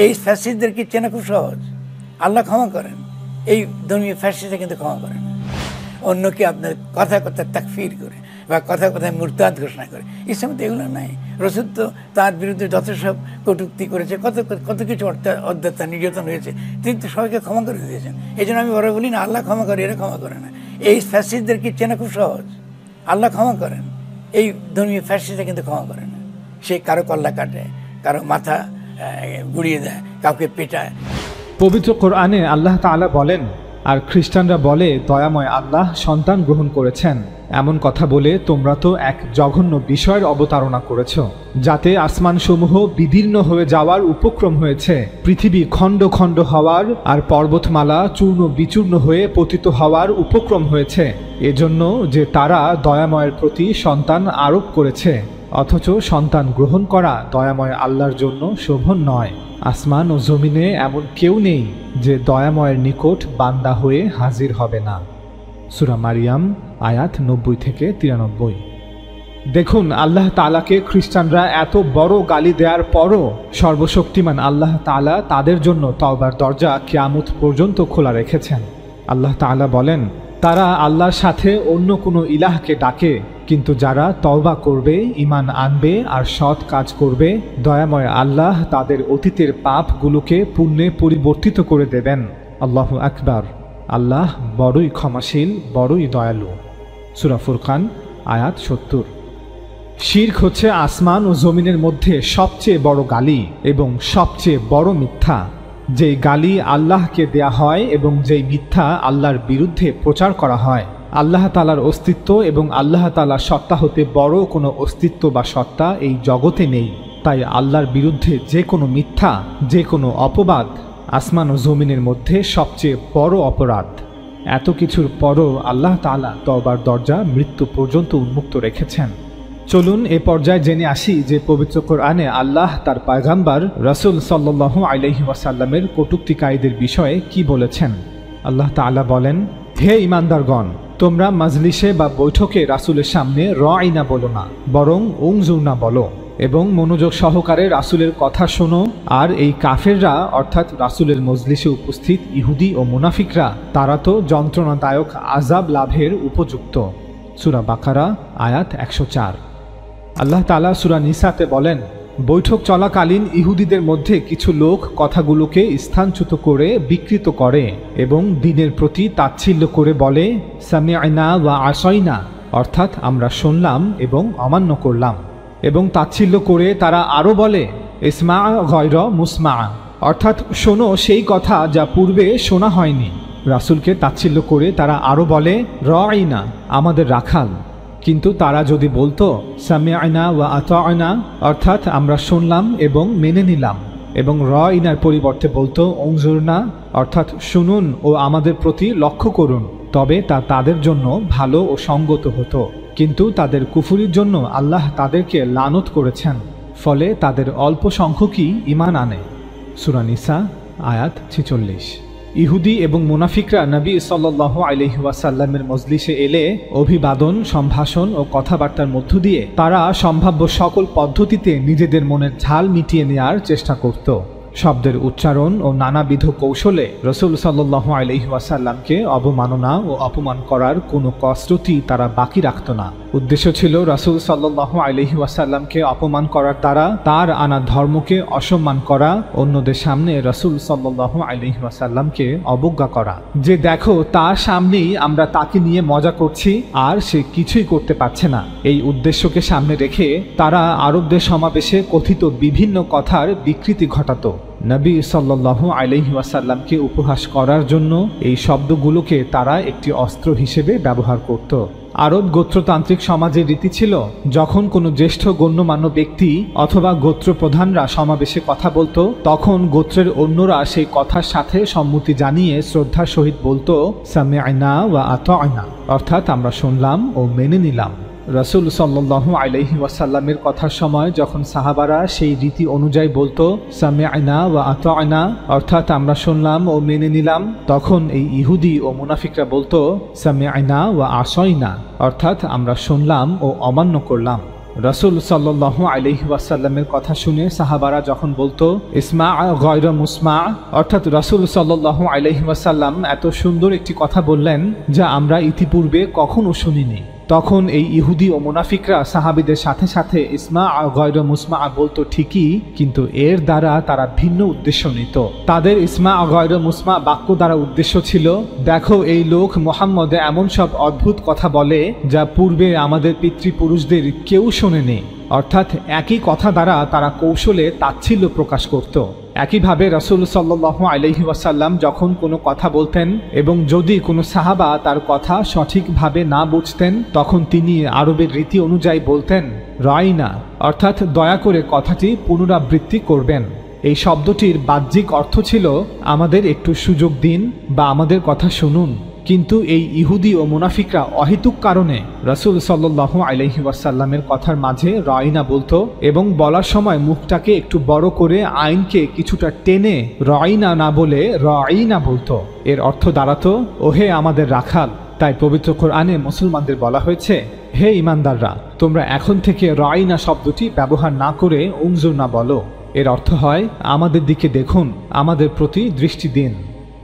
এই ফ্যাসিস্টদেরকে চেনা খুব সহজ। আল্লাহ ক্ষমা করেন, এই ধর্মীয় ফ্যাসিস্টরা কিন্তু ক্ষমা করে না। অন্যকে আপনার কথায় কথায় তাকফির করে বা কথায় কথায় মুরতাদ ঘোষণা করে, ইসলামে তো এগুলো নাই। রাসূল তো তার বিরুদ্ধে যত সব কটূক্তি করেছে, কত কিছু অত্যাচার নির্যাতন হয়েছে, তিনি তো সবাইকে ক্ষমা করে দিয়েছেন। এই জন্য আমি বড় বলি না আল্লাহ ক্ষমা করে, এরা ক্ষমা করে না। এই ফ্যাসিস্টদেরকে চেনা খুব সহজ। আল্লাহ ক্ষমা করেন, এই ধর্মীয় ফ্যাসিস্টরা কিন্তু ক্ষমা করে না। সে কারো কল্লা কাটে, কারো মাথা গুড়িয়ে দেয়, কাউকে পেটায়। পবিত্র কোরআনে আল্লাহ তাআলা বলেন, আর খ্রিস্টানরা বলে দয়াময় আল্লাহ সন্তান গ্রহণ করেছেন। এমন কথা বলে তোমরা তো এক জঘন্য বিষয়ের অবতারণা করেছ, যাতে আসমানসমূহ বিদীর্ণ হয়ে যাওয়ার উপক্রম হয়েছে, পৃথিবী খণ্ড খণ্ড হওয়ার আর পর্বতমালা চূর্ণ বিচূর্ণ হয়ে পতিত হওয়ার উপক্রম হয়েছে, এজন্য যে তারা দয়াময়ের প্রতি সন্তান আরোপ করেছে, অথচ সন্তান গ্রহণ করা দয়াময় আল্লাহর জন্য শোভন নয়। আসমান ও জমিনে এমন কেউ নেই যে দয়াময়ের নিকট বান্দা হয়ে হাজির হবে না। সূরা মারিয়াম আয়াত 90-93। দেখুন, আল্লাহ তাআলাকে খ্রিস্টানরা এত বড় গালি দেওয়ার পরও সর্বশক্তিমান আল্লাহ তাআলা তাদের জন্য তওবার দরজা কিয়ামত পর্যন্ত খোলা রেখেছেন। আল্লাহ তাআলা বলেন, তারা আল্লাহর সাথে অন্য কোনো ইলাহকে ডাকে, কিন্তু যারা তওবা করবে, ঈমান আনবে আর সৎ কাজ করবে, দয়াময় আল্লাহ তাদের অতীতের পাপগুলোকে পুণ্যে পরিবর্তিত করে দেবেন। আল্লাহু আকবার। আল্লাহ বড়ই ক্ষমাশীল, বড়ই দয়ালু। সূরা ফুরকান আয়াত 70। শিরক হচ্ছে আসমান ও জমিনের মধ্যে সবচেয়ে বড় গালি এবং সবচেয়ে বড় মিথ্যা। যেই গালি আল্লাহকে দেয়া হয় এবং যেই মিথ্যা আল্লাহর বিরুদ্ধে প্রচার করা হয়। আল্লাহ তাআলার অস্তিত্ব এবং আল্লাহ তাআলার সত্তা হতে বড় কোনো অস্তিত্ব বা সত্তা এই জগতে নেই। তাই আল্লাহর বিরুদ্ধে যে কোনো মিথ্যা, যে কোনো অপবাদ আসমান ও জমিনের মধ্যে সবচেয়ে বড় অপরাধ। এত কিছুর পরও আল্লাহ তাআলা তওবার দরজা মৃত্যু পর্যন্ত উন্মুক্ত রেখেছেন। চলুন এ পর্যায়ে জেনে আসি যে পবিত্র কোরআনে আল্লাহ তার পয়গম্বর রাসূল সাল্লাল্লাহু আলাইহি ওয়াসাল্লামের কটূক্তিকারীদের বিষয়ে কি বলেছেন। আল্লাহ তাআলা বলেন, হে ঈমানদারগণ, তোমরা মাজলিসে বা বৈঠকে রাসূলের সামনে রাঈনা বলো না, বরং উনজুরনা বলো এবং মনোযোগ সহকারে রাসূলের কথা শোনো। আর এই কাফেররা অর্থাৎ রাসূলের মজলিসে উপস্থিত ইহুদি ও মুনাফিকরা, তারা তো যন্ত্রণাদায়ক আযাব লাভের উপযুক্ত। সূরা বাকারা আয়াত 104। আল্লাহ তাআলা সূরা নিসাতে বলেন, বৈঠক চলাকালীন ইহুদিদের মধ্যে কিছু লোক কথাগুলোকে স্থানচ্যুত করে বিকৃত করে এবং দ্বীনের প্রতি তাচ্ছিল্য করে বলে, সামি'না ওয়া আসাইনা, অর্থাৎ আমরা শুনলাম এবং অমান্য করলাম। এবং তাচ্ছিল্য করে তারা আরও বলে, ইসমা গয়রা মুসমা, অর্থাৎ শোনো সেই কথা যা পূর্বে শোনা হয়নি। রাসূলকে তাচ্ছিল্য করে তারা আরও বলে, রাঈনা, আমাদের রাখাল। কিন্তু তারা যদি বলতো সামি'না ওয়া আতা'না, অর্থাৎ আমরা শুনলাম এবং মেনে নিলাম, এবং রাঈনার পরিবর্তে বলতো উনজুরনা, অর্থাৎ শুনুন ও আমাদের প্রতি লক্ষ্য করুন, তবে তা তাদের জন্য ভালো ও সঙ্গত হতো। কিন্তু তাদের কুফরির জন্য আল্লাহ তাদেরকে লানত করেছেন, ফলে তাদের অল্প সংখ্যকই ঈমান আনে। সূরা নিসা আয়াত 46। ইহুদি এবং মুনাফিকরা নবী সাল্লাল্লাহু আলাইহি ওয়াসাল্লামের মজলিসে এলে অভিবাদন, সম্ভাষণ ও কথাবার্তার মধ্য দিয়ে তারা সম্ভাব্য সকল পদ্ধতিতে নিজেদের মনের ঝাল মিটিয়ে নেয়ার চেষ্টা করত। শব্দের উচ্চারণ ও নানাবিধ কৌশলে রাসূল সাল্লাল্লাহু আলাইহি ওয়াসাল্লামকে অবমাননা ও অপমান করার কোনো কসরতই তারা বাকি রাখত না। উদ্দেশ্য ছিল রাসূল সাল্লাল্লাহু আলাইহি ওয়াসাল্লামকে অপমান করার দ্বারা তার আনা ধর্মকে অসম্মান করা, অন্যদের সামনে রাসূল সাল্লাল্লাহু আলাইহি ওয়াসাল্লামকে অবজ্ঞা করা। যে দেখো, তার সামনেই আমরা তাকে নিয়ে মজা করছি আর সে কিছুই করতে পারছে না। এই উদ্দেশ্যকে সামনে রেখে তারা আরবদের সমাবেশে কথিত বিভিন্ন কথার বিকৃতি ঘটাত। নবী সাল্লাল্লাহু আলাইহি ওয়াসাল্লামকে উপহাস করার জন্য এই শব্দগুলোকে তারা একটি অস্ত্র হিসেবে ব্যবহার করত। আরব গোত্রতান্ত্রিক সমাজের রীতি ছিল, যখন কোনো জ্যেষ্ঠ গণ্যমান্য ব্যক্তি অথবা গোত্র প্রধানরা সমাবেশে কথা বলতো, তখন গোত্রের অন্যরা সেই কথার সাথে সম্মতি জানিয়ে শ্রদ্ধার সহিত বলতো, সামি'না ওয়া আতা'না, অর্থাৎ আমরা শুনলাম ও মেনে নিলাম। রাসূল সাল্লাল্লাহু আলাইহি ওয়াসাল্লামের কথার সময় যখন সাহাবারা সেই রীতি অনুযায়ী বলতো সামি'না ওয়া আতা'না, অর্থাৎ আমরা শুনলাম ও মেনে নিলাম, তখন এই ইহুদি ও মুনাফিকরা বলতো সামি'না ওয়া আসাইনা, অর্থাৎ আমরা শুনলাম ও অমান্য করলাম। রাসূল সাল্লাল্লাহু আলাইহি ওয়াসাল্লামের কথা শুনে সাহাবারা যখন বলতো ইসমা গয়রা মুসমা, অর্থাৎ রাসূল সাল্লাল্লাহু আলাইহি ওয়াসাল্লাম এত সুন্দর একটি কথা বললেন যা আমরা ইতিপূর্বে কখনো শুনিনি, তখন এই ইহুদি ও মুনাফিকরা সাহাবীদের সাথে সাথে ইসমা গয়রা মুসমা বলতো ঠিকই, কিন্তু এর দ্বারা তারা ভিন্ন উদ্দেশ্য নিত। তাদের ইসমা গয়রা মুসমা বাক্য দ্বারা উদ্দেশ্য ছিল, দেখো এই লোক মুহাম্মদ এমন সব অদ্ভুত কথা বলে যা পূর্বে আমাদের পিতৃপুরুষদের কেউ শোনেনি, অর্থাৎ একই কথা দ্বারা তারা কৌশলে তাচ্ছিল্য প্রকাশ করত। একইভাবে রাসূল সাল্লাল্লাহু আলাইহি ওয়াসাল্লাম যখন কোনো কথা বলতেন এবং যদি কোনো সাহাবা তার কথা সঠিকভাবে না বুঝতেন, তখন তিনি আরবের রীতি অনুযায়ী বলতেন রাইনা, অর্থাৎ দয়া করে কথাটি পুনরাবৃত্তি করবেন। এই শব্দটির বাহ্যিক অর্থ ছিল আমাদের একটু সুযোগ দিন বা আমাদের কথা শুনুন, কিন্তু এই ইহুদি ও মুনাফিকরা অহেতুক কারণে রাসূল সাল্লাল্লাহু আলাইহি ওয়াসাল্লামের কথার মাঝে রাইনা বলতো এবং বলার সময় মুখটাকে একটু বড় করে আইনকে কিছুটা টেনে রাইনা না বলে রাইনা বলতো। এর অর্থ দাঁড়াতো ওহে আমাদের রাখাল। তাই পবিত্র কোরআনে মুসলমানদের বলা হয়েছে, হে ঈমানদাররা, তোমরা এখন থেকে রাইনা শব্দটি ব্যবহার না করে উনজুরনা বলো। এর অর্থ হয় আমাদের দিকে দেখুন, আমাদের প্রতি দৃষ্টি দিন,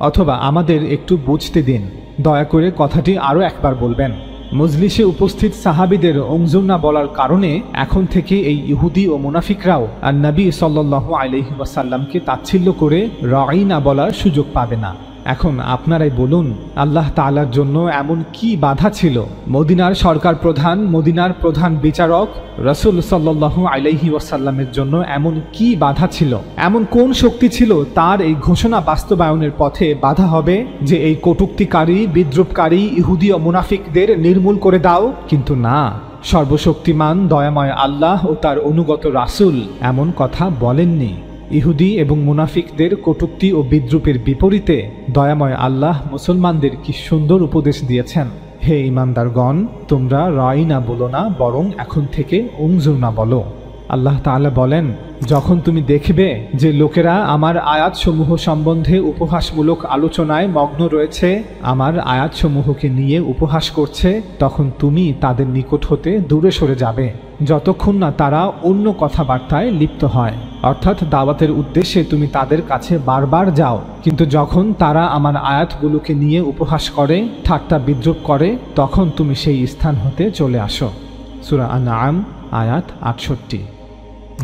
অথবা আমাদের একটু বুঝতে দিন, দয়া করে কথাটি আরও একবার বলবেন। মজলিসে উপস্থিত সাহাবীদের উনজুরনা বলার কারণে এখন থেকে এই ইহুদি ও মুনাফিকরাও আর নবী সাল্লাল্লাহু আলাইহি ওয়াসাল্লামকে তাচ্ছিল্য করে রাইনা বলার সুযোগ পাবে না। এখন আপনারাই বলুন, আল্লাহ তাআলার জন্য এমন কি বাধা ছিল? মদিনার সরকার প্রধান, মদিনার প্রধান বিচারক রাসূল সাল্লাল্লাহু আলাইহি ওয়াসাল্লামের জন্য এমন কি বাধা ছিল? এমন কোন শক্তি ছিল তার এই ঘোষণা বাস্তবায়নের পথে বাধা হবে যে এই কটূক্তিকারী, বিদ্রুপকারী ইহুদি ও মুনাফিকদের নির্মূল করে দাও? কিন্তু না, সর্বশক্তিমান দয়াময় আল্লাহ ও তার অনুগত রাসূল এমন কথা বলেননি। ইহুদি এবং মুনাফিকদের কটূক্তি ও বিদ্রুপের বিপরীতে দয়াময় আল্লাহ মুসলমানদের কি সুন্দর উপদেশ দিয়েছেন। হে ঈমানদারগণ, তোমরা রাইনা বলো না, বরং এখন থেকে উনজুরনা বলো। আল্লাহ তাআলা বলেন, যখন তুমি দেখবে যে লোকেরা আমার আয়াতসমূহ সম্বন্ধে উপহাসমূলক আলোচনায় মগ্ন রয়েছে, আমার আয়াতসমূহকে নিয়ে উপহাস করছে, তখন তুমি তাদের নিকট হতে দূরে সরে যাবে যতক্ষণ না তারা অন্য কথাবার্তায় লিপ্ত হয়, অর্থাৎ দাওয়াতের উদ্দেশ্যে তুমি তাদের কাছে বারবার যাও, কিন্তু যখন তারা আমার আয়াতগুলোকে নিয়ে উপহাস করে, ঠাট্টা বিদ্রুপ করে, তখন তুমি সেই স্থান হতে চলে আসো। সূরা আনআম আয়াত ৬৮।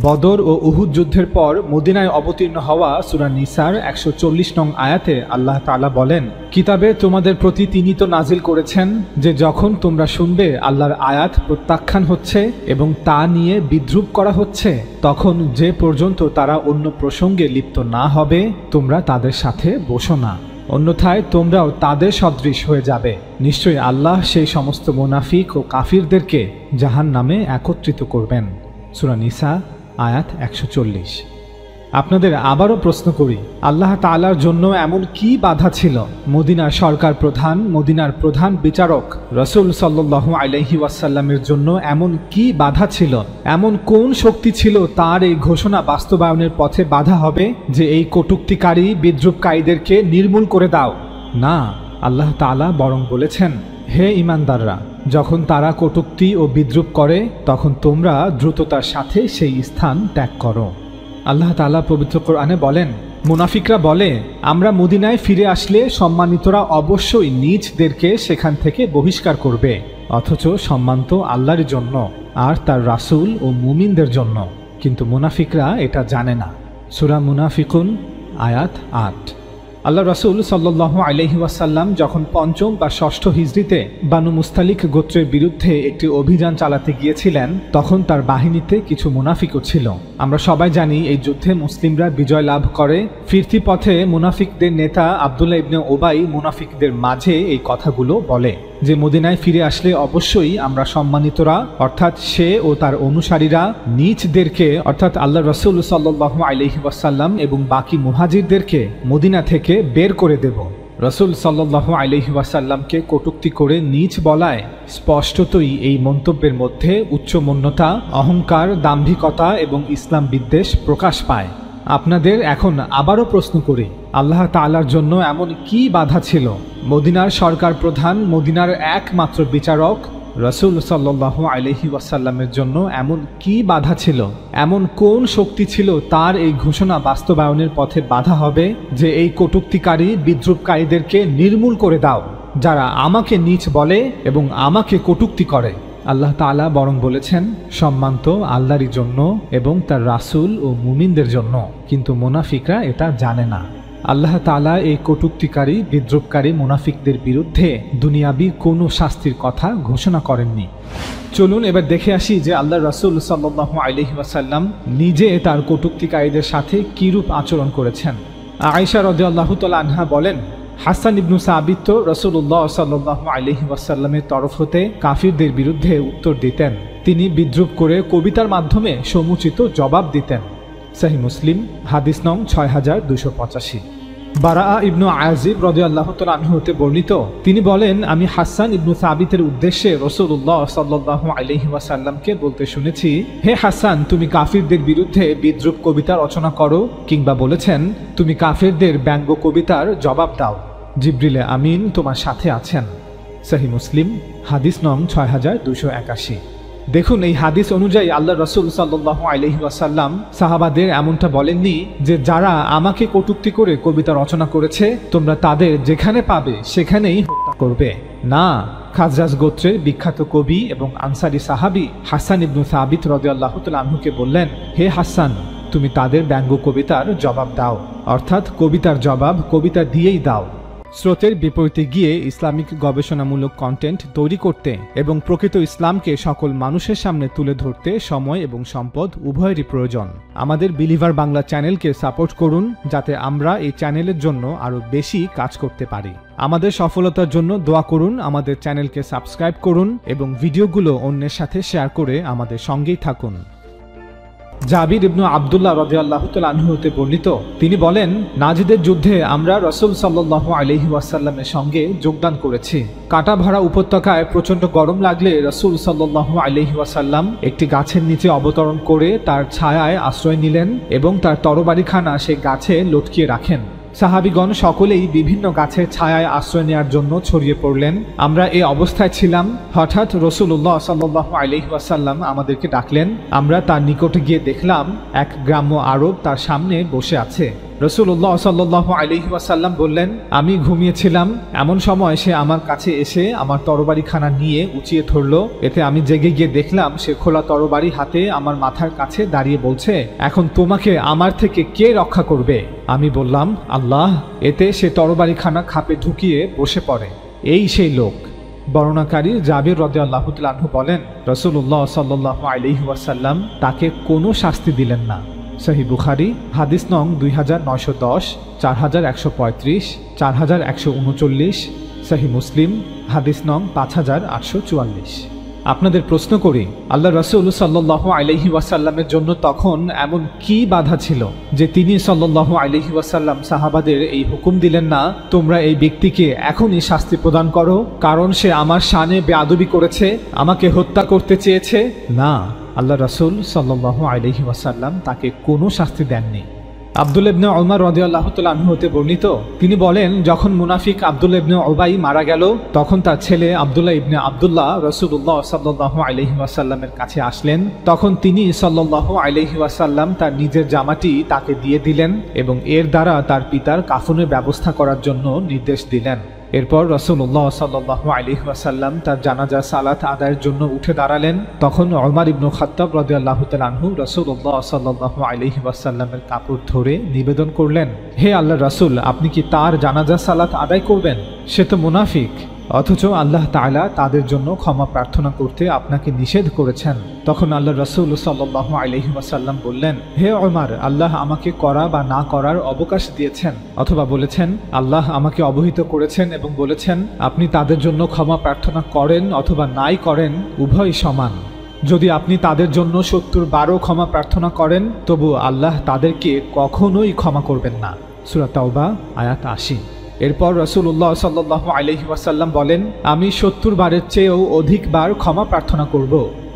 বদর ও উহুদ যুদ্ধের পর মদিনায় অবতীর্ণ হওয়া সূরা নিসার ১৪০ নং আয়াতে আল্লাহ তাআলা বলেন, কিতাবে তোমাদের প্রতি তিনি তো নাজিল করেছেন যে যখন তোমরা শুনবে আল্লাহর আয়াত প্রত্যাখ্যান হচ্ছে এবং তা নিয়ে বিদ্রুপ করা হচ্ছে, তখন যে পর্যন্ত তারা অন্য প্রসঙ্গে লিপ্ত না হবে তোমরা তাদের সাথে বসো না, অন্যথায় তোমরাও তাদের সদৃশ হয়ে যাবে। নিশ্চয়ই আল্লাহ সেই সমস্ত মুনাফিক ও কাফিরদেরকে জাহান্নামে একত্রিত করবেন। সূরা নিসা আয়াত ১৪০। আপনাদের আবারও প্রশ্ন করি, আল্লাহ তাআলার জন্য এমন কি বাধা ছিল? মদিনার সরকার প্রধান, মদিনার প্রধান বিচারক রাসূল সাল্লাল্লাহু আলাইহি ওয়াসাল্লামের জন্য এমন কি বাধা ছিল? এমন কোন শক্তি ছিল তার এই ঘোষণা বাস্তবায়নের পথে বাধা হবে যে এই কটূক্তিকারী, বিদ্রুপকারীদেরকে নির্মূল করে দাও? না, আল্লাহ তাআলা বরং বলেছেন, হে ঈমানদাররা, যখন তারা কটূক্তি ও বিদ্রুপ করে তখন তোমরা দ্রুততার সাথে সেই স্থান ত্যাগ করো। আল্লাহ তাআলা পবিত্র কোরআনে বলেন, মুনাফিকরা বলে, আমরা মদিনায় ফিরে আসলে সম্মানিতরা অবশ্যই নিজদেরকে সেখান থেকে বহিষ্কার করবে, অথচ সম্মান তো আল্লাহর জন্য আর তার রাসূল ও মুমিনদের জন্য, কিন্তু মুনাফিকরা এটা জানে না। সূরা মুনাফিকুন আয়াত ৮। আল্লাহ রাসূল সাল্লাল্লাহু আলাইহি ওয়াসাল্লাম যখন পঞ্চম বা ষষ্ঠ হিজরিতে বানু মুস্তালিক গোত্রের বিরুদ্ধে একটি অভিযান চালাতে গিয়েছিলেন, তখন তার বাহিনীতে কিছু মুনাফিকও ছিল। আমরা সবাই জানি এই যুদ্ধে মুসলিমরা বিজয় লাভ করে। ফিরতি পথে মুনাফিকদের নেতা আব্দুল্লাহ ইবনে উবাই মুনাফিকদের মাঝে এই কথাগুলো বলে যে মদিনায় ফিরে আসলে অবশ্যই আমরা সম্মানিতরা, অর্থাৎ সে ও তার অনুসারীরা নিজদেরকে, অর্থাৎ আল্লাহ রাসূল সাল্লাল্লাহু আলাইহি ওয়াসাল্লাম এবং বাকি মুহাজিরদেরকে মদিনা থেকে বের করে দেব। রাসূল সাল্লাল্লাহু আলাইহি ওয়াসাল্লামকে কটূক্তি করে নিজ বলায় স্পষ্টতই এই মন্তব্যের মধ্যে উচ্চমন্যতা, অহংকার, দাম্ভিকতা এবং ইসলাম বিদ্বেষ প্রকাশ পায়। আপনাদের এখন আবারও প্রশ্ন করি, আল্লাহ তাআলার জন্য এমন কি বাধা ছিল? মদিনার সরকার প্রধান, মদিনার একমাত্র বিচারক রাসূল সাল্লাল্লাহু আলাইহি ওয়াসাল্লামের জন্য এমন কি বাধা ছিল, এমন কোন শক্তি ছিল তার এই ঘোষণা বাস্তবায়নের পথে বাধা হবে যে এই কটূক্তিকারী বিদ্রূপকারীদেরকে নির্মূল করে দাও, যারা আমাকে নীচ বলে এবং আমাকে কটূক্তি করে। আল্লাহ তাআলা বরং বলেছেন, সম্মান তো আল্লাহরই জন্য এবং তার রাসূল ও মুমিনদের জন্য, কিন্তু মুনাফিকরা এটা জানে না। আল্লাহ তাআলা এই কটূক্তিকারী বিদ্রূপকারী মুনাফিকদের বিরুদ্ধে দুনিয়াবি কোনো শাস্তির কথা ঘোষণা করেননি। চলুন এবার দেখে আসি যে আল্লাহ রাসূল সাল্লাল্লাহু আলাইহি ওয়াসাল্লাম নিজে তার কটূক্তিকারীদের সাথে কিরূপ আচরণ করেছেন। আয়েশা রাদিয়াল্লাহু তাআলা আনহা বলেন, হাসান ইবনু সাবিত তো রাসূলুল্লাহ সাল্লাল্লাহু আলাইহি ওয়াসাল্লামের তরফ হতে কাফিরদের বিরুদ্ধে উত্তর দিতেন। তিনি বিদ্রূপ করে কবিতার মাধ্যমে সমুচিত জবাব দিতেন। সহিহ মুসলিম হাদিস নং 6285। বারা ইবনু আজিব রাদিয়াল্লাহু তাআলা আনহু হতে বর্ণিত, তিনি বলেন, আমি হাসান ইবনু সাবিতের উদ্দেশ্যে রাসূলুল্লাহ সাল্লাল্লাহু আলাইহি ওয়াসাল্লামকে বলতে শুনেছি, হে হাসান, তুমি কাফিরদের বিরুদ্ধে বিদ্রূপ কবিতা রচনা করো, কিংবা বলেছেন, তুমি কাফিরদের ব্যঙ্গ কবিতার জবাব দাও, জিবরিল আমিন তোমার সাথে আছেন। সহিহ মুসলিম হাদিস নং 6281। দেখুন, এই হাদিস অনুযায়ী আল্লাহ রাসূল সাল্লাল্লাহু আলাইহি ওয়াসাল্লাম সাহাবাদের এমনটা বলেননি যে যারা আমাকে কটূক্তি করে কবিতা রচনা করেছে তোমরা তাদের যেখানে পাবে সেখানেই হত্যা করবে। না, খাজরাজ গোত্রের বিখ্যাত কবি এবং আনসারী সাহাবী হাসান ইবনু সাবিত রাদিয়াল্লাহু তাআলা আনহুকে বললেন, হে হাসান, তুমি তাদের ব্যঙ্গ কবিতার জবাব দাও, অর্থাৎ কবিতার জবাব কবিতা দিয়েই দাও। স্রোতের বিপরীতে গিয়ে ইসলামিক গবেষণামূলক কন্টেন্ট তৈরি করতে এবং প্রকৃত ইসলামকে সকল মানুষের সামনে তুলে ধরতে সময় এবং সম্পদ উভয়েরই প্রয়োজন। আমাদের বিলিভার বাংলা চ্যানেলকে সাপোর্ট করুন যাতে আমরা এই চ্যানেলের জন্য আরও বেশি কাজ করতে পারি। আমাদের সফলতার জন্য দোয়া করুন, আমাদের চ্যানেলকে সাবস্ক্রাইব করুন এবং ভিডিওগুলো অন্যের সাথে শেয়ার করে আমাদের সঙ্গেই থাকুন। জাবির ইবনু আব্দুল্লাহ রাদিয়াল্লাহু তাআলা আনহু হতে বর্ণিত, তিনি বলেন, নাজিদের যুদ্ধে আমরা রাসূল সাল্লাল্লাহু আলাইহি ওয়াসাল্লামের সঙ্গে যোগদান করেছি। কাটা ভরা উপত্যকায় প্রচণ্ড গরম লাগলে রাসূল সাল্লাল্লাহু আলাইহি ওয়াসাল্লাম একটি গাছের নিচে অবতরণ করে তার ছায়ায় আশ্রয় নিলেন এবং তার তরবারিখানা সেই গাছে লটকিয়ে রাখেন। সাহাবীগণ সকলেই বিভিন্ন গাছের ছায়ায় আশ্রয় নেওয়ার জন্য ছড়িয়ে পড়লেন। আমরা এই অবস্থায় ছিলাম। হঠাৎ রাসূলুল্লাহ সাল্লাল্লাহু আলাইহি ওয়াসাল্লাম আমাদেরকে ডাকলেন। আমরা তার নিকটে গিয়ে দেখলাম এক গ্রাম্য আরব তার সামনে বসে আছে। রাসূলুল্লাহ সাল্লাল্লাহু আলাইহি ওয়াসাল্লাম বললেন, আমি ঘুমিয়েছিলাম। এমন সময় সে আমার কাছে এসে আমার তরবারিখানা নিয়ে উঁচিয়ে ধরল। এতে আমি জেগে গিয়ে দেখলাম সে খোলা তরবারি হাতে আমার মাথার কাছে দাঁড়িয়ে বলছে, এখন তোমাকে আমার থেকে কে রক্ষা করবে? আমি বললাম, আল্লাহ। এতে সে তরবারিখানা খাপে ঢুকিয়ে বসে পড়ে। এই সেই লোক। বর্ণনাকারী জাবির রাদিয়াল্লাহু তাআলা আনহু বলেন, রাসূলুল্লাহ সাল্লাল্লাহু আলাইহি ওয়াসাল্লাম তাকে কোনো শাস্তি দিলেন না। সহিহ বুখারী হাদিস নং 2910, 4135, 4139, সহিহ মুসলিম হাদিস নং 5844। আপনাদের প্রশ্ন করি, আল্লাহ রাসূল সাল্লাল্লাহু আলাইহি ওয়াসাল্লামের জন্য তখন এমন কি বাধা ছিল যে তিনি সাল্লাল্লাহু আলাইহি ওয়াসাল্লাম সাহাবাদের এই হুকুম দিলেন না, তোমরা এই ব্যক্তিকে এখনই শাস্তি প্রদান করো, কারণ সে আমার শানে বেয়াদবি করেছে, আমাকে হত্যা করতে চেয়েছে? না, আল্লাহ রাসূল সাল্লাল্লাহু আলাইহি ওয়াসাল্লাম তাকে কোনো শাস্তি দেননি। আব্দুল্লাহ ইবনে উমর রাদিয়াল্লাহু তাআলা আনহু হতে বর্ণিত, তিনি বলেন, যখন মুনাফিক আব্দুল্লাহ ইবনে উবাই মারা গেল তখন তার ছেলে আব্দুল্লাহ ইবনে আব্দুল্লাহ রাসূলুল্লাহ সাল্লাল্লাহু আলাইহি ওয়াসাল্লামের কাছে আসলেন। তখন তিনি সাল্লাল্লাহু আলাইহি ওয়াসাল্লাম তার নিজের জামাটি তাকে দিয়ে দিলেন এবং এর দ্বারা তার পিতার কাফনের ব্যবস্থা করার জন্য নির্দেশ দিলেন। এরপর রাসূলুল্লাহ সাল্লাল্লাহু আলাইহি ওয়াসাল্লাম তার জানাজা সালাত আদায়ের জন্য উঠে দাঁড়ালেন। তখন ওমর ইবনে খাত্তাব রাদিয়াল্লাহু তাআলা আনহু রাসূলুল্লাহ সাল্লাল্লাহু আলাইহি ওয়াসাল্লামের কাপড় ধরে নিবেদন করলেন, হে আল্লাহর রাসূল, আপনি কি তার জানাজা সালাত আদায় করবেন? সে তো মুনাফিক। অথচ আল্লাহ তাআলা তাদের জন্য ক্ষমা প্রার্থনা করতে আপনাকে নিষেধ করেছেন। তখন আল্লাহ রাসূল সাল্লাল্লাহু আলাইহি ওয়াসাল্লাম বললেন, হে ওমর, আল্লাহ আমাকে করা বা না করার অবকাশ দিয়েছেন, অথবা বলেছেন, আল্লাহ আমাকে অবহিত করেছেন এবং বলেছেন, আপনি তাদের জন্য ক্ষমা প্রার্থনা করেন অথবা নাই করেন উভয় সমান। যদি আপনি তাদের জন্য 70 ক্ষমা প্রার্থনা করেন তবু আল্লাহ তাদেরকে কখনোই ক্ষমা করবেন না। সূরা তাওবা আয়াত 80। এরপর রাসূলুল্লাহ সাল্লাল্লাহু আলাইহি ওয়াসাল্লাম বলেন, আমি 70 চেয়েও অধিকবার ক্ষমা প্রার্থনা করব।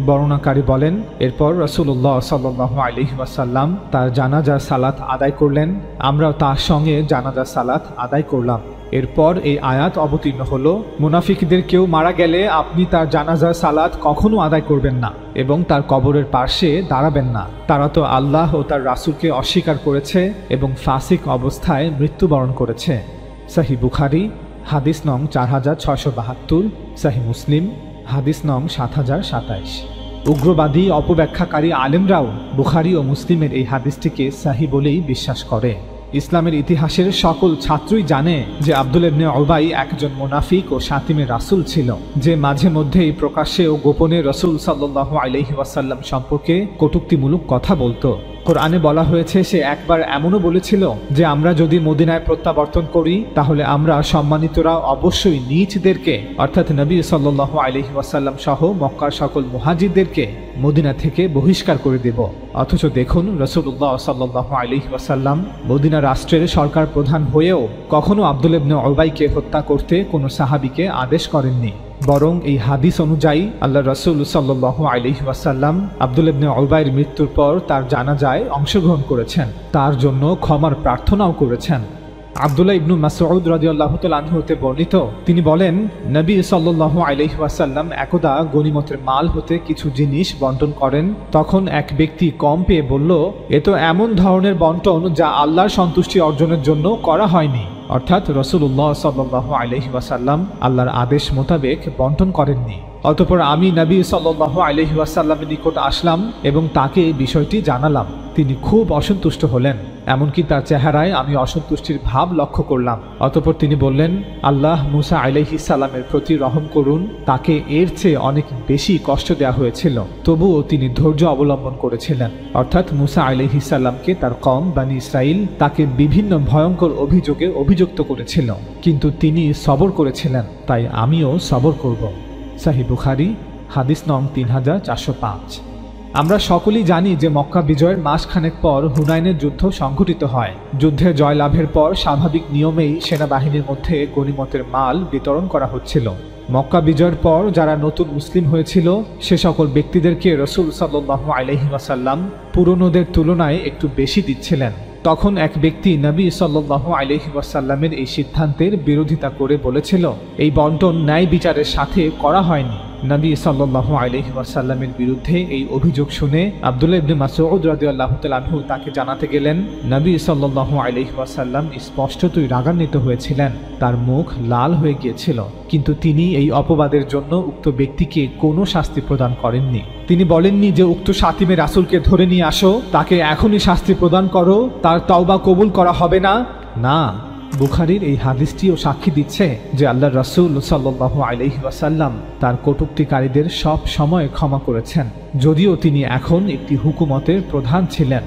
বর্ণনাকারী বলেন, এরপর রাসূলুল্লাহ সাল্লাল্লাহু আলাইহি ওয়াসাল্লাম তার জানাজা সালাত আদায় করলেন। আমরাও তার সঙ্গে জানাজা সালাত আদায় করলাম। এরপর এই আয়াত অবতীর্ণ হলো, মুনাফিকদের কেউ মারা গেলে আপনি তার জানাজার সালাত কখনো আদায় করবেন না এবং তার কবরের পাশে দাঁড়াবেন না। তারা তো আল্লাহ ও তার রাসূলকে অস্বীকার করেছে এবং ফাসিক অবস্থায় মৃত্যুবরণ করেছে। সহিহ বুখারী হাদিস নং 4672, সহিহ মুসলিম হাদিস নং 7027। উগ্রবাদী অপব্যাখ্যাকারী আলেমরাও বুখারী ও মুসলিমের এই হাদিসটিকে সহিহ বলেই বিশ্বাস করে। ইসলামের ইতিহাসের সকল ছাত্রই জানে যে আব্দুল্লাহ ইবনে উবাই একজন মুনাফিক ও শাতিমের রাসূল ছিল, যে মাঝে মধ্যেই প্রকাশ্যে ও গোপনে রাসূল সাল্লাল্লাহু আলাইহি ওয়াসাল্লাম সম্পর্কে কটূক্তিমূলক কথা বলতো। কোরআনে বলা হয়েছে সে একবার এমনও বলেছিল যে আমরা যদি মদিনায় প্রত্যাবর্তন করি তাহলে আমরা সম্মানিতরা অবশ্যই নিজদেরকে অর্থাৎ নবী সাল্লাল্লাহু আলাইহি ওয়াসাল্লাম সহ মক্কার সকল মুহাজিরদেরকে মদিনা থেকে বহিষ্কার করে দেব। অথচ দেখুন রাসূলুল্লাহ সাল্লাল্লাহু আলাইহি ওয়াসাল্লাম মদিনা রাষ্ট্রের সরকার প্রধান হয়েও কখনো আব্দুল্লাহ ইবনে উবাইকে হত্যা করতে কোনো সাহাবীকে আদেশ করেননি। বরং এই হাদিস অনুযায়ী আল্লাহ রাসূল সাল্লাল্লাহু আলাইহি ওয়াসাল্লাম আব্দুল্লাহ ইবনে উবাইয়ের মৃত্যুর পর তার জানাজায় অংশগ্রহণ করেছেন, তার জন্য ক্ষমার প্রার্থনাও করেছেন। আব্দুল্লাহ ইবনু মাসউদ রাদিয়াল্লাহু তাআলা আনহু হতে বর্ণিত, তিনি বলেন, নবী সাল্লাল্লাহু আলাইহি ওয়াসাল্লাম একদা গনিমতের মাল হতে কিছু জিনিস বন্টন করেন। তখন এক ব্যক্তি কম পেয়ে বলল, এ তো এমন ধরনের বন্টন যা আল্লাহর সন্তুষ্টি অর্জনের জন্য করা হয়নি। অর্থাৎ রাসূলুল্লাহ সাল্লাল্লাহু আলাইহি ওয়াসাল্লাম আল্লাহর আদেশ মোতাবেক বন্টন করেননি। অতঃপর আমি নবী সাল্লাল্লাহু আলাইহি ওয়াসাল্লামের নিকট আসলাম এবং তাকে এই বিষয়টি জানালাম। তিনি খুব অসন্তুষ্ট হলেন, এমনকি তার চেহারায় আমি অসন্তুষ্টির ভাব লক্ষ্য করলাম। অতঃপর তিনি বললেন, আল্লাহ মুসা আলাইহিস সালামের প্রতি রহম করুন, তাকে এর চেয়ে অনেক বেশি কষ্ট দেওয়া হয়েছিল, তবুও তিনি ধৈর্য অবলম্বন করেছিলেন। অর্থাৎ মুসা আলাইহিস সালামকে তার কওম বনী ইসরাইল তাকে বিভিন্ন ভয়ঙ্কর অভিযোগে অভিযুক্ত করেছিল, কিন্তু তিনি সবর করেছিলেন, তাই আমিও সবর করব। সহিহ বুখারী হাদিস নং 3405। আমরা সকলেই জানি যে মক্কা বিজয়ের মাসখানেক পর হুনাইনের যুদ্ধ সংঘটিত হয়। যুদ্ধে জয়লাভের পর স্বাভাবিক নিয়মেই সেনাবাহিনীর মধ্যে গনিমতের মাল বিতরণ করা হচ্ছিল। মক্কা বিজয়ের পর যারা নতুন মুসলিম হয়েছিল সে সকল ব্যক্তিদেরকে রাসূল সাল্লাল্লাহু আলাইহি ওয়াসাল্লাম পুরনোদের তুলনায় একটু বেশি দিচ্ছিলেন। তখন এক ব্যক্তি নবী সাল্লাল্লাহু আলাইহি ওয়াসাল্লামের এই সিদ্ধান্তের বিরোধিতা করে বলেছিল, এই বন্টন ন্যায় বিচারের সাথে করা হয়নি। নবী সাল্লাল্লাহু আলাইহি ওয়াসাল্লামের বিরুদ্ধে এই অভিযোগ শুনে আব্দুল্লাহ ইবনে মাসউদ রাদিয়াল্লাহু তাআলা আনহু তাকে জানাতে গেলেন। নবী সাল্লাল্লাহু আলাইহি ওয়াসাল্লাম স্পষ্টতই রাগান্বিত হয়েছিলেন, তার মুখ লাল হয়ে গিয়েছিল, কিন্তু তিনি এই অপবাদের জন্য উক্ত ব্যক্তিকে কোনো শাস্তি প্রদান করেননি। তিনি বলেননি যে উক্ত শাতিমে রাসূলকে ধরে নিয়ে আসো, তাকে এখনই শাস্তি প্রদান করো, তার তওবা কবুল করা হবে না। না, বুখারীর এই হাদিসটিও সাক্ষী দিচ্ছে যে আল্লাহর রাসূল সাল্লাল্লাহু আলাইহি ওয়াসাল্লাম তার কটূক্তিকারীদের সব সময় ক্ষমা করেছেন, যদিও তিনি এখন একটি হুকুমতের প্রধান ছিলেন।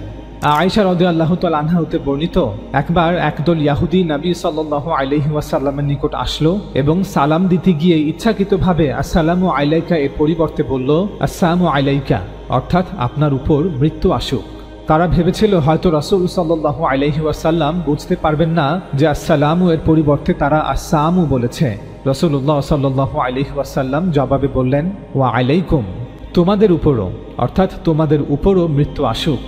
আয়েশা রাদিয়াল্লাহু তাআলা আনহা হতে বর্ণিত, একবার একদল ইহুদি নবী সাল্লাল্লাহু আলাইহি ওয়াসাল্লামের নিকট আসলো এবং সালাম দিতে গিয়ে ইচ্ছাকৃতভাবে আসসালামু আলাইকা এর পরিবর্তে বলল আসসালামু আলাইকা, অর্থাৎ আপনার উপর মৃত্যু আসুক। তারা ভেবেছিল হয়তো রাসূল সাল্লাল্লাহু আলাইহি ওয়াসাল্লাম বুঝতে পারবেন না যে আসসালামু এর পরিবর্তে তারা আসসামু বলেছে। রাসূলুল্লাহ সাল্লাল্লাহু আলাইহি ওয়াসাল্লাম জবাবে বললেন, ওয়া আলাইকুম, তোমাদের উপরও, অর্থাৎ তোমাদের উপরও মৃত্যু আসুক।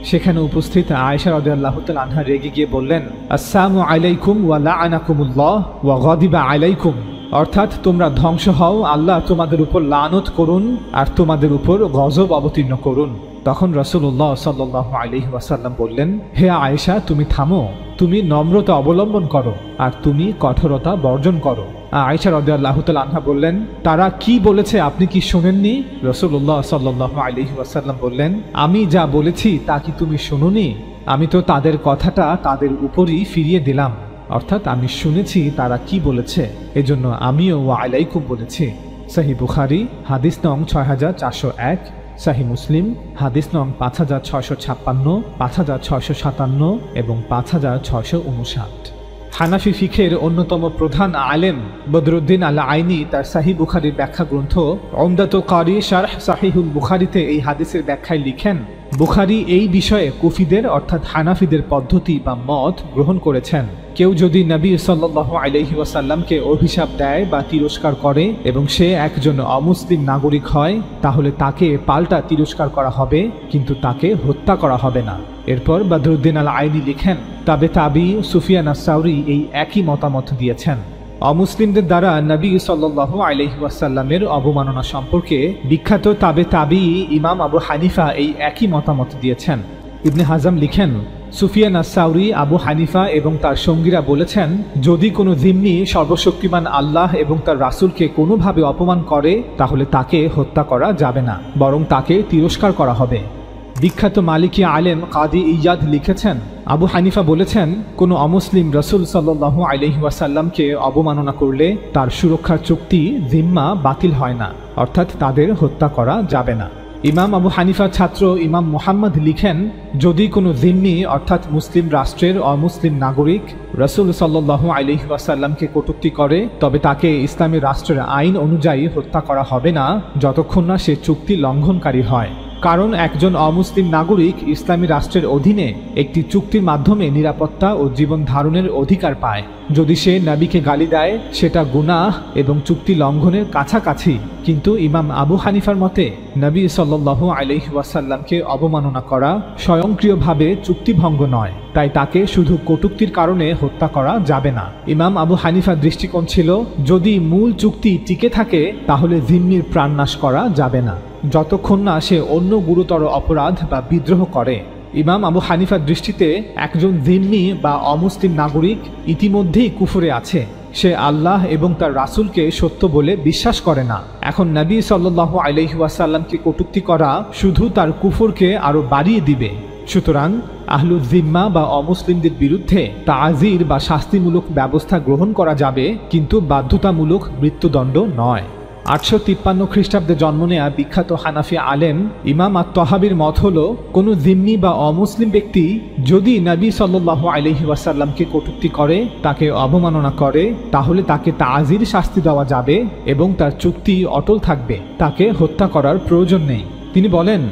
সেখানে উপস্থিত আয়েশা রাদিয়াল্লাহু তাআলা আনহা রেগে গিয়ে বললেন, আসসালামু আলাইকুম ওয়া লাআনাকুমুল্লাহ ওয়া গাদিবা আলাইকুম, অর্থাৎ তোমরা ধ্বংস হও, আল্লাহ তোমাদের উপর লানত করুন আর তোমাদের উপর গজব অবতীর্ণ করুন। তখন রাসূলুল্লাহ সাল্লাল্লাহু আলাইহি ওয়াসাল্লাম বললেন, হে আয়েশা, তুমি থামো, তুমি নম্রতা অবলম্বন করো আর তুমি কঠোরতা বর্জন করো। আয়েশা রাদিয়াল্লাহু তাআলা আনহা বললেন, তারা কি বলেছে আপনি কি শুনেননি? রাসূলুল্লাহ সাল্লাল্লাহু আলাইহি ওয়াসাল্লাম বললেন, আমি যা বলেছি তা কি তুমি শুনোনি? আমি তো তাদের কথাটা তাদের উপরই ফিরিয়ে দিলাম, অর্থাৎ আমি শুনেছি তারা কি বলেছে, এজন্য আমিও ওয়া আলাইকুম বলেছি। সহিহ বুখারী হাদিস নং 6401, সহিহ মুসলিম হাদিস নং 5656, 5657 এবং 5659। হানাফি ফিখের অন্যতম প্রধান আলেম বদরুদ্দিন আল আইনি তার সহিহ বুখারীর ব্যাখ্যা গ্রন্থ উমদাতুল কারি শারহ সহিহুল বুখারীতে এই হাদিসের ব্যাখ্যায় লিখেন, বুখারী এই বিষয়ে কুফিদের অর্থাৎ হানাফিদের পদ্ধতি বা মত গ্রহণ করেছেন। কেউ যদি নবী সাল্লাল্লাহু আলাইহি ওয়াসাল্লামকে অভিশাপ দেয় বা তিরস্কার করে এবং সে একজন অমুসলিম নাগরিক হয়, তাহলে তাকে পাল্টা তিরস্কার করা হবে, কিন্তু তাকে হত্যা করা হবে না। এরপর বদরুদ্দিন আল আইনি লিখেন, তাবি সুফিয়ান আস-সাউরি এই একই মতামত দিয়েছেন। অমুসলিমদের দ্বারা নবী সাল্লাল্লাহু আলাইহি ওয়াসাল্লামের অবমাননা সম্পর্কে বিখ্যাত তাবি ইমাম আবু হানিফা এই একই মতামত দিয়েছেন। ইবনে হাজাম লিখেন, সুফিয়ান আস-সাউরি, আবু হানিফা এবং তার সঙ্গীরা বলেছেন, যদি কোনো জিম্মি সর্বশক্তিমান আল্লাহ এবং তার রাসূলকে কোনোভাবে অপমান করে তাহলে তাকে হত্যা করা যাবে না, বরং তাকে তিরস্কার করা হবে। বিখ্যাত মালিকি আলেম কাদি ইয়াদ লিখেছেন, আবু হানিফা বলেছেন, কোনো অমুসলিম রাসূল সাল্লাল্লাহু আলাইহি ওয়াসাল্লামকে অবমাননা করলে তার সুরক্ষার চুক্তি জিম্মা বাতিল হয় না, অর্থাৎ তাদের হত্যা করা যাবে না। ইমাম আবু হানিফার ছাত্র ইমাম মুহাম্মদ লিখেন, যদি কোনো জিম্মি অর্থাৎ মুসলিম রাষ্ট্রের অমুসলিম নাগরিক রাসূল সাল্লাল্লাহু আলাইহি ওয়াসাল্লামকে কটূক্তি করে, তবে তাকে ইসলামী রাষ্ট্রের আইন অনুযায়ী হত্যা করা হবে না যতক্ষণ না সে চুক্তি লঙ্ঘনকারী হয়। কারণ একজন অমুসলিম নাগরিক ইসলামী রাষ্ট্রের অধীনে একটি চুক্তির মাধ্যমে নিরাপত্তা ও জীবন ধারণের অধিকার পায়। যদি সে নবীকে গালি দেয় সেটা গুনাহ এবং চুক্তি লঙ্ঘনের কাছাকাছি, কিন্তু ইমাম আবু হানিফার মতে নবী সাল্লাল্লাহু আলাইহি ওয়াসাল্লামকে অবমাননা করা স্বয়ংক্রিয়ভাবে চুক্তিভঙ্গ নয়, তাই তাকে শুধু কটূক্তির কারণে হত্যা করা যাবে না। ইমাম আবু হানিফার দৃষ্টিকোণ ছিল, যদি মূল চুক্তি টিকে থাকে তাহলে জিম্মির প্রাণনাশ করা যাবে না যতক্ষণ না সে অন্য গুরুতর অপরাধ বা বিদ্রোহ করে। ইমাম আবু হানিফার দৃষ্টিতে একজন জিম্মি বা অমুসলিম নাগরিক ইতিমধ্যেই কুফরে আছে, সে আল্লাহ এবং তার রাসূলকে সত্য বলে বিশ্বাস করে না। এখন নবী সাল্লাল্লাহু আলাইহি ওয়াসাল্লামকে কটূক্তি করা শুধু তার কুফরকে আরো বাড়িয়ে দিবে। সুতরাং আহলুজ জিম্মা বা অমুসলিমদের বিরুদ্ধে তাজির বা শাস্তিমূলক ব্যবস্থা গ্রহণ করা যাবে, কিন্তু বাধ্যতামূলক মৃত্যুদণ্ড নয়। 853 খ্রিস্টাব্দে জন্ম নেয়া বিখ্যাত হানাফি আলেম ইমাম আত-তাহাবির মত হল, কোনো জিম্মি বা অমুসলিম ব্যক্তি যদি নবী সাল্লাল্লাহু আলাইহি ওয়াসাল্লামকে কটূক্তি করে, তাকে অবমাননা করে, তাহলে তাকে তাজির শাস্তি দেওয়া যাবে এবং তার চুক্তি অটল থাকবে, তাকে হত্যা করার প্রয়োজন নেই। তিনি বলেন,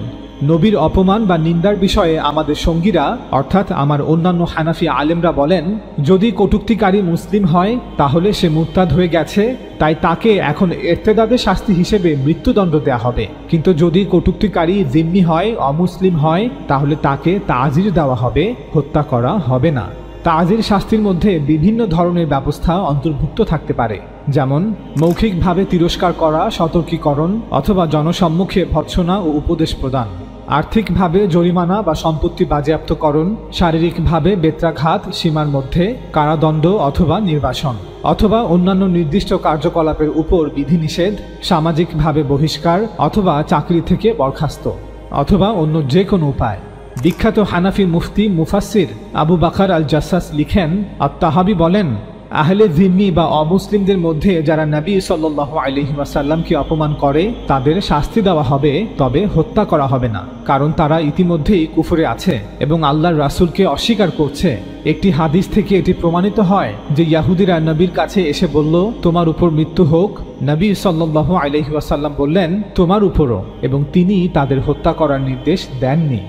নবীর অপমান বা নিন্দার বিষয়ে আমাদের সঙ্গীরা অর্থাৎ আমার অন্যান্য হানাফি আলেমরা বলেন, যদি কটূক্তিকারী মুসলিম হয় তাহলে সে মুরতাদ হয়ে গেছে, তাই তাকে এখন ইরতেদাদের শাস্তি হিসেবে মৃত্যুদণ্ড দেওয়া হবে। কিন্তু যদি কটূক্তিকারী জিম্মি হয়, অমুসলিম হয়, তাহলে তাকে তাজির দেওয়া হবে, হত্যা করা হবে না। তাজির শাস্তির মধ্যে বিভিন্ন ধরনের ব্যবস্থা অন্তর্ভুক্ত থাকতে পারে, যেমন মৌখিকভাবে তিরস্কার করা, সতর্কীকরণ অথবা জনসম্মুখে ভর্ৎসনা ও উপদেশ প্রদান, আর্থিকভাবে জরিমানা বা সম্পত্তি বাজেয়াপ্তকরণ, শারীরিকভাবে বেত্রাঘাত, সীমার মধ্যে কারাদণ্ড অথবা নির্বাসন, অথবা অন্যান্য নির্দিষ্ট কার্যকলাপের উপর বিধিনিষেধ, সামাজিকভাবে বহিষ্কার অথবা চাকরি থেকে বরখাস্ত, অথবা অন্য যে কোনো উপায়। বিখ্যাত হানাফি মুফতি মুফাসসির আবু বাকর আল জাসাস লিখেন, আত-তাহাবি বলেন, আহলে জিম্মি বা অমুসলিমদের মধ্যে যারা নবী সাল্লাল্লাহু আলাইহি ওয়াসাল্লামকে অপমান করে তাদের শাস্তি দেওয়া হবে, তবে হত্যা করা হবে না, কারণ তারা ইতিমধ্যেই কুফরে আছে এবং আল্লাহর রাসূলকে অস্বীকার করছে। একটি হাদিস থেকে এটি প্রমাণিত হয় যে ইহুদিরা নবীর কাছে এসে বলল, তোমার উপর মৃত্যু হোক। নবী সাল্লাল্লাহু আলাইহি ওয়াসাল্লাম বললেন, তোমার উপরও, এবং তিনি তাদের হত্যা করার নির্দেশ দেননি।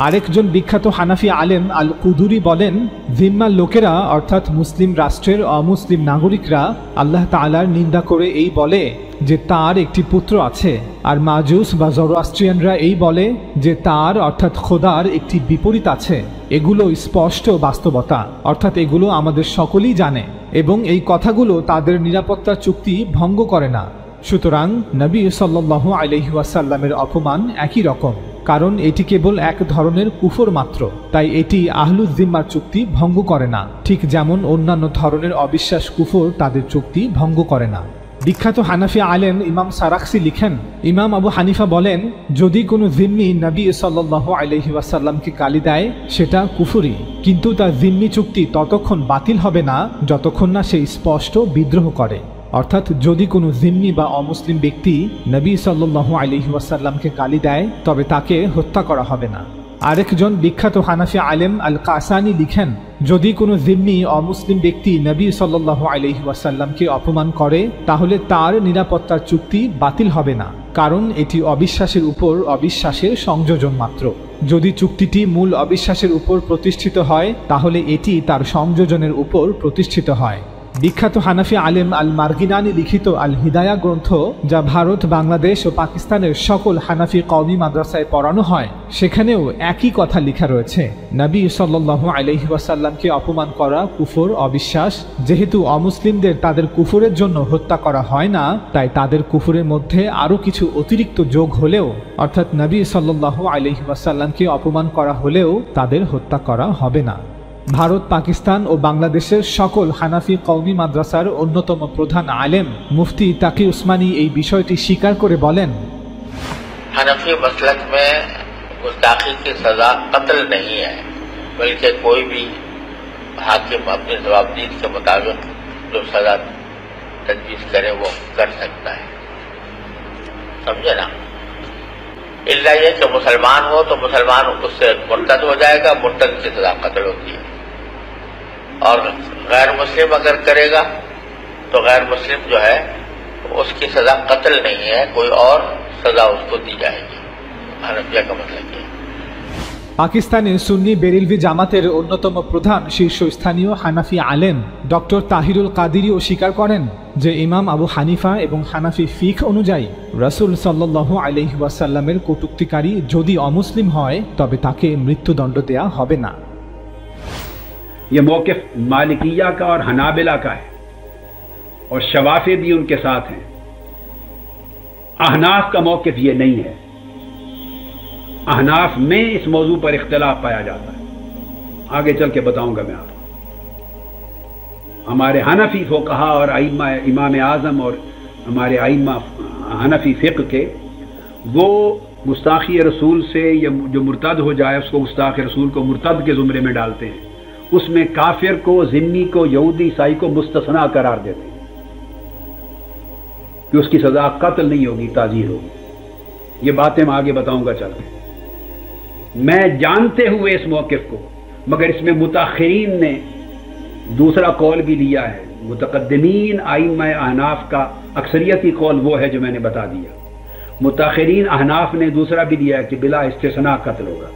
আরেকজন বিখ্যাত হানাফি আলেম আল কুদুরি বলেন, জিম্মার লোকেরা অর্থাৎ মুসলিম রাষ্ট্রের অমুসলিম নাগরিকরা আল্লাহ তাআলার নিন্দা করে এই বলে যে তার একটি পুত্র আছে, আর মাজুস বা জরোআস্ট্রিয়ানরা এই বলে যে তার অর্থাৎ খোদার একটি বিপরীত আছে। এগুলো স্পষ্ট বাস্তবতা, অর্থাৎ এগুলো আমাদের সকলেই জানে, এবং এই কথাগুলো তাদের নিরাপত্তা চুক্তি ভঙ্গ করে না। সুতরাং নবী সাল্লাল্লাহু আলাইহি ওয়াসাল্লামের অপমান একই রকম, কারণ এটি কেবল এক ধরনের কুফর মাত্র, তাই এটি আহলুজ জিম্মার চুক্তি ভঙ্গ করে না, ঠিক যেমন অন্যান্য ধরনের অবিশ্বাস কুফর তাদের চুক্তি ভঙ্গ করে না। বিখ্যাত হানাফি আলেম ইমাম সারাখসি লিখেন, ইমাম আবু হানিফা বলেন, যদি কোনো জিম্মি নবী সাল্লাল্লাহু আলাইহি ওয়াসাল্লামকে গালি দেয় সেটা কুফরি, কিন্তু তার জিম্মি চুক্তি ততক্ষণ বাতিল হবে না যতক্ষণ না সে স্পষ্ট বিদ্রোহ করে। অর্থাৎ যদি কোনো জিম্মি বা অমুসলিম ব্যক্তি নবী সাল্লাল্লাহু আলাইহি ওয়াসাল্লামকে গালি দেয় তবে তাকে হত্যা করা হবে না। আরেকজন বিখ্যাত হানাফি আলেম আল কাসানি লিখেন, যদি কোনো জিম্মি অমুসলিম ব্যক্তি নবী সাল্লাল্লাহু আলাইহি ওয়াসাল্লামকে অপমান করে তাহলে তার নিরাপত্তার চুক্তি বাতিল হবে না, কারণ এটি অবিশ্বাসের উপর অবিশ্বাসের সংযোজন মাত্র। যদি চুক্তিটি মূল অবিশ্বাসের উপর প্রতিষ্ঠিত হয় তাহলে এটি তার সংযোজনের উপর প্রতিষ্ঠিত হয়। বিখ্যাত হানাফি আলেম আল মার্গিনানি লিখিত আল হিদায়া গ্রন্থ, যা ভারত, বাংলাদেশ ও পাকিস্তানের সকল হানাফি কওমি মাদ্রাসায় পড়ানো হয়, সেখানেও একই কথা লেখা রয়েছে। নবী সাল্লাল্লাহু আলাইহি ওয়াসাল্লামকে অপমান করা কুফর, অবিশ্বাস। যেহেতু অমুসলিমদের তাদের কুফরের জন্য হত্যা করা হয় না, তাই তাদের কুফরের মধ্যে আরও কিছু অতিরিক্ত যোগ হলেও, অর্থাৎ নবী সাল্লাল্লাহু আলাইহি ওয়াসাল্লামকে অপমান করা হলেও তাদের হত্যা করা হবে না। ভারত, পাকিস্তান ও বাংলাদেশের সকল হানাফি কওমি মাদ্রাসার অন্যতম প্রধান আলেম মুফতি তাকি উসমানী এই বিষয়টি স্বীকার করে বলেন, हनफी मसलक में गुस्ताखी की सजा कत्ल नहीं है, बल्कि कोई भी हाकिम अपने जवाबदीद के मुताबिक जो सजा तजवीज करे वो कर सकता है, समझे ना। इल्ला ये कि मुसलमान हो तो मुसलमान उससे मुर्तद हो जाएगा, मुर्तद की सजा कत्ल होती है, और गैर मुस्लिम अगर करेगा तो गैर मुस्लिम जो है उसकी सजा कत्ल नहीं है, कोई और सजा उसको दी जाएगी। हनफिया का मतलब ये। পাকিস্তানে সুন্নি বেরেলভি জামাতের অন্যতম প্রধান শীর্ষস্থানীয় হানাফি আলেম ডক্টর তাহিরুল কাদিরিও স্বীকার করেন যে ইমাম আবু হানিফা এবং হানাফি ফিকহ অনুযায়ী রাসূল সাল্লাল্লাহু আলাইহি ওয়াসাল্লামের কটূক্তিকারী যদি অমুসলিম হয় তবে তাকে মৃত্যুদণ্ড দেয়া হবে না। ये मौक़िफ़ मालिकिया का और हनाबिला का है, और शवाफ़ी भी उनके साथ हैं। अहनाफ का मौक़िफ़ ये नहीं है। अहनाफ में इस मौजू पर इख्तिलाफ पाया जाता है, आगे चल के बताऊंगा मैं आपको। हमारे हनफी फ़ुक़हा और आइम्मा, इमाम आज़म और हमारे आइम्मा हनफी फ़िक़्ह के, वो गुस्ताखी रसूल से या जो मुर्तद हो जाए उसको गुस्ताख रसूल को मुर्तद के ज़ुमरे में डालते हैं, उसमें काफिर को, ज़िम्मी को, यहूदी ईसाई को मुस्तस्ना करार देते हैं कि उसकी सज़ा कत्ल नहीं होगी, ताज़ीर होगी। ये बातें मैं आगे बताऊंगा चल के। मैं जानते हुए इस मौक़िफ़ को, मगर इसमें मुताख़िरीन ने दूसरा कौल भी लिया है। मुतक़द्दिमीन आइम्मा अहनाफ का अक्सरियती कौल वो है जो मैंने बता दिया। मुताख़िरीन अहनाफ ने दूसरा भी लिया है कि बिला इस्तिस्ना कत्ल होगा,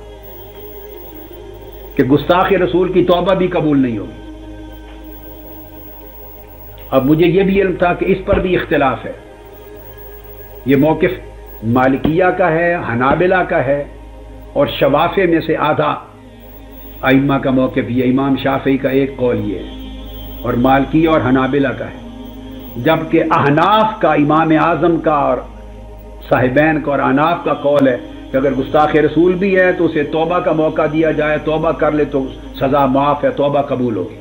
कि गुस्ताख रसूल की तौबा भी कबूल नहीं होगी। अब मुझे यह भी इल्म था कि इस पर भी इख्तिलाफ है। ये मौक़िफ़ मालिकिया का है, हनाबिला का है, और शवाफ़े में से आधा आइम्मा का मौक़िफ़ ये, इमाम शाफ़ी का एक कौल ये है, और मालिकी और हनाबिला का है। जबकि अहनाफ का, इमाम आज़म का और साहिबैन का और अहनाफ का कौल है कि अगर गुस्ताख रसूल भी है तो उसे तौबा का मौका दिया जाए, तौबा कर ले तो सज़ा माफ़ है, तौबा कबूल होगी।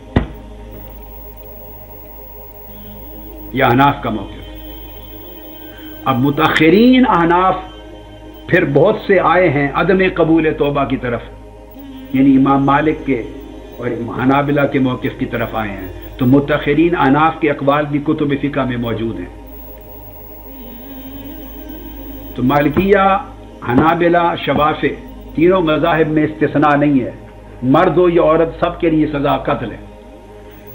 यह अहनाफ का मौक़िफ़। अब मुताख़िरीन अहनाफ फिर बहुत से आए हैं अदम कबूल तौबा की तरफ, यानी इमाम मालिक के और हनाबिला के मौक़िफ़ की तरफ आए हैं। तो मुताख़िरीन अहनाफ के अक़वाल भी कुतुब फ़िक़्ह में मौजूद हैं। तो मालिकिया, हनाबिला, शवाफ़े तीनों मज़ाहिब में इस्तिस्ना नहीं है, मर्द हो या औरत सब के लिए सज़ा कत्ल है।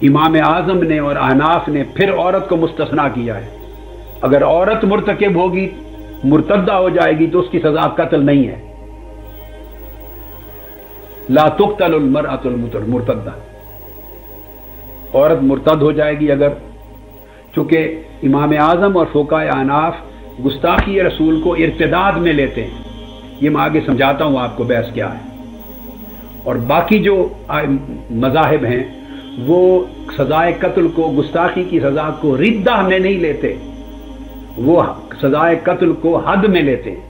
इमाम आज़म ने और अहनाफ ने फिर औरत को मुस्तस्ना किया है। अगर औरत मुर्तकिब होगी, मुर्तद्दा हो जाएगी तो उसकी सज़ा कत्ल नहीं है। ला तुक़्तलुल मरअतुल मुर्तद्दा, औरत मुर्तद हो जाएगी अगर, चूँकि इमाम आज़म और फ़ुक़हा अहनाफ गुस्ताखी रसूल को इर्तिदाद में लेते हैं। ये मैं आगे समझाता हूँ आपको बहस क्या है। और बाकी जो मज़ाहिब हैं वो सज़ाए कत्ल को, गुस्ताखी की सज़ा को रिद्दा में नहीं लेते, वो सज़ाए कत्ल को हद में लेते हैं।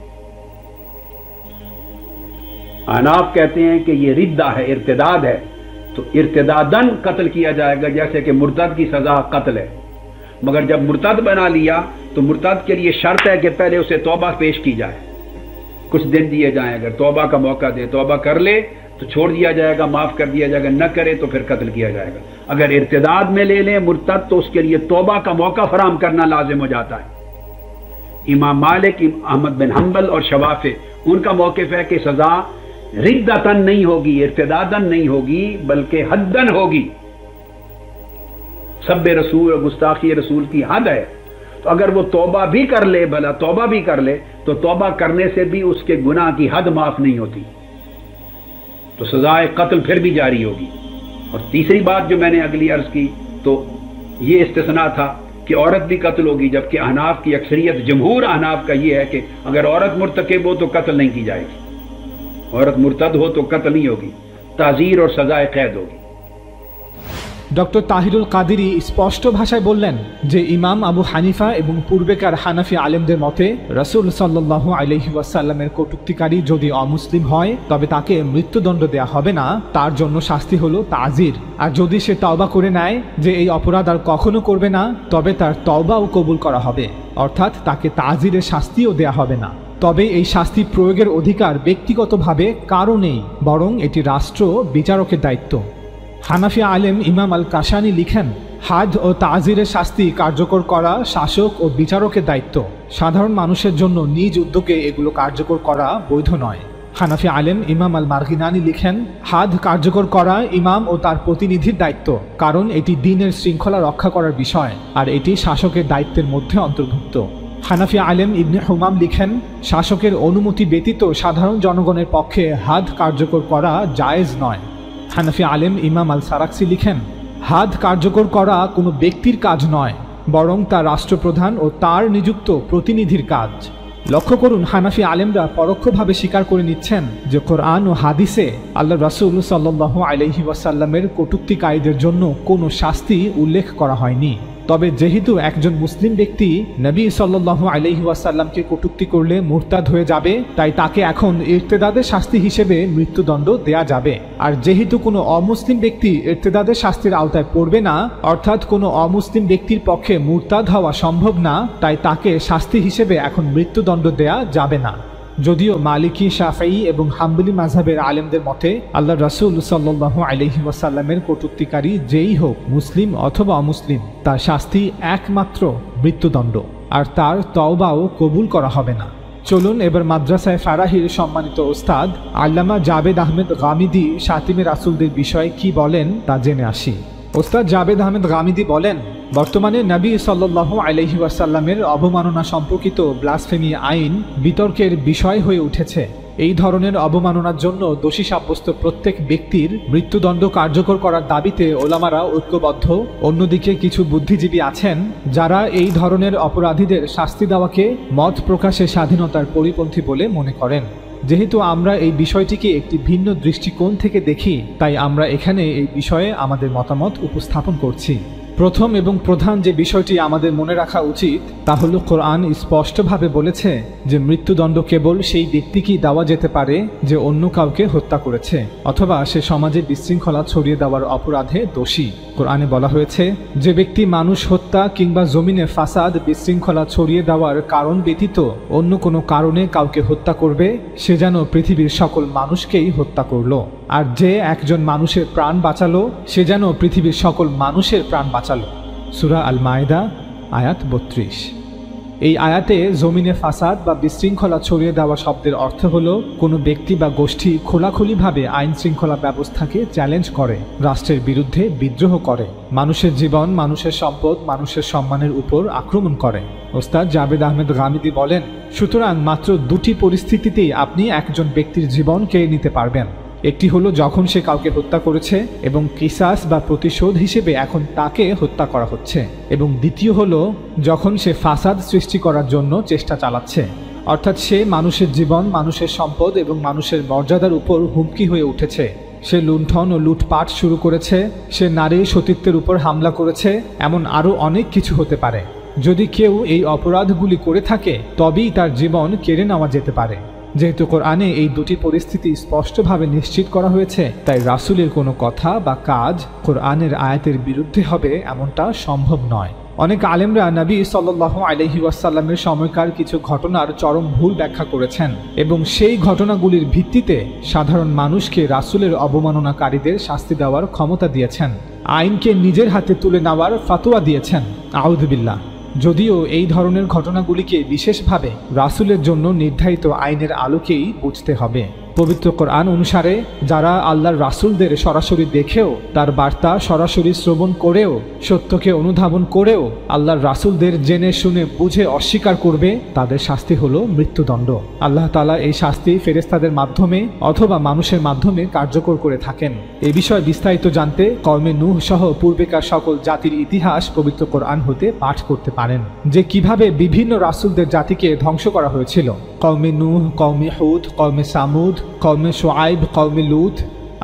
अहनाफ कहते हैं कि ये रिद्दा है, इर्तिदाद है, तो इर्तिदादन कत्ल किया जाएगा, जैसे कि मुर्तद की सज़ा कत्ल है। मगर जब मुर्तद बना लिया तो मुर्तद के लिए शर्त है कि पहले उसे तौबा पेश की जाए, कुछ दिन दिए जाएं। अगर तौबा का मौका दे, तौबा कर ले तो छोड़ दिया जाएगा, माफ़ कर दिया जाएगा, न करे तो फिर कत्ल किया जाएगा। अगर इर्तिदाद में ले लें मुर्तद तो उसके लिए तौबा का मौका फराम करना लाजिम हो जाता है। इमाम मालिक, अहमद बिन हम्बल और शवाफ़े, उनका मौक़िफ़ है कि सज़ा रिद्दतन नहीं होगी, इर्तिदादन नहीं होगी, बल्कि हद्दन होगी। सब्बे रसूल और गुस्ताखी रसूल की हद है। तो अगर वो तौबा भी कर ले, भला तौबा भी कर ले, तो तौबा करने से भी उसके गुनाह की हद माफ नहीं होती, तो सजाए कत्ल फिर भी जारी होगी। और तीसरी बात जो मैंने अगली अर्ज की, तो ये इस्तिस्ना था कि औरत भी कत्ल होगी, जबकि अहनाफ की अक्सरियत, जमहूर अहनाफ का ये है कि अगर औरत मुर्तकिब हो तो कत्ल नहीं की जाएगी, औरत मुर्तद हो तो कत्ल नहीं होगी, ताज़ीर और सजाए कैद होगी। ডক্টর তাহিরুল কাদেরী স্পষ্ট ভাষায় বললেন যে ইমাম আবু হানিফা এবং পূর্বেকার হানাফি আলেমদের মতে রাসূল সাল্লাল্লাহু আলাইহি ওয়াসাল্লামের কটূক্তিকারী যদি অমুসলিম হয় তবে তাকে মৃত্যুদণ্ড দেয়া হবে না, তার জন্য শাস্তি হলো তাজির। আর যদি সে তওবা করে নেয় যে এই অপরাধ আর কখনো করবে না, তবে তার তওবাও কবুল করা হবে, অর্থাৎ তাকে তাজিরের শাস্তিও দেয়া হবে না। তবে এই শাস্তি প্রয়োগের অধিকার ব্যক্তিগতভাবে কারও নেই, বরং এটি রাষ্ট্র বিচারকের দায়িত্ব। হানাফি আলেম ইমাম আল কাশানি লিখেন, হাদ ও তাজিরের শাস্তি কার্যকর করা শাসক ও বিচারকের দায়িত্ব, সাধারণ মানুষের জন্য নিজ উদ্যোগে এগুলো কার্যকর করা বৈধ নয়। হানাফি আলেম ইমাম আল মারগিনানি লিখেন, হাদ কার্যকর করা ইমাম ও তার প্রতিনিধির দায়িত্ব, কারণ এটি দ্বীনের শৃঙ্খলা রক্ষা করার বিষয় আর এটি শাসকের দায়িত্বের মধ্যে অন্তর্ভুক্ত। হানাফি আলেম ইবনে হুমাম লিখেন, শাসকের অনুমতি ব্যতীত সাধারণ জনগণের পক্ষে হাদ কার্যকর করা জায়েজ নয়। হানাফি আলেম ইমাম আল সারাক্সি লিখেন, হাদ কার্যকর করা কোনো ব্যক্তির কাজ নয়, বরং তা রাষ্ট্রপ্রধান ও তার নিযুক্ত প্রতিনিধির কাজ। লক্ষ্য করুন, হানাফি আলেমরা পরোক্ষভাবে স্বীকার করে নিচ্ছেন যে কোরআন ও হাদিসে আল্লাহ রাসূল সাল্লাল্লাহু আলাইহি ওয়াসাল্লামের কটূক্তিকারীদের জন্য কোনো শাস্তি উল্লেখ করা হয়নি। তবে যেহেতু একজন মুসলিম ব্যক্তি নবী সাল্লাল্লাহু আলাইহি ওয়াসাল্লামকে কটূক্তি করলে মুরতাদ হয়ে যাবে, তাই তাকে এখন ইরতেদাদের শাস্তি হিসেবে মৃত্যুদণ্ড দেয়া যাবে। আর যেহেতু কোনো অমুসলিম ব্যক্তি ইরতেদাদের শাস্তির আওতায় পড়বে না, অর্থাৎ কোনো অমুসলিম ব্যক্তির পক্ষে মুরতাদ হওয়া সম্ভব না, তাই তাকে শাস্তি হিসেবে এখন মৃত্যুদণ্ড দেয়া যাবে না। যদিও মালিকি, শাফেঈ এবং হাম্বলি মাযহাবের আলেমদের মতে আল্লাহ রাসূল সাল্লাল্লাহু আলাইহি ওয়াসাল্লামের কটূক্তিকারী যেই হোক, মুসলিম অথবা অমুসলিম, তার শাস্তি একমাত্র মৃত্যুদণ্ড, আর তার তওবাও কবুল করা হবে না। চলুন এবার মাদ্রাসায়ে ফারাহির সম্মানিত ওস্তাদ আল্লামা জাবেদ আহমেদ গামিদি শাতিমে রাসূলদের বিষয়ে কি বলেন তা জেনে আসি। ওস্তাদ জাবেদ আহমেদ গামিদি বলেন, বর্তমানে নবী সাল্লাল্লাহু আলাইহি ওয়াসাল্লামের অবমাননা সম্পর্কিত ব্লাসফেমি আইন বিতর্কের বিষয় হয়ে উঠেছে। এই ধরনের অবমাননার জন্য দোষী সাব্যস্ত প্রত্যেক ব্যক্তির মৃত্যুদণ্ড কার্যকর করার দাবিতে ওলামারা ঐক্যবদ্ধ। অন্যদিকে কিছু বুদ্ধিজীবী আছেন যারা এই ধরনের অপরাধীদের শাস্তি দেওয়াকে মত প্রকাশের স্বাধীনতার পরিপন্থী বলে মনে করেন। যেহেতু আমরা এই বিষয়টিকে একটি ভিন্ন দৃষ্টিকোণ থেকে দেখি, তাই আমরা এখানে এই বিষয়ে আমাদের মতামত উপস্থাপন করছি। প্রথম এবং প্রধান যে বিষয়টি আমাদের মনে রাখা উচিত তা হলো, কোরআন স্পষ্টভাবে বলেছে যে মৃত্যুদণ্ড কেবল সেই ব্যক্তিকেই দেওয়া যেতে পারে যে অন্য কাউকে হত্যা করেছে অথবা সে সমাজে বিশৃঙ্খলা ছড়িয়ে দেওয়ার অপরাধে দোষী। কোরআনে বলা হয়েছে, যে ব্যক্তি মানুষ হত্যা কিংবা জমিনে ফাসাদ, বিশৃঙ্খলা ছড়িয়ে দেওয়ার কারণ ব্যতীত অন্য কোনো কারণে কাউকে হত্যা করবে, সে যেন পৃথিবীর সকল মানুষকেই হত্যা করলো। আর যে একজন মানুষের প্রাণ বাঁচালো, সে যেন পৃথিবীর সকল মানুষের প্রাণ বাঁচালো। সূরা আল মায়েদা আয়াত 32। এই আয়াতে জমিনে ফাসাদ বা বিশৃঙ্খলা ছড়িয়ে দেওয়া শব্দের অর্থ হলো কোনো ব্যক্তি বা গোষ্ঠী খোলাখুলিভাবে আইন শৃঙ্খলা ব্যবস্থাকে চ্যালেঞ্জ করে, রাষ্ট্রের বিরুদ্ধে বিদ্রোহ করে, মানুষের জীবন, মানুষের সম্পদ, মানুষের সম্মানের উপর আক্রমণ করে। ওস্তাদ জাবেদ আহমেদ গামিদি বলেন, সুতরাং মাত্র দুটি পরিস্থিতিতেই আপনি একজন ব্যক্তির জীবন কেড়ে নিতে পারবেন। একটি হলো যখন সে কাউকে হত্যা করেছে এবং কিসাস বা প্রতিশোধ হিসেবে এখন তাকে হত্যা করা হচ্ছে, এবং দ্বিতীয় হলো যখন সে ফাসাদ সৃষ্টি করার জন্য চেষ্টা চালাচ্ছে, অর্থাৎ সে মানুষের জীবন, মানুষের সম্পদ এবং মানুষের মর্যাদার উপর হুমকি হয়ে উঠেছে। সে লুণ্ঠন ও লুটপাট শুরু করেছে, সে নারী সতীত্বের উপর হামলা করেছে, এমন আরও অনেক কিছু হতে পারে। যদি কেউ এই অপরাধগুলি করে থাকে তবেই তার জীবন কেড়ে নেওয়া যেতে পারে। যেহেতু কোরআনে এই দুটি পরিস্থিতি স্পষ্টভাবে নিশ্চিত করা হয়েছে, তাই রাসূলের কোনো কথা বা কাজ কোরআনের আয়াতের বিরুদ্ধে হবে এমনটা সম্ভব নয়। অনেক আলেমরা নবী সাল্লাল্লাহু আলাইহি ওয়াসাল্লামের সময়কার কিছু ঘটনার চরম ভুল ব্যাখ্যা করেছেন এবং সেই ঘটনাগুলির ভিত্তিতে সাধারণ মানুষকে রাসূলের অবমাননাকারীদের শাস্তি দেওয়ার ক্ষমতা দিয়েছেন, আইনকে নিজের হাতে তুলে নেওয়ার ফতোয়া দিয়েছেন। আউযু বিল্লাহ। যদিও এই ধরনের ঘটনাগুলিকে বিশেষভাবে রাসূলের জন্য নির্ধারিত আইনের আলোকেই বুঝতে হবে। পবিত্র কোরআন অনুসারে যারা আল্লাহর রাসূলদের সরাসরি দেখেও তার বার্তা সরাসরি শ্রবণ করেও সত্যকে অনুধাবন করেও আল্লাহর রাসূলদের জেনে শুনে বুঝে অস্বীকার করবে তাদের শাস্তি হলো মৃত্যুদণ্ড। আল্লাহ তাআলা এই শাস্তি ফেরেশতাদের মাধ্যমে অথবা মানুষের মাধ্যমে কার্যকর করে থাকেন। এই বিষয়ে বিস্তারিত জানতে কওমে নূহ সহ পূর্বেকার সকল জাতির ইতিহাস পবিত্র কোরআন হতে পাঠ করতে পারেন, যে কিভাবে বিভিন্ন রাসূলদের জাতিকে ধ্বংস করা হয়েছিল। কওমে নূহ, কওমে হুদ, কওমে সামুদ, কওমে শুআইব, কওমে লূত,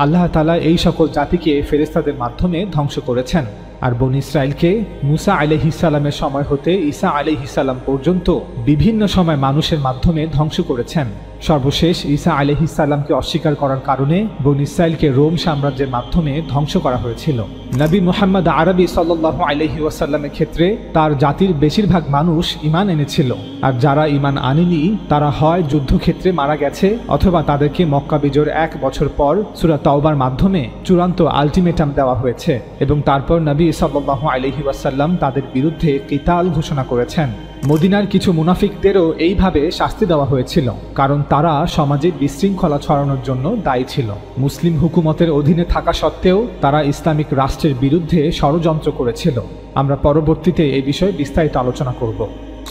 আল্লাহ তাআলা এই সকল জাতিকে ফেরেশতাদের মাধ্যমে ধ্বংস করেছেন। আর বনী ইসরাইলকে মুসা আলাইহিস সালামের সময় হতে ঈসা আলাইহিস সালাম পর্যন্ত বিভিন্ন সময় মানুষের মাধ্যমে ধ্বংস করেছেন। সর্বশেষ ঈসা আলাইহিস সালামকে অস্বীকার করার কারণে বনী ইসরাইলকে রোম সাম্রাজ্যের মাধ্যমে ধ্বংস করা হয়েছিল। নবী মুহাম্মদ আরবি সাল্লাল্লাহু আলাইহি ওয়াসাল্লামের ক্ষেত্রে তার জাতির বেশিরভাগ মানুষ ঈমান এনেছিল, আর যারা ঈমান আনেনি তারা হয় যুদ্ধক্ষেত্রে মারা গেছে অথবা তাদেরকে মক্কা বিজয়ের 1 বছর পর সূরা তাওবার মাধ্যমে চূড়ান্ত আলটিমেটাম দেওয়া হয়েছে এবং তারপর নবী সাল্লাল্লাহু আলাইহি ওয়াসাল্লাম তাদের বিরুদ্ধে কিতাল ঘোষণা করেছেন। মদিনার কিছু মুনাফিকদেরও এইভাবে শাস্তি দেওয়া হয়েছিল, কারণ তারা সমাজে বিশৃঙ্খলা ছড়ানোর জন্য দায়ী ছিল। মুসলিম হুকুমতের অধীনে থাকা সত্ত্বেও তারা ইসলামিক রাষ্ট্রের বিরুদ্ধে ষড়যন্ত্র করেছিল। আমরা পরবর্তীতে এই বিষয়ে বিস্তারিত আলোচনা করব।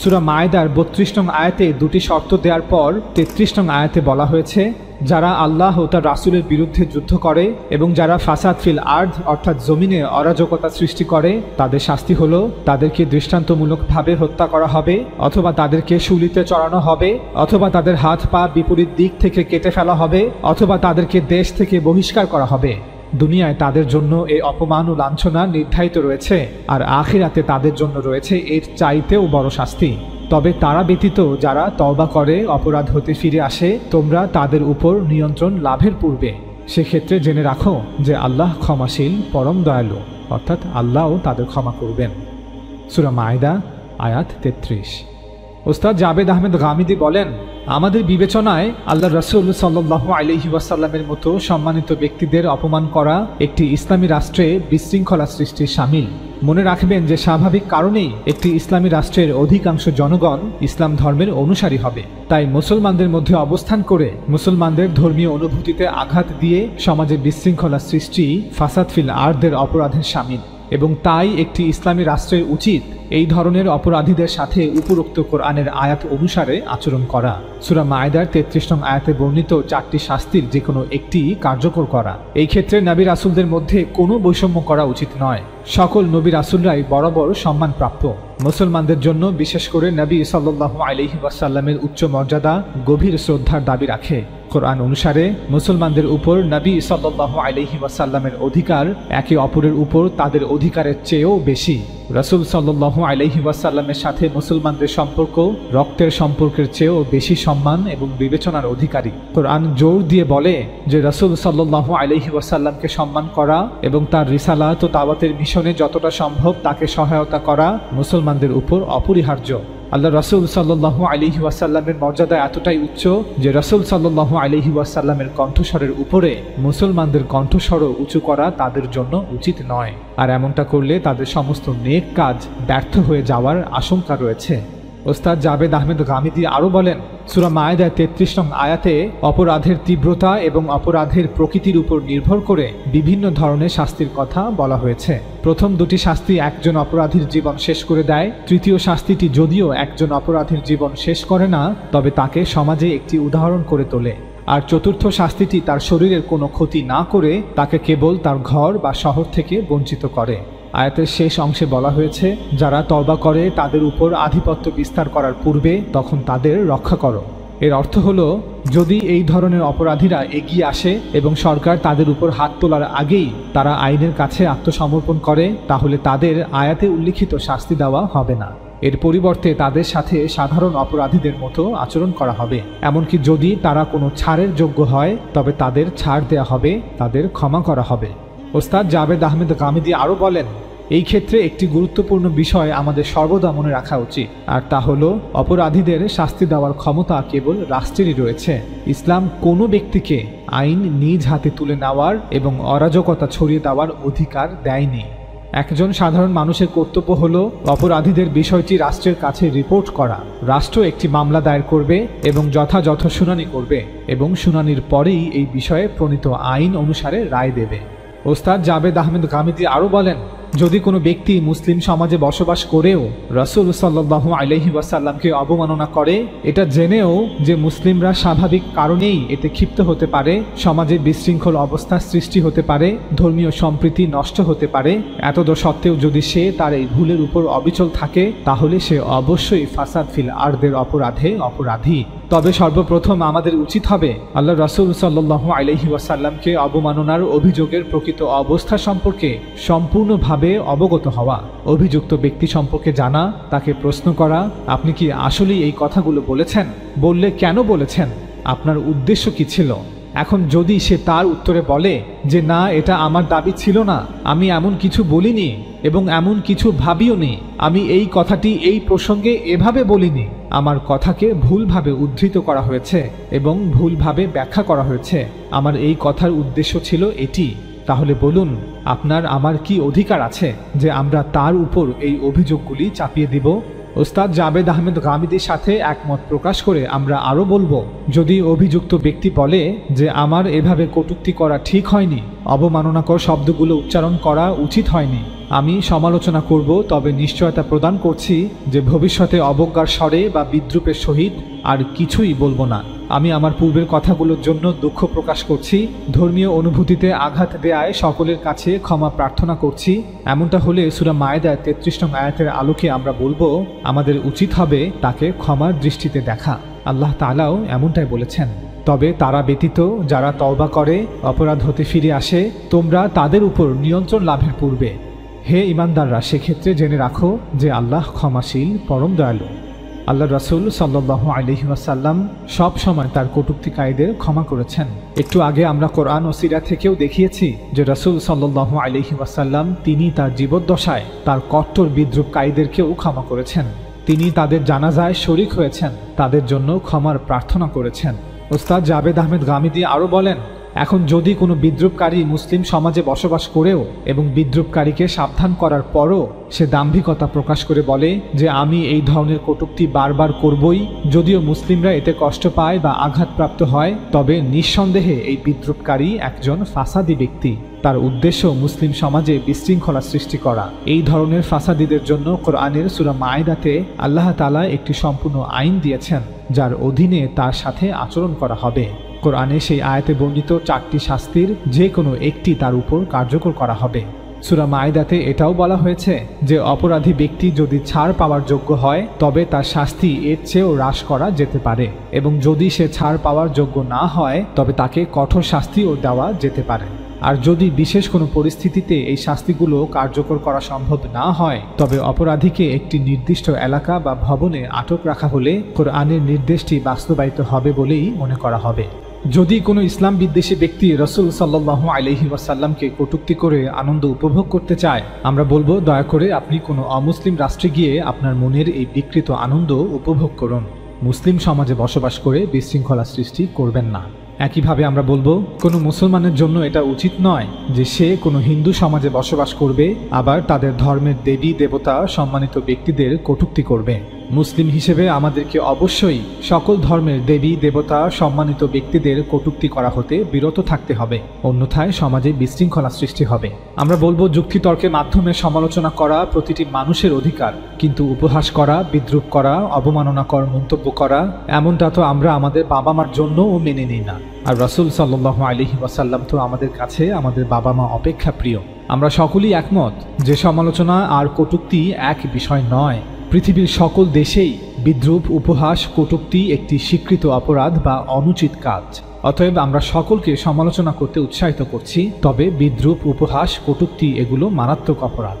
সূরা মায়েদার 32 নং আয়াতে দুটি শর্ত দেওয়ার পর 33 নং আয়াতে বলা হয়েছে, যারা আল্লাহ ও তার রাসূলের বিরুদ্ধে যুদ্ধ করে এবং যারা ফাসাদ ফিল আরদ অর্থাৎ জমিনে অরাজকতা সৃষ্টি করে তাদের শাস্তি হলো তাদেরকে দৃষ্টান্তমূলকভাবে হত্যা করা হবে অথবা তাদেরকে শুলিতে চড়ানো হবে অথবা তাদের হাত পা বিপরীত দিক থেকে কেটে ফেলা হবে অথবা তাদেরকে দেশ থেকে বহিষ্কার করা হবে। দুনিয়ায় তাদের জন্য এই অপমান ও লাঞ্ছনা নির্ধারিত রয়েছে, আর আখিরাতে তাদের জন্য রয়েছে এর চাইতেও বড় শাস্তি। তবে তারা ব্যতীত যারা তওবা করে অপরাধ হতে ফিরে আসে তোমরা তাদের উপর নিয়ন্ত্রণ লাভের পূর্বে সেক্ষেত্রে জেনে রাখো যে আল্লাহ ক্ষমাশীল পরম দয়ালু, অর্থাৎ আল্লাহও তাদের ক্ষমা করবেন। সূরা মায়েদা আয়াত 33। ওস্তাদ জাবেদ আহমেদ গামিদি বলেন, আমাদের বিবেচনায় আল্লাহ রাসূল সাল্লাল্লাহু আলাইহি ওয়াসাল্লামের মতো সম্মানিত ব্যক্তিদের অপমান করা একটি ইসলামী রাষ্ট্রে বিশৃঙ্খলা সৃষ্টির শামিল। মনে রাখবেন যে স্বাভাবিক কারণেই একটি ইসলামী রাষ্ট্রের অধিকাংশ জনগণ ইসলাম ধর্মের অনুসারী হবে। তাই মুসলমানদের মধ্যে অবস্থান করে মুসলমানদের ধর্মীয় অনুভূতিতে আঘাত দিয়ে সমাজে বিশৃঙ্খলা সৃষ্টি ফাসাদ ফিল আরদের অপরাধের শামিল, এবং তাই একটি ইসলামী রাষ্ট্রের উচিত এই ধরনের অপরাধীদের সাথে উপরোক্ত কোরআনের আয়াত অনুসারে আচরণ করা। সূরা মায়েদার 33 নং আয়াতে বর্ণিত 4টি শাস্তির যে কোনো একটি কার্যকর করা। এই ক্ষেত্রে নবী রাসূলদের মধ্যে কোনো বৈষম্য করা উচিত নয়। সকল নবী রাসূলরাই বরাবর সম্মানপ্রাপ্ত। মুসলমানদের জন্য বিশেষ করে নবী সাল্লাল্লাহু আলাইহি ওয়াসাল্লামের উচ্চ মর্যাদা গভীর শ্রদ্ধার দাবি রাখে। কোরআন অনুসারে মুসলমানদের উপর নবী সাল্লাল্লাহু আলাইহি ওয়াসাল্লামের অধিকার একে অপরের উপর তাদের অধিকারের চেয়েও বেশি। রাসূল সাল্লাল্লাহু আলাইহি ওয়াসাল্লামের সাথে মুসলমানদের সম্পর্ক রক্তের সম্পর্কের চেয়েও বেশি সম্মান এবং বিবেচনার অধিকারী। কোরআন জোর দিয়ে বলে যে রাসূল সাল্লাল্লাহু আলাইহি ওয়াসাল্লামকে সম্মান করা এবং তার রিসালাত ও দাওয়াতের মিশনে যতটা সম্ভব তাকে সহায়তা করা মুসলমানদের উপর অপরিহার্য। আল্লাহ রাসূল সাল্লাল্লাহু আলাইহি ওয়াসাল্লামের মর্যাদা এতটাই উচ্চ যে রাসূল সাল্লাল্লাহু আলাইহি ওয়াসাল্লামের কণ্ঠস্বরের উপরে মুসলমানদের কণ্ঠস্বরও উঁচু করা তাদের জন্য উচিত নয়, আর এমনটা করলে তাদের সমস্ত নেক কাজ ব্যর্থ হয়ে যাওয়ার আশঙ্কা রয়েছে। ওস্তাদ জাবেদ আহমেদ গামিদি আরও বলেন, সূরা মায়েদার 33 নং আয়াতে অপরাধের তীব্রতা এবং অপরাধের প্রকৃতির উপর নির্ভর করে বিভিন্ন ধরনের শাস্তির কথা বলা হয়েছে। প্রথম দুটি শাস্তি একজন অপরাধীর জীবন শেষ করে দেয়। তৃতীয় শাস্তিটি যদিও একজন অপরাধীর জীবন শেষ করে না, তবে তাকে সমাজে একটি উদাহরণ করে তোলে। আর চতুর্থ শাস্তিটি তার শরীরের কোনো ক্ষতি না করে তাকে কেবল তার ঘর বা শহর থেকে বঞ্চিত করে। আয়াতের শেষ অংশে বলা হয়েছে, যারা তওবা করে তাদের উপর আধিপত্য বিস্তার করার পূর্বে তখন তাদের রক্ষা করো। এর অর্থ হলো, যদি এই ধরনের অপরাধীরা এগিয়ে আসে এবং সরকার তাদের উপর হাত তোলার আগেই তারা আইনের কাছে আত্মসমর্পণ করে, তাহলে তাদের আয়াতে উল্লিখিত শাস্তি দেওয়া হবে না। এর পরিবর্তে তাদের সাথে সাধারণ অপরাধীদের মতো আচরণ করা হবে। এমনকি যদি তারা কোনো ছাড়ের যোগ্য হয় তবে তাদের ছাড় দেয়া হবে, তাদের ক্ষমা করা হবে। ওস্তাদ জাবেদ আহমেদ গামিদি আরও বলেন, এই ক্ষেত্রে একটি গুরুত্বপূর্ণ বিষয় আমাদের সর্বদা মনে রাখা উচিত, আর তা হলো অপরাধীদের শাস্তি দেওয়ার ক্ষমতা কেবল রাষ্ট্রেরই রয়েছে। ইসলাম কোনো ব্যক্তিকে আইন নিজ হাতে তুলে নেওয়ার এবং অরাজকতা ছড়িয়ে দেওয়ার অধিকার দেয়নি। একজন সাধারণ মানুষের কর্তব্য হলো অপরাধীদের বিষয়টি রাষ্ট্রের কাছে রিপোর্ট করা। রাষ্ট্র একটি মামলা দায়ের করবে এবং যথাযথ শুনানি করবে এবং শুনানির পরেই এই বিষয়ে প্রণীত আইন অনুসারে রায় দেবে। ওস্তাদ জাবেদ আহমেদ গামিদি আরও বলেন, যদি কোনো ব্যক্তি মুসলিম সমাজে বসবাস করেও রাসূল সাল্লাল্লাহু আলাইহি ওয়াসাল্লামকে অবমাননা করে, এটা জেনেও যে মুসলিমরা স্বাভাবিক কারণেই এতে ক্ষিপ্ত হতে পারে, সমাজে বিশৃঙ্খল অবস্থা সৃষ্টি হতে পারে, ধর্মীয় সম্প্রীতি নষ্ট হতে পারে, এতদ সত্ত্বেও যদি সে তার এই ভুলের উপর অবিচল থাকে, তাহলে সে অবশ্যই ফাসাদ ফিল আরদের অপরাধে অপরাধী। তবে সর্বপ্রথম আমাদের উচিত হবে আল্লাহ রাসূল সাল্লাল্লাহু আলাইহি ওয়াসাল্লামকে অবমাননার অভিযোগের প্রকৃত অবস্থা সম্পর্কে সম্পূর্ণভাবে অবগত হওয়া, অভিযুক্ত ব্যক্তি সম্পর্কে জানা, তাকে প্রশ্ন করা, আপনি কি আসলেই এই কথাগুলো বলেছেন? বললে কেন বলেছেন? আপনার উদ্দেশ্য কি ছিল? এখন যদি সে তার উত্তরে বলে যে না, এটা আমার দাবি ছিল না, আমি এমন কিছু বলিনি এবং এমন কিছু ভাবিও নি, আমি এই কথাটি এই প্রসঙ্গে এভাবে বলিনি, আমার কথাকে ভুলভাবে উদ্ধৃত করা হয়েছে এবং ভুলভাবে ব্যাখ্যা করা হয়েছে, আমার এই কথার উদ্দেশ্য ছিল এটি, তাহলে বলুন আপনার আমার কি অধিকার আছে যে আমরা তার উপর এই অভিযোগগুলি চাপিয়ে দিব? ওস্তাদ জাবেদ আহমেদ গামিদির সাথে একমত প্রকাশ করে আমরা আরও বলবো, যদি অভিযুক্ত ব্যক্তি বলে যে আমার এভাবে কটূক্তি করা ঠিক হয়নি, অবমাননাকর শব্দগুলো উচ্চারণ করা উচিত হয়নি, আমি সমালোচনা করব, তবে নিশ্চয়তা প্রদান করছি যে ভবিষ্যতে অবজ্ঞার স্বরে বা বিদ্রূপের সহিত আর কিছুই বলবো না। আমি আমার পূর্বের কথাগুলোর জন্য দুঃখ প্রকাশ করছি, ধর্মীয় অনুভূতিতে আঘাত দেয়ায় সকলের কাছে ক্ষমা প্রার্থনা করছি। এমনটা হলে সূরা মায়েদার 33 নং আয়াতের আলোকে আমরা বলবো, আমাদের উচিত হবে তাকে ক্ষমার দৃষ্টিতে দেখা। আল্লাহ তাআলাও এমনটাই বলেছেন, তবে তারা ব্যতীত যারা তওবা করে, অপরাধ হতে ফিরে আসে, তোমরা তাদের উপর নিয়ন্ত্রণ লাভের পূর্বে হে ঈমানদাররা সেক্ষেত্রে জেনে রাখো যে আল্লাহ ক্ষমাশীল, পরম দয়ালু। আল্লাহ রাসূল সাল্লাল্লাহু আলাইহি ওয়াসাল্লাম সব সময় তার কটূক্তিকারীদের ক্ষমা করেছেন। একটু আগে আমরা কোরআন ও সিরা থেকেও দেখিয়েছি যে রাসূল সাল্লাল্লাহু আলাইহি ওয়াসাল্লাম তিনি তার জীবদ্দশায় তার কট্টর বিদ্রূপকারীদেরকেও ক্ষমা করেছেন। তিনি তাদের জানাজায় শরীক হয়েছেন, তাদের জন্য ক্ষমার প্রার্থনা করেছেন। ওস্তাদ জাবেদ আহমেদ গামিদি আরও বলেন, এখন যদি কোনো বিদ্রূপকারী মুসলিম সমাজে বসবাস করেও এবং বিদ্রূপকারীকে সাবধান করার পরও সে দাম্ভিকতা প্রকাশ করে বলে যে আমি এই ধরনের কটূক্তি বারবার করবই, যদিও মুসলিমরা এতে কষ্ট পায় বা আঘাতপ্রাপ্ত হয়, তবে নিঃসন্দেহে এই বিদ্রূপকারী একজন ফাসাদি ব্যক্তি। তার উদ্দেশ্য মুসলিম সমাজে বিশৃঙ্খলা সৃষ্টি করা। এই ধরনের ফাসাদিদের জন্য কোরআনের সূরা মায়েদাতে আল্লাহ তাআলা একটি সম্পূর্ণ আইন দিয়েছেন, যার অধীনে তার সাথে আচরণ করা হবে। কোরআনে সেই আয়াতে বর্ণিত 4টি শাস্তির যে কোনো একটি তার উপর কার্যকর করা হবে। সূরা মায়েদাতে এটাও বলা হয়েছে যে অপরাধী ব্যক্তি যদি ছাড় পাওয়ার যোগ্য হয় তবে তার শাস্তি এর চেয়েও হ্রাস করা যেতে পারে, এবং যদি সে ছাড় পাওয়ার যোগ্য না হয় তবে তাকে কঠোর শাস্তিও দেওয়া যেতে পারে। আর যদি বিশেষ কোনো পরিস্থিতিতে এই শাস্তিগুলো কার্যকর করা সম্ভব না হয় তবে অপরাধীকে একটি নির্দিষ্ট এলাকা বা ভবনে আটক রাখা হলে কোরআনের নির্দেশটি বাস্তবায়িত হবে বলেই মনে করা হবে। যদি কোনো ইসলাম বিদ্বেষী ব্যক্তি রাসূল সাল্লাল্লাহু আলাইহি ওয়াসাল্লামকে কটূক্তি করে আনন্দ উপভোগ করতে চায়, আমরা বলবো দয়া করে আপনি কোনো অমুসলিম রাষ্ট্রে গিয়ে আপনার মনের এই বিকৃত আনন্দ উপভোগ করুন। মুসলিম সমাজে বসবাস করে বিশৃঙ্খলা সৃষ্টি করবেন না। একইভাবে আমরা বলবো কোনো মুসলমানের জন্য এটা উচিত নয় যে সে কোনো হিন্দু সমাজে বসবাস করবে আবার তাদের ধর্মের দেবী দেবতা সম্মানিত ব্যক্তিদের কটূক্তি করবে। মুসলিম হিসেবে আমাদেরকে অবশ্যই সকল ধর্মের দেবী দেবতা সম্মানিত ব্যক্তিদের কটূক্তি করা হতে বিরত থাকতে হবে, অন্যথায় সমাজে বিশৃঙ্খলা সৃষ্টি হবে। আমরা বলবো যুক্তিতর্কের মাধ্যমে সমালোচনা করা প্রতিটি মানুষের অধিকার, কিন্তু উপহাস করা, বিদ্রূপ করা, অবমাননাকর মন্তব্য করা এমনটা তো আমরা আমাদের বাবা মার জন্যও মেনে নিই না। আর রাসূল সাল্লাল্লাহু আলাইহি ওয়াসাল্লাম তো আমাদের কাছে আমাদের বাবা মা অপেক্ষা প্রিয়। আমরা সকলেই একমত যে সমালোচনা আর কটূক্তি এক বিষয় নয়। পৃথিবীর সকল দেশেই বিদ্রূপ, উপহাস, কটূক্তি একটি স্বীকৃত অপরাধ বা অনুচিত কাজ। অতএব আমরা সকলকে সমালোচনা করতে উৎসাহিত করছি, তবে বিদ্রূপ, উপহাস, কটূক্তি এগুলো মারাত্মক অপরাধ।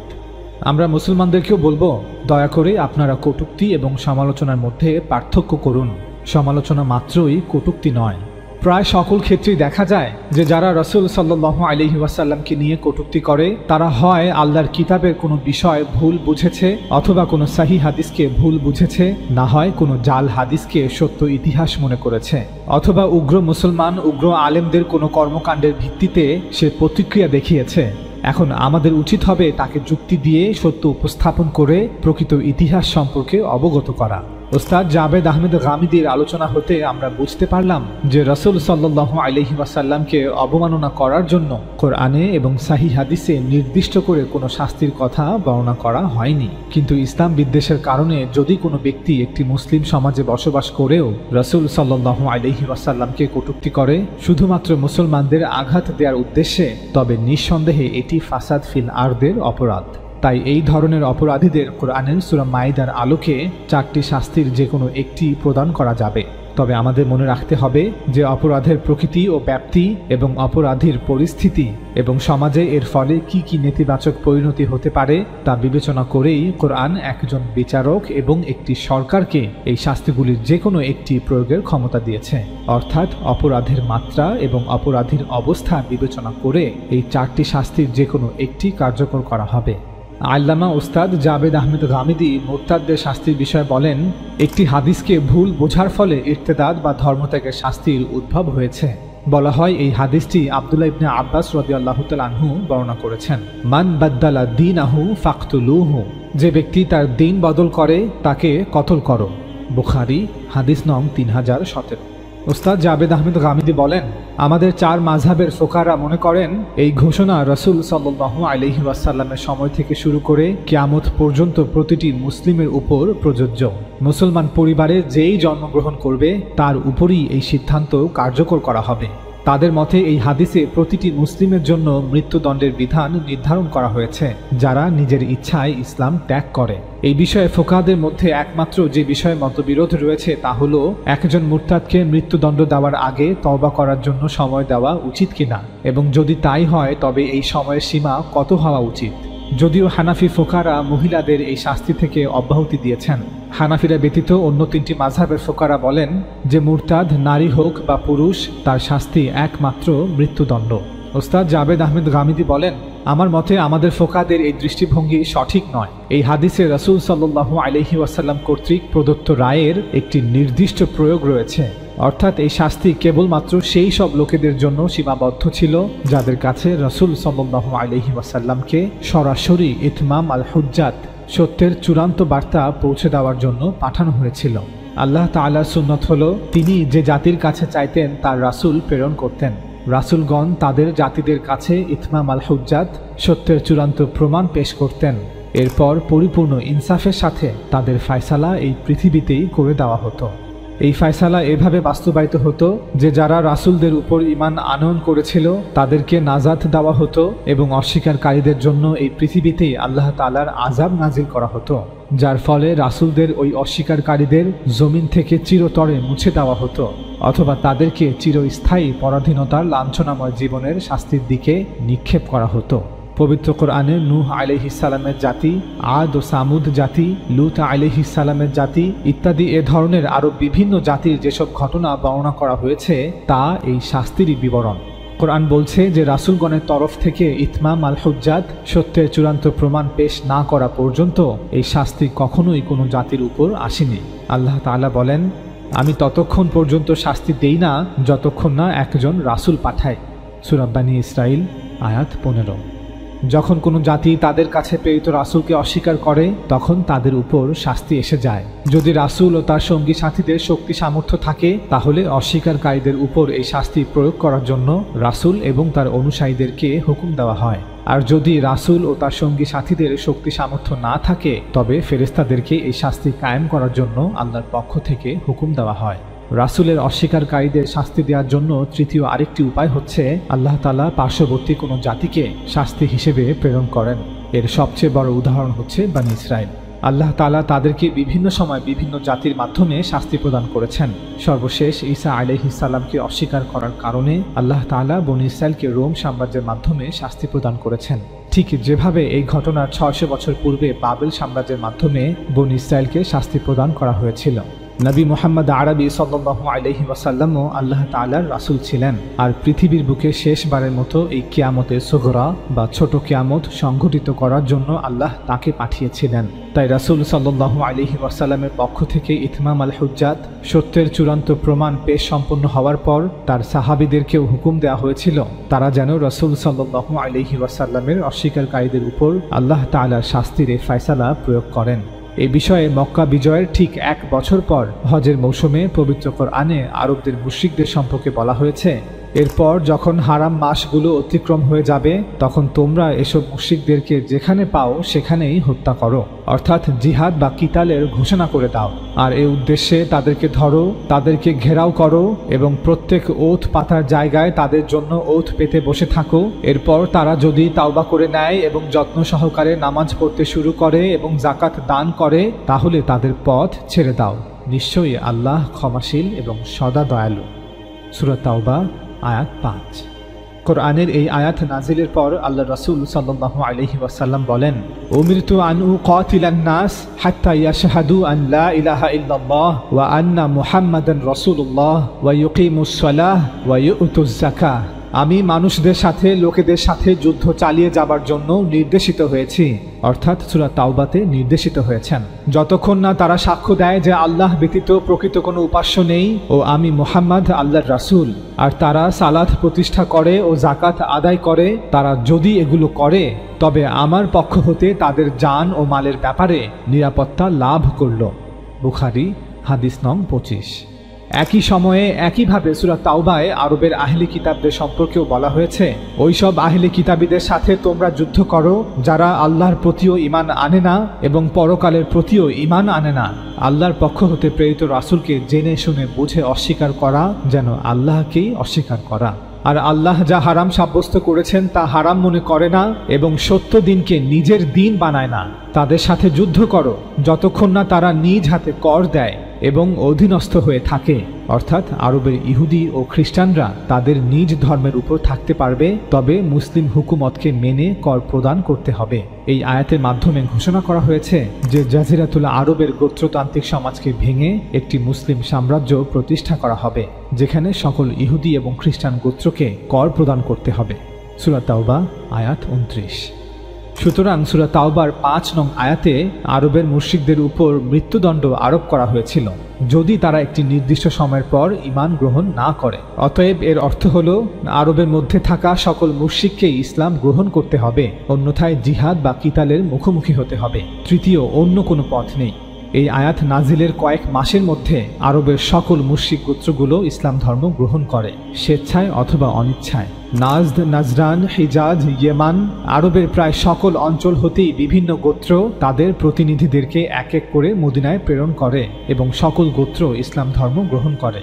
আমরা মুসলমানদেরকেও বলবো দয়া করে আপনারা কটূক্তি এবং সমালোচনার মধ্যে পার্থক্য করুন। সমালোচনা মাত্রই কটূক্তি নয়। প্রায় সকল ক্ষেত্রেই দেখা যায় যে যারা রাসূল সাল্লাল্লাহু আলাইহি ওয়াসাল্লামকে নিয়ে কটূক্তি করে তারা হয় আল্লাহর কিতাবের কোনো বিষয় ভুল বুঝেছে অথবা কোনো সহিহ হাদিসকে ভুল বুঝেছে, না হয় কোনো জাল হাদিসকে সত্য ইতিহাস মনে করেছে, অথবা উগ্র মুসলমান, উগ্র আলেমদের কোনো কর্মকাণ্ডের ভিত্তিতে সে প্রতিক্রিয়া দেখিয়েছে। এখন আমাদের উচিত হবে তাকে যুক্তি দিয়ে সত্য উপস্থাপন করে প্রকৃত ইতিহাস সম্পর্কে অবগত করা। ওস্তাদ জাবেদ আহমেদ গামিদীর আলোচনা হতে আমরা বুঝতে পারলাম যে রাসূল সাল্লাল্লাহু আলাইহি ওয়াসাল্লামকে অবমাননা করার জন্য কোরআনে এবং সহিহ হাদিসে নির্দিষ্ট করে কোনো শাস্তির কথা বর্ণনা করা হয়নি। কিন্তু ইসলাম বিদ্বেষের কারণে যদি কোনো ব্যক্তি একটি মুসলিম সমাজে বসবাস করেও রাসূল সাল্লাল্লাহু আলাইহি ওয়াসাল্লামকে কটূক্তি করে শুধুমাত্র মুসলমানদের আঘাত দেওয়ার উদ্দেশ্যে, তবে নিঃসন্দেহে এটি ফাসাদ ফিল আরদের অপরাধ। তাই এই ধরনের অপরাধীদের কোরআনের সূরা মাইদার আলোকে 4টি শাস্তির যে কোনো একটি প্রদান করা যাবে। তবে আমাদের মনে রাখতে হবে যে অপরাধের প্রকৃতি ও ব্যাপ্তি এবং অপরাধীর পরিস্থিতি এবং সমাজে এর ফলে কি কি নেতিবাচক পরিণতি হতে পারে তা বিবেচনা করেই কোরআন একজন বিচারক এবং একটি সরকারকে এই শাস্তিগুলির যে কোনো একটি প্রয়োগের ক্ষমতা দিয়েছে। অর্থাৎ অপরাধের মাত্রা এবং অপরাধীর অবস্থা বিবেচনা করে এই 4টি শাস্তির যে কোনো একটি কার্যকর করা হবে। আল্লামা উস্তাদ জাবেদ আহমেদ গামিদী মুরতাদদের শাস্তির বিষয়ে বলেন, একটি হাদিসকে ভুল বোঝার ফলে ইরতেদাদ বা ধর্মত্যাগের শাস্তির উদ্ভব হয়েছে। বলা হয় এই হাদিসটি আব্দুল্লাহ ইবনে আব্বাস রাদিয়াল্লাহু তাআলা আনহু বর্ণনা করেছেন, মান বাদ্দালা দীনাহু ফাকতুলুহু, যে ব্যক্তি তার দিন বদল করে তাকে কতল করো। বুখারী হাদিস নং 3017। ওস্তাদ জাবেদ আহমেদ গামিদী বলেন, আমাদের 4 মাযহাবের ফোকারা মনে করেন এই ঘোষণা রাসূল সাল্লাল্লাহু আলাইহি ওয়াসাল্লামের সময় থেকে শুরু করে কিয়ামত পর্যন্ত প্রতিটি মুসলিমের উপর প্রযোজ্য। মুসলমান পরিবারে যেই জন্মগ্রহণ করবে তার উপরই এই সিদ্ধান্ত কার্যকর করা হবে। তাদের মতে এই হাদিসে প্রতিটি মুসলিমের জন্য মৃত্যুদণ্ডের বিধান নির্ধারণ করা হয়েছে যারা নিজের ইচ্ছায় ইসলাম ত্যাগ করে। এই বিষয়ে ফোকাহাদের মধ্যে একমাত্র যে বিষয়ে মতবিরোধ রয়েছে তা হলো একজন মুরতাদকে মৃত্যুদণ্ড দেওয়ার আগে তওবা করার জন্য সময় দেওয়া উচিত কিনা, এবং যদি তাই হয় তবে এই সময়ের সীমা কত হওয়া উচিত। যদিও হানাফি ফোকারা মহিলাদের এই শাস্তি থেকে অব্যাহতি দিয়েছেন, হানাফিরা ব্যতীত অন্য 3টি মাযহাবের ফোকারা বলেন যে মুরতাদ নারী হোক বা পুরুষ তার শাস্তি একমাত্র মৃত্যুদণ্ড। ওস্তাদ জাবেদ আহমেদ গামিদী বলেন, আমার মতে আমাদের ফোকাদের এই দৃষ্টিভঙ্গি সঠিক নয়। এই হাদিসে রাসূল সাল্লাল্লাহু আলাইহি ওয়াসাল্লাম কর্তৃক প্রদত্ত রায়ের একটি নির্দিষ্ট প্রয়োগ রয়েছে, অর্থাৎ এই শাস্তি কেবলমাত্র সেই সব লোকেদের জন্য সীমাবদ্ধ ছিল যাদের কাছে রাসূল সাল্লাল্লাহু আলাইহি ওয়াসাল্লামকে সরাসরি ইতমাম আল হুজ্জাত, সত্যের চূড়ান্ত বার্তা পৌঁছে দেওয়ার জন্য পাঠানো হয়েছিল। আল্লাহ তাআলার সুন্নত হলো তিনি যে জাতির কাছে চাইতেন তার রাসূল প্রেরণ করতেন। রাসূলগণ তাদের জাতিদের কাছে ইতমাম আল হুজ্জাত, সত্যের চূড়ান্ত প্রমাণ পেশ করতেন। এরপর পরিপূর্ণ ইনসাফের সাথে তাদের ফায়সালা এই পৃথিবীতেই করে দেওয়া হতো। এই ফায়সালা এভাবে বাস্তবায়িত হতো যে যারা রাসূলদের উপর ঈমান আনয়ন করেছিল তাদেরকে নাজাত দেওয়া হতো এবং অস্বীকারীদের জন্য এই পৃথিবীতেই আল্লাহ তাআলার আযাব নাজিল করা হতো, যার ফলে রাসূলদের ওই অস্বীকারীদের জমিন থেকে চিরতরে মুছে দেওয়া হতো অথবা তাদেরকে চিরস্থায়ী পরাধীনতার লাঞ্ছনাময় জীবনের শাস্তির দিকে নিক্ষেপ করা হতো। পবিত্র কোরআনে নূহ আলাইহিস সালামের জাতি, আদ ও সামুদ জাতি, লূত আলাইহিস সালামের জাতি ইত্যাদি এ ধরনের আরও বিভিন্ন জাতির যেসব ঘটনা বর্ণনা করা হয়েছে তা এই শাস্তিরই বিবরণ। কোরআন বলছে যে রাসূলগণের তরফ থেকে ইতমাম আল হুজ্জাত, সত্যের চূড়ান্ত প্রমাণ পেশ না করা পর্যন্ত এই শাস্তি কখনোই কোনো জাতির উপর আসেনি। আল্লাহ তাআলা বলেন, আমি ততক্ষণ পর্যন্ত শাস্তি দেই না যতক্ষণ না একজন রাসূল পাঠায়। সূরা বনী ইসরাঈল আয়াত 15। যখন কোনো জাতি তাদের কাছে প্রেরিত রাসূলকে অস্বীকার করে তখন তাদের উপর শাস্তি এসে যায়। যদি রাসূল ও তার সঙ্গী সাথীদের শক্তি সামর্থ্য থাকে তাহলে অস্বীকারীদের উপর এই শাস্তি প্রয়োগ করার জন্য রাসূল এবং তার অনুসারীদেরকে হুকুম দেওয়া হয়। আর যদি রাসূল ও তার সঙ্গী সাথীদের শক্তি সামর্থ্য না থাকে তবে ফেরেশতাদেরকে এই শাস্তি কায়েম করার জন্য আল্লাহর পক্ষ থেকে হুকুম দেওয়া হয়। রাসূলের অস্বীকারীদের শাস্তি দেওয়ার জন্য তৃতীয় আরেকটি উপায় হচ্ছে আল্লাহ তাআলা পার্শ্ববর্তী কোনো জাতিকে শাস্তি হিসেবে প্রেরণ করেন। এর সবচেয়ে বড় উদাহরণ হচ্ছে বনী ইসরাঈল। আল্লাহ তাআলা তাদেরকে বিভিন্ন সময় বিভিন্ন জাতির মাধ্যমে শাস্তি প্রদান করেছেন। সর্বশেষ ঈসা আলাইহিস সালামকে অস্বীকার করার কারণে আল্লাহ তাআলা বনী ইসরাঈলকে রোম সাম্রাজ্যের মাধ্যমে শাস্তি প্রদান করেছেন। ঠিক যেভাবে এই ঘটনার 600 বছর পূর্বে বাবেল সাম্রাজ্যের মাধ্যমে বনী ইসরাঈলকে শাস্তি প্রদান করা হয়েছিল। নবী মুহাম্মদ আরবি সাল্লাল্লাহু আলাইহি ওয়াসাল্লামও আল্লাহ তাআলার রাসূল ছিলেন, আর পৃথিবীর বুকে শেষবারের মতো এই কিয়ামতে সুগরা বা ছোট কিয়ামত সংঘটিত করার জন্য আল্লাহ তাকে পাঠিয়েছিলেন। তাই রাসূল সাল্লাল্লাহু আলাইহি ওয়াসাল্লামের পক্ষ থেকে ইতমাম আল হুজ্জাত, সত্যের চূড়ান্ত প্রমাণ পেশ সম্পন্ন হওয়ার পর তার সাহাবীদেরকেও হুকুম দেওয়া হয়েছিল তারা যেন রাসূল সাল্লাল্লাহু আলাইহি ওয়াসাল্লামের অস্বীকারীদের উপর আল্লাহ তাআলার শাস্তির ফায়সালা প্রয়োগ করেন। এই বিষয়ে মক্কা বিজয়ের ঠিক 1 বছর পর হজের মৌসুমে পবিত্র কোরআনে আরবদের মুশরিকদের সম্পর্কে বলা হয়েছে, এরপর যখন হারাম মাসগুলো অতিক্রম হয়ে যাবে তখন তোমরা এসব মুশরিকদেরকে যেখানে পাও সেখানেই হত্যা করো, অর্থাৎ জিহাদ বা কিতালের ঘোষণা করে দাও। আর এই উদ্দেশ্যে তাদেরকে ধরো, তাদেরকে ঘেরাও করো এবং প্রত্যেক ওঠ পাতার জায়গায় তাদের জন্য ওঠ পেতে বসে থাকো। এরপর তারা যদি তাওবা করে নেয় এবং যত্ন সহকারে নামাজ পড়তে শুরু করে এবং যাকাত দান করে তাহলে তাদের পথ ছেড়ে দাও, নিশ্চয়ই আল্লাহ ক্ষমাশীল এবং সদা দয়ালু। সূরা তাওবা আয়াত 5। কোরআনের এই আয়াত নাজিলের পর আল্লাহ রাসূল সাল্লাল্লাহু আলাইহি ওয়াসাল্লাম বলেন, উমিরতু আন উকাতিলান নাস হাত্তা ইয়াশহাদু আন লা ইলাহা ইল্লাল্লাহ ওয়া আন্না মুহাম্মাদান রাসূলুল্লাহ ওয়া ইউকিমুস সালাহ ওয়া ইউতুজ যাকাহ। আমি মানুষদের সাথে লোকেদের সাথে যুদ্ধ চালিয়ে যাবার জন্য নির্দেশিত হয়েছি, অর্থাৎ সূরা তাওবাতে নির্দেশিত হয়েছেন, যতক্ষণ না তারা সাক্ষ্য দেয় যে আল্লাহ ব্যতীত প্রকৃত কোনো উপাস্য নেই ও আমি মুহাম্মদ আল্লাহর রাসূল, আর তারা সালাত প্রতিষ্ঠা করে ও যাকাত আদায় করে। তারা যদি এগুলো করে তবে আমার পক্ষ হতে তাদের জান ও মালের ব্যাপারে নিরাপত্তা লাভ করল। বুখারী হাদিস নং 25। একই সময়ে একইভাবে সূরা তাওবায় আরবের আহলি কিতাবদের সম্পর্কেও বলা হয়েছে, ওইসব আহলি কিতাবীদের সাথে তোমরা যুদ্ধ করো যারা আল্লাহর প্রতিও ঈমান আনে না এবং পরকালের প্রতিও ঈমান আনে না। আল্লাহর পক্ষ হতে প্রেরিত রাসূলকে জেনে শুনে বুঝে অস্বীকার করা যেন আল্লাহকেই অস্বীকার করা। আর আল্লাহ যা হারাম সাব্যস্ত করেছেন তা হারাম মনে করে না এবং সত্য দিনকে নিজের দিন বানায় না। তাদের সাথে যুদ্ধ করো যতক্ষণ না তারা নিজ হাতে কর দেয় এবং অধীনস্থ হয়ে থাকে, অর্থাৎ আরবের ইহুদি ও খ্রিস্টানরা তাদের নিজ ধর্মের উপর থাকতে পারবে, তবে মুসলিম হুকুমতকে মেনে কর প্রদান করতে হবে। এই আয়াতের মাধ্যমে ঘোষণা করা হয়েছে যে জাজিরাতুল আরবের গোত্রতান্ত্রিক সমাজকে ভেঙে একটি মুসলিম সাম্রাজ্য প্রতিষ্ঠা করা হবে, যেখানে সকল ইহুদি এবং খ্রিস্টান গোত্রকে কর প্রদান করতে হবে। সূরা তাওবা আয়াত 29। সুতরাং সূরা তাওবার 5 নং আয়াতে আরবের মুশরিকদের উপর মৃত্যুদণ্ড আরোপ করা হয়েছিল যদি তারা একটি নির্দিষ্ট সময়ের পর ঈমান গ্রহণ না করে। অতএব এর অর্থ হলো আরবের মধ্যে থাকা সকল মুশরিককে ইসলাম গ্রহণ করতে হবে, অন্যথায় জিহাদ বা কিতালের মুখোমুখি হতে হবে। তৃতীয় অন্য কোনো পথ নেই। এই আয়াত নাজিলের কয়েক মাসের মধ্যে আরবের সকল মুশরিক গোত্রগুলো ইসলাম ধর্ম গ্রহণ করে, স্বেচ্ছায় অথবা অনিচ্ছায়। নাজদ, নাজরান, হিজাজ, ইয়েমান, আরবের প্রায় সকল অঞ্চল হতেই বিভিন্ন গোত্র তাদের প্রতিনিধিদেরকে এক এক করে মদিনায় প্রেরণ করে এবং সকল গোত্র ইসলাম ধর্ম গ্রহণ করে।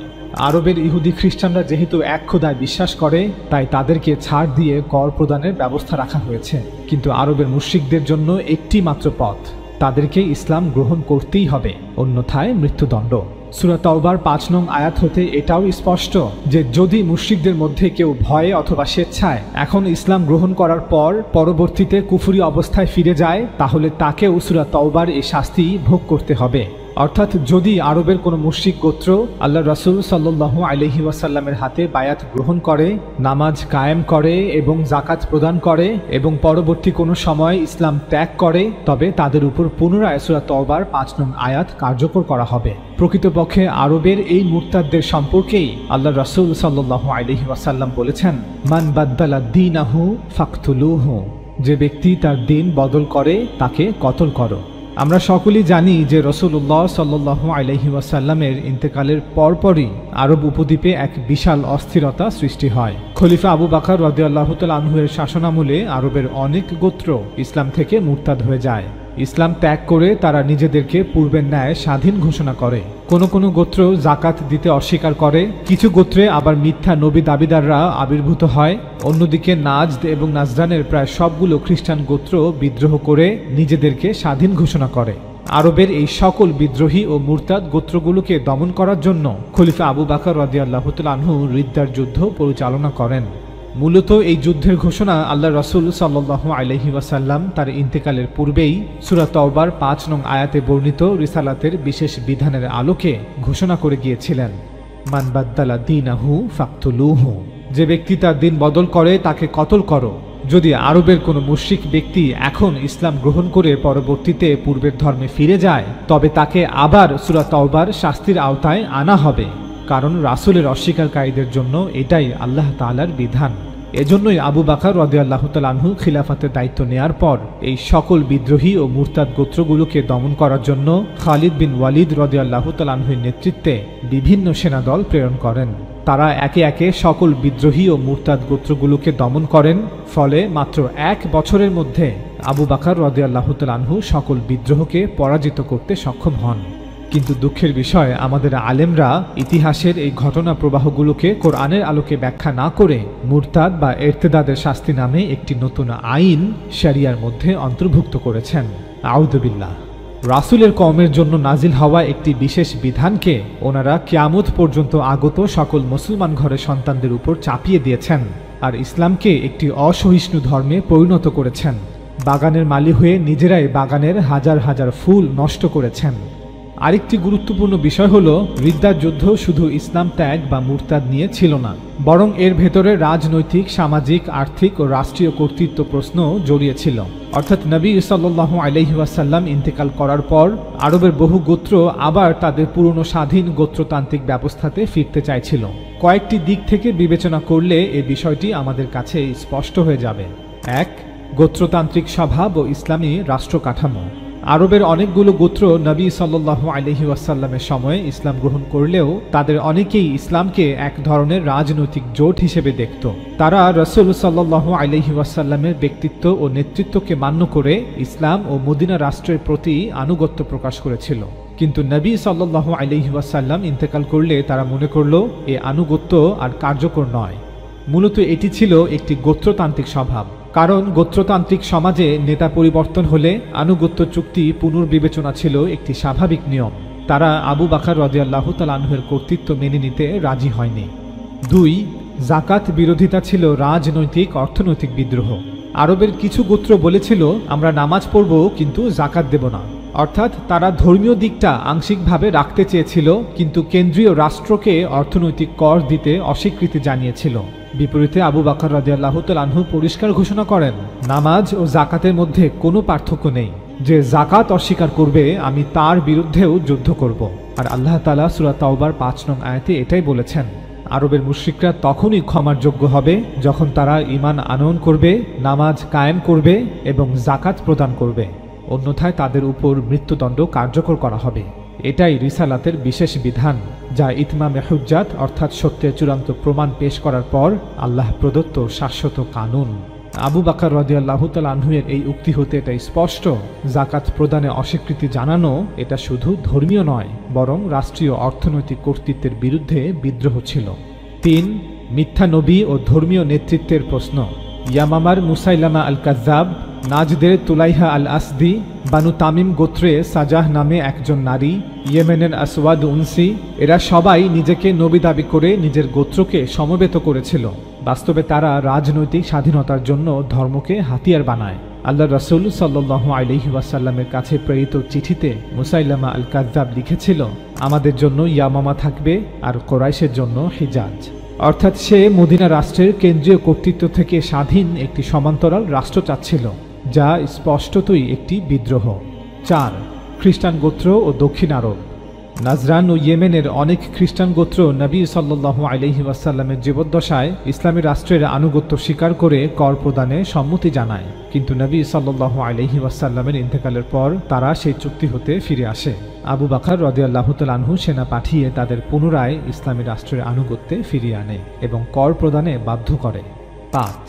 আরবের ইহুদি খ্রিস্টানরা যেহেতু এক খোদায় বিশ্বাস করে তাই তাদেরকে ছাড় দিয়ে কর প্রদানের ব্যবস্থা রাখা হয়েছে, কিন্তু আরবের মুশরিকদের জন্য একটি মাত্র পথ, তাদেরকে ইসলাম গ্রহণ করতেই হবে, অন্যথায় মৃত্যুদণ্ড। সূরা তাওবার 5 নং আয়াত হতে এটাও স্পষ্ট যে যদি মুশরিকদের মধ্যে কেউ ভয়ে অথবা স্বেচ্ছায় এখন ইসলাম গ্রহণ করার পর পরবর্তীতে কুফরি অবস্থায় ফিরে যায় তাহলে তাকেও সূরা তাওবার এই শাস্তি ভোগ করতে হবে। অর্থাৎ যদি আরবের কোনো মুশরিক গোত্র আল্লাহ রাসূল সাল্লাল্লাহু আলাইহি ওয়াসাল্লামের হাতে বায়াত গ্রহণ করে, নামাজ কায়েম করে এবং যাকাত প্রদান করে এবং পরবর্তী কোনো সময় ইসলাম ত্যাগ করে, তবে তাদের উপর পুনরায় সূরা তাওবার 5 নং আয়াত কার্যকর করা হবে। প্রকৃতপক্ষে আরবের এই মুরতাদদের সম্পর্কেই আল্লাহ রাসূল সাল্লাল্লাহু আলাইহি ওয়াসাল্লাম বলেছেন, মান বাদদালা দীনাহু ফাকতুলুহু, যে ব্যক্তি তার দিন বদল করে তাকে কতল করো। আমরা সকলেই জানি যে রাসূলুল্লাহ সাল্লাল্লাহু আলাইহি ওয়াসাল্লামের ইন্তেকালের পরপরই আরব উপদ্বীপে এক বিশাল অস্থিরতা সৃষ্টি হয়। খলিফা আবু বকর রাদিয়াল্লাহু তাআলা আনহু-এর শাসনামলে আরবের অনেক গোত্র ইসলাম থেকে মুরতাদ হয়ে যায়। ইসলাম ত্যাগ করে তারা নিজেদেরকে পূর্বের ন্যায় স্বাধীন ঘোষণা করে। কোনো গোত্র যাকাত দিতে অস্বীকার করে, কিছু গোত্রে আবার মিথ্যা নবী দাবিদাররা আবির্ভূত হয়। অন্যদিকে নাজদ এবং নাজরানের প্রায় সবগুলো খ্রিস্টান গোত্র বিদ্রোহ করে নিজেদেরকে স্বাধীন ঘোষণা করে। আরবের এই সকল বিদ্রোহী ও মুরতাদ গোত্রগুলোকে দমন করার জন্য খলিফা আবু বকর রাদিয়াল্লাহু তাআলা আনহু রিদ্দার যুদ্ধ পরিচালনা করেন। মূলত এই যুদ্ধের ঘোষণা আল্লাহ রাসূল সাল্লাল্লাহু আলাইহি ওয়াসাল্লাম তার ইন্তেকালের পূর্বেই সূরা তাওবার ৫ নং আয়াতে বর্ণিত রিসালাতের বিশেষ বিধানের আলোকে ঘোষণা করে গিয়েছিলেন, মান বাদ্দালা দীনাহু ফাকতুলুহু, যে ব্যক্তি তার দিন বদল করে তাকে কতল করো। যদি আরবের কোনো মুশরিক ব্যক্তি এখন ইসলাম গ্রহণ করে পরবর্তীতে পূর্বের ধর্মে ফিরে যায়, তবে তাকে আবার সূরা তাওবার শাস্তির আওতায় আনা হবে, কারণ রাসূলের অস্বীকারীদের জন্য এটাই আল্লাহ তাআলার বিধান। এজন্যই আবু বকর রাদিয়াল্লাহু তাআলা আনহু খিলাফতের দায়িত্ব নেয়ার পর এই সকল বিদ্রোহী ও মুরতাদ গোত্রগুলোকে দমন করার জন্য খালিদ বিন ওয়ালিদ রাদিয়াল্লাহু তাআলা আনহুর নেতৃত্বে বিভিন্ন সেনাদল প্রেরণ করেন। তারা একে একে সকল বিদ্রোহী ও মুরতাদ গোত্রগুলোকে দমন করেন। ফলে মাত্র ১ বছরের মধ্যে আবু বকর রাদিয়াল্লাহু তাআলা আনহু সকল বিদ্রোহকে পরাজিত করতে সক্ষম হন। কিন্তু দুঃখের বিষয়, আমাদের আলেমরা ইতিহাসের এই ঘটনা প্রবাহগুলোকে কোরআনের আলোকে ব্যাখ্যা না করে মুরতাদ বা ইরতিদাদের শাস্তি নামে একটি নতুন আইন শরিয়ার মধ্যে অন্তর্ভুক্ত করেছেন। আউযু বিল্লাহ। রাসূলের কওমের জন্য নাজিল হওয়া একটি বিশেষ বিধানকে ওনারা কিয়ামত পর্যন্ত আগত সকল মুসলমান ঘরের সন্তানদের উপর চাপিয়ে দিয়েছেন আর ইসলামকে একটি অসহিষ্ণু ধর্মে পরিণত করেছেন। বাগানের মালি হয়ে নিজেরাই বাগানের হাজার হাজার ফুল নষ্ট করেছেন। আরেকটি গুরুত্বপূর্ণ বিষয় হলো, রিদ্দার যুদ্ধ শুধু ইসলাম ত্যাগ বা মুরতাদ নিয়ে ছিল না, বরং এর ভেতরে রাজনৈতিক, সামাজিক, আর্থিক ও রাষ্ট্রীয় কর্তৃত্ব প্রশ্ন জড়িয়ে ছিল। অর্থাৎ নবী সাল্লাল্লাহু আলাইহি ওয়াসাল্লাম ইন্তেকাল করার পর আরবের বহু গোত্র আবার তাদের পুরনো স্বাধীন গোত্রতান্ত্রিক ব্যবস্থাতে ফিরতে চাইছিল। কয়েকটি দিক থেকে বিবেচনা করলে এই বিষয়টি আমাদের কাছে স্পষ্ট হয়ে যাবে। ১. গোত্রতান্ত্রিক স্বভাব ও ইসলামী রাষ্ট্র কাঠামো। আরবের অনেকগুলো গোত্র নবী সাল্লাল্লাহু আলাইহি ওয়াসাল্লামের সময়ে ইসলাম গ্রহণ করলেও তাদের অনেকেই ইসলামকে এক ধরনের রাজনৈতিক জোট হিসেবে দেখত। তারা রাসূল সাল্লাল্লাহু আলাইহি ওয়াসাল্লামের ব্যক্তিত্ব ও নেতৃত্বকে মান্য করে ইসলাম ও মদিনা রাষ্ট্রের প্রতি আনুগত্য প্রকাশ করেছিল। কিন্তু নবী সাল্লাল্লাহু আলাইহি ওয়াসাল্লাম ইন্তেকাল করলে তারা মনে করল এই আনুগত্য আর কার্যকর নয়। মূলত এটি ছিল একটি গোত্রতান্ত্রিক স্বভাব, কারণ গোত্রতান্ত্রিক সমাজে নেতা পরিবর্তন হলে আনুগত্য চুক্তি পুনর্বিবেচনা ছিল একটি স্বাভাবিক নিয়ম। তারা আবু বকর রাদিয়াল্লাহু তাআলা আনহুর কর্তৃত্ব মেনে নিতে রাজি হয়নি। ২. যাকাত বিরোধিতা ছিল রাজনৈতিক অর্থনৈতিক বিদ্রোহ। আরবের কিছু গোত্র বলেছিল, আমরা নামাজ পড়ব কিন্তু যাকাত দেব না। অর্থাৎ তারা ধর্মীয় দিকটা আংশিকভাবে রাখতে চেয়েছিল, কিন্তু কেন্দ্রীয় রাষ্ট্রকে অর্থনৈতিক কর দিতে অস্বীকৃতি জানিয়েছিল। বিপরীতে আবু বকর রাদিয়াল্লাহু তাআলা আনহু পরিষ্কার ঘোষণা করেন, নামাজ ও যাকাতের মধ্যে কোনো পার্থক্য নেই। যে যাকাত অস্বীকার করবে আমি তার বিরুদ্ধেও যুদ্ধ করব। আর আল্লাহ তাআলা সূরা তাওবার ৫ নং আয়াতে এটাই বলেছেন। আরবের মুশরিকরা তখনই ক্ষমার যোগ্য হবে যখন তারা ঈমান আনয়ন করবে, নামাজ কায়েম করবে এবং যাকাত প্রদান করবে, অন্যথায় তাদের উপর মৃত্যুদণ্ড কার্যকর করা হবে। এটাই রিসালাতের বিশেষ বিধান, যা ইতমামে হুজ্জাত অর্থাৎ সত্যের চূড়ান্ত প্রমাণ পেশ করার পর আল্লাহ প্রদত্ত শাশ্বত কানুন। আবু বকর রাদিয়াল্লাহু তাআলা আনহুর এই উক্তি হতে এটা স্পষ্ট, যাকাত প্রদানে অস্বীকৃতি জানানো এটা শুধু ধর্মীয় নয়, বরং রাষ্ট্রীয় অর্থনৈতিক কর্তৃত্বের বিরুদ্ধে বিদ্রোহ ছিল। ৩. মিথ্যা নবী ও ধর্মীয় নেতৃত্বের প্রশ্ন। ইয়ামামার মুসাইলামা আল কাজ্জাব, নাজদের তুলাইহা আল আসদি, বানু তামিম গোত্রে সাজাহ নামে একজন নারী, ইয়েমেনের আসওয়াদ উনসি, এরা সবাই নিজেকে নবী দাবি করে নিজের গোত্রকে সমবেত করেছিল। বাস্তবে তারা রাজনৈতিক স্বাধীনতার জন্য ধর্মকে হাতিয়ার বানায়। আল্লাহ রাসূল সাল্লাল্লাহু আলাইহি ওয়াসাল্লামের কাছে প্রেরিত চিঠিতে মুসাইলামা আল কাজ্জাব লিখেছিল, আমাদের জন্য ইয়ামামা থাকবে আর কোরাইশের জন্য হিজাজ। অর্থাৎ সে মদিনা রাষ্ট্রের কেন্দ্রীয় কর্তৃত্ব থেকে স্বাধীন একটি সমান্তরাল রাষ্ট্র চাচ্ছিল, যা স্পষ্টতই একটি বিদ্রোহ। ৪. খ্রিস্টান গোত্র ও দক্ষিণ আরব। নাজরান ও ইয়েমেনের অনেক খ্রিস্টান গোত্র নবী সাল্লাল্লাহু আলাইহি ওয়াসাল্লামের জীবদ্দশায় ইসলামী রাষ্ট্রের আনুগত্য স্বীকার করে কর প্রদানে সম্মতি জানায়, কিন্তু নবী সাল্লাল্লাহু আলাইহি ওয়াসাল্লামের ইন্তেকালের পর তারা সেই চুক্তি হতে ফিরে আসে। আবু বকর রাদিয়াল্লাহু তাআলা আনহু সেনা পাঠিয়ে তাদের পুনরায় ইসলামী রাষ্ট্রের আনুগত্যে ফিরিয়ে আনে এবং কর প্রদানে বাধ্য করে। ৫.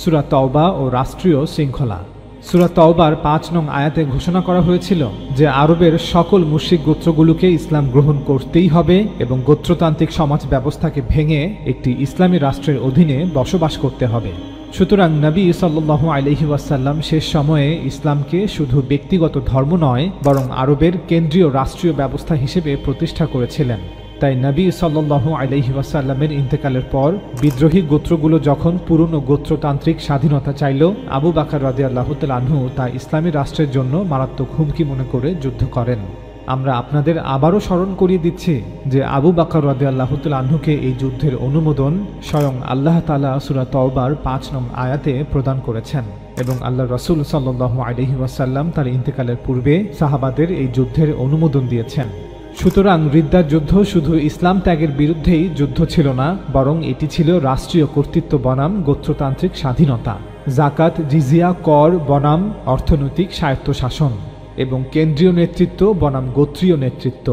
সূরা তাওবা ও রাষ্ট্রীয় শৃঙ্খলা। সূরা তাওবার ৫ নং আয়াতে ঘোষণা করা হয়েছিল যে আরবের সকল মুশরিক গোত্রগুলোকে ইসলাম গ্রহণ করতেই হবে এবং গোত্রতান্ত্রিক সমাজ ব্যবস্থাকে ভেঙে একটি ইসলামী রাষ্ট্রের অধীনে বসবাস করতে হবে। সুতরাং নবী সাল্লাল্লাহু আলাইহি ওয়াসাল্লাম শেষ সময়ে ইসলামকে শুধু ব্যক্তিগত ধর্ম নয়, বরং আরবের কেন্দ্রীয় রাষ্ট্রীয় ব্যবস্থা হিসেবে প্রতিষ্ঠা করেছিলেন। তাই নবী সাল্লাল্লাহু আলাইহি ওয়াসাল্লামের ইন্তেকালের পর বিদ্রোহী গোত্রগুলো যখন পুরনো গোত্রতান্ত্রিক স্বাধীনতা চাইল, আবু বকর রাদিয়াল্লাহু তাআলা আনহু তা ইসলামী রাষ্ট্রের জন্য মারাত্মক হুমকি মনে করে যুদ্ধ করেন। আমরা আপনাদের আবারও স্মরণ করিয়ে দিচ্ছি যে আবু বকর রাদিয়াল্লাহু তাআলা আনহুকে এই যুদ্ধের অনুমোদন স্বয়ং আল্লাহ তাআলা সূরা তওবার ৫ নং আয়াতে প্রদান করেছেন এবং আল্লাহ রাসূল সাল্লাল্লাহু আলাইহি ওয়াসাল্লাম তার ইন্তেকালের পূর্বে সাহাবাদের এই যুদ্ধের অনুমোদন দিয়েছেন। সুতরাং রিদ্দার যুদ্ধ শুধু ইসলাম ত্যাগের বিরুদ্ধেই যুদ্ধ ছিল না, বরং এটি ছিল রাষ্ট্রীয় কর্তৃত্ব বনাম গোত্রতান্ত্রিক স্বাধীনতা, জাকাত, জিজিয়া, কর বনাম অর্থনৈতিক স্বায়ত্তশাসন এবং কেন্দ্রীয় নেতৃত্ব বনাম গোত্রীয় নেতৃত্ব।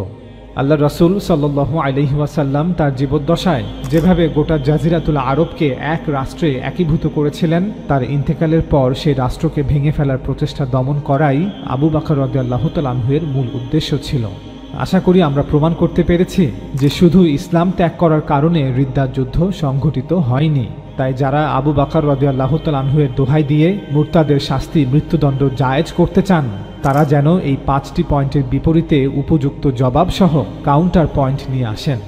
আল্লাহ রাসূল সাল্লাল্লাহু আলাইহি ওয়াসাল্লাম তার জীবদ্দশায় যেভাবে গোটা জাজিরাতুল আরবকে এক রাষ্ট্রে একীভূত করেছিলেন, তার ইন্তেকালের পর সেই রাষ্ট্রকে ভেঙে ফেলার প্রচেষ্টা দমন করাই আবু বকর রাদিয়াল্লাহু তাআলা আনহুর মূল উদ্দেশ্য ছিল। আশা করি আমরা প্রমাণ করতে পেরেছি যে শুধু ইসলাম ত্যাগ করার কারণে রিদ্দার যুদ্ধ সংঘটিত হয়নি। তাই যারা আবু বকর রাদিয়াল্লাহু তাআলা আনহুর দোহাই দিয়ে মুরতাদের শাস্তি মৃত্যুদণ্ড জায়েজ করতে চান, তারা যেন এই ৫টি পয়েন্টের বিপরীতে উপযুক্ত জবাব সহ কাউন্টার পয়েন্ট নিয়ে আসেন।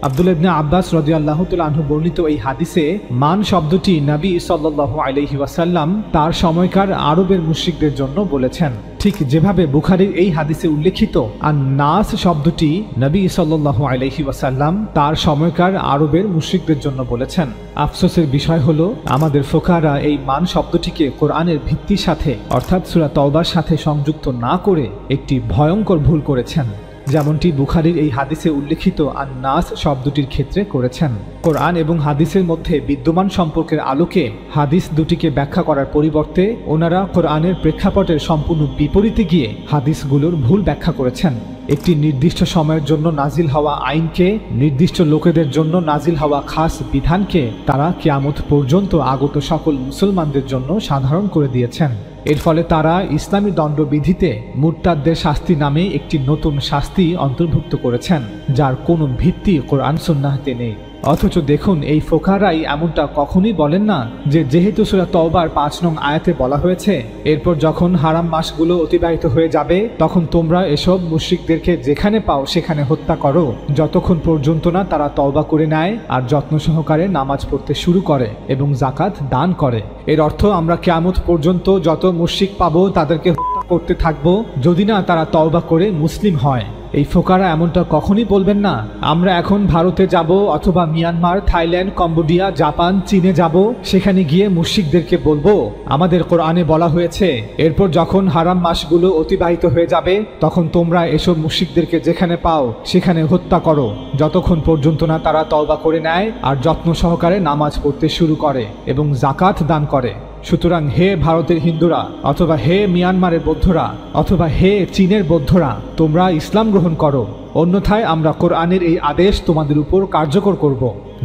আব্দুল্লাহ ইবনে আব্বাস রাদিয়াল্লাহু তাআলা আনহু বর্ণিত এই হাদিসে মান শব্দটি নবী সাল্লাল্লাহু আলাইহি ওয়াসাল্লাম তার সময়কার আরবের মুশরিকদের জন্য বলেছেন, ঠিক যেভাবে বুখারীর এই হাদিসে উল্লেখিত আন-নাস শব্দটি নবী সাল্লাল্লাহু আলাইহি ওয়াসাল্লাম তার সময়কার আরবের মুশরিকদের জন্য বলেছেন। আফসোসের বিষয় হলো আমাদের ফোকাহারা এই মান শব্দটিকে কোরআনের ভিত্তির সাথে অর্থাৎ সূরা তওবার সাথে সংযুক্ত না করে একটি ভয়ঙ্কর ভুল করেছেন, যেমনটি বুখারীর এই হাদিসে উল্লেখিত আন-নাস শব্দটির ক্ষেত্রে করেছেন। কোরআন এবং হাদিসের মধ্যে বিদ্যমান সম্পর্কের আলোকে হাদিস দুটিকে ব্যাখ্যা করার পরিবর্তে ওনারা কোরআনের প্রেক্ষাপটের সম্পূর্ণ বিপরীতে গিয়ে হাদিসগুলোর ভুল ব্যাখ্যা করেছেন। একটি নির্দিষ্ট সময়ের জন্য নাজিল হওয়া আইনকে, নির্দিষ্ট লোকেদের জন্য নাজিল হওয়া খাস বিধানকে তারা কিয়ামত পর্যন্ত আগত সকল মুসলমানদের জন্য সাধারণ করে দিয়েছেন। এর ফলে তারা ইসলামী দণ্ডবিধিতে মুরতাদদের শাস্তি নামে একটি নতুন শাস্তি অন্তর্ভুক্ত করেছেন, যার কোনো ভিত্তি কোরআন সুন্নাহতে নেই। অথচ দেখুন, এই ফোকাহারাই এমনটা কখনোই বলেন না যে যেহেতু সূরা তওবার ৫ নং আয়াতে বলা হয়েছে এরপর যখন হারাম মাসগুলো অতিবাহিত হয়ে যাবে তখন তোমরা এসব মুশরিকদেরকে যেখানে পাও সেখানে হত্যা করো, যতক্ষণ পর্যন্ত না তারা তওবা করে নেয় আর যত্ন সহকারে নামাজ পড়তে শুরু করে এবং যাকাত দান করে। এর অর্থ আমরা কিয়ামত পর্যন্ত যত মুশরিক পাবো তাদেরকে হত্যা করতে থাকবো যদি না তারা তওবা করে মুসলিম হয়। এই ফোকারা এমনটা কখনই বলবেন না আমরা এখন ভারতে যাব অথবা মিয়ানমার, থাইল্যান্ড, কম্বোডিয়া, জাপান, চীনে যাব, সেখানে গিয়ে মুশরিকদেরকে বলবো আমাদের কোরআনে বলা হয়েছে এরপর যখন হারাম মাসগুলো অতিবাহিত হয়ে যাবে তখন তোমরা এসব মুশরিকদেরকে যেখানে পাও সেখানে হত্যা করো, যতক্ষণ পর্যন্ত না তারা তওবা করে নেয় আর যত্ন সহকারে নামাজ পড়তে শুরু করে এবং যাকাত দান করে। সুতরাং হে ভারতের হিন্দুরা অথবা হে মিয়ানমারের বৌদ্ধরা অথবা হে চীনের বৌদ্ধরা, তোমরা ইসলাম গ্রহণ করো, অন্যথায় আমরা কোরআনের এই আদেশ তোমাদের উপর কার্যকর করব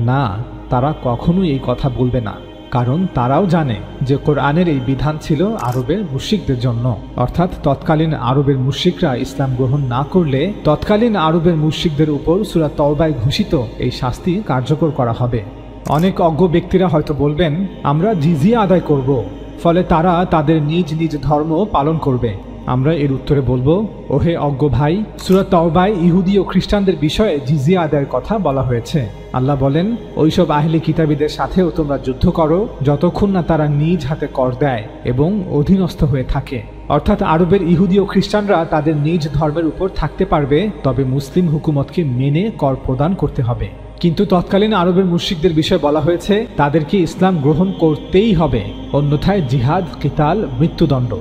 না। তারা কখনোই এই কথা বলবে না, কারণ তারাও জানে যে কোরআনের এই বিধান ছিল আরবের মুশরিকদের জন্য, অর্থাৎ তৎকালীন আরবের মুশরিকরা ইসলাম গ্রহণ না করলে তৎকালীন আরবের মুশরিকদের উপর সূরা তওবায় ঘোষিত এই শাস্তি কার্যকর করা হবে। অনেক অজ্ঞ ব্যক্তিরা হয়তো বলবেন আমরা জিজিয়া আদায় করব, ফলে তারা তাদের নিজ নিজ ধর্ম পালন করবে। আমরা এর উত্তরে বলবো, ওহে অজ্ঞ ভাই, সূরা তওবায় ইহুদি ও খ্রিস্টানদের বিষয়ে জিজিয়া আদায়ের কথা বলা হয়েছে। আল্লাহ বলেন ওইসব আহলে কিতাবীদের সাথেও তোমরা যুদ্ধ করো যতক্ষণ না তারা নিজ হাতে কর দেয় এবং অধীনস্থ হয়ে থাকে, অর্থাৎ আরবের ইহুদি ও খ্রিস্টানরা তাদের নিজ ধর্মের উপর থাকতে পারবে, তবে মুসলিম হুকুমতকে মেনে কর প্রদান করতে হবে। কিন্তু তৎকালীন আরবের মুশরিকদের বিষয়ে বলা হয়েছে তাদেরকে ইসলাম গ্রহণ করতেই হবে, অন্যথায় জিহাদ, কিতাল, মৃত্যুদণ্ড।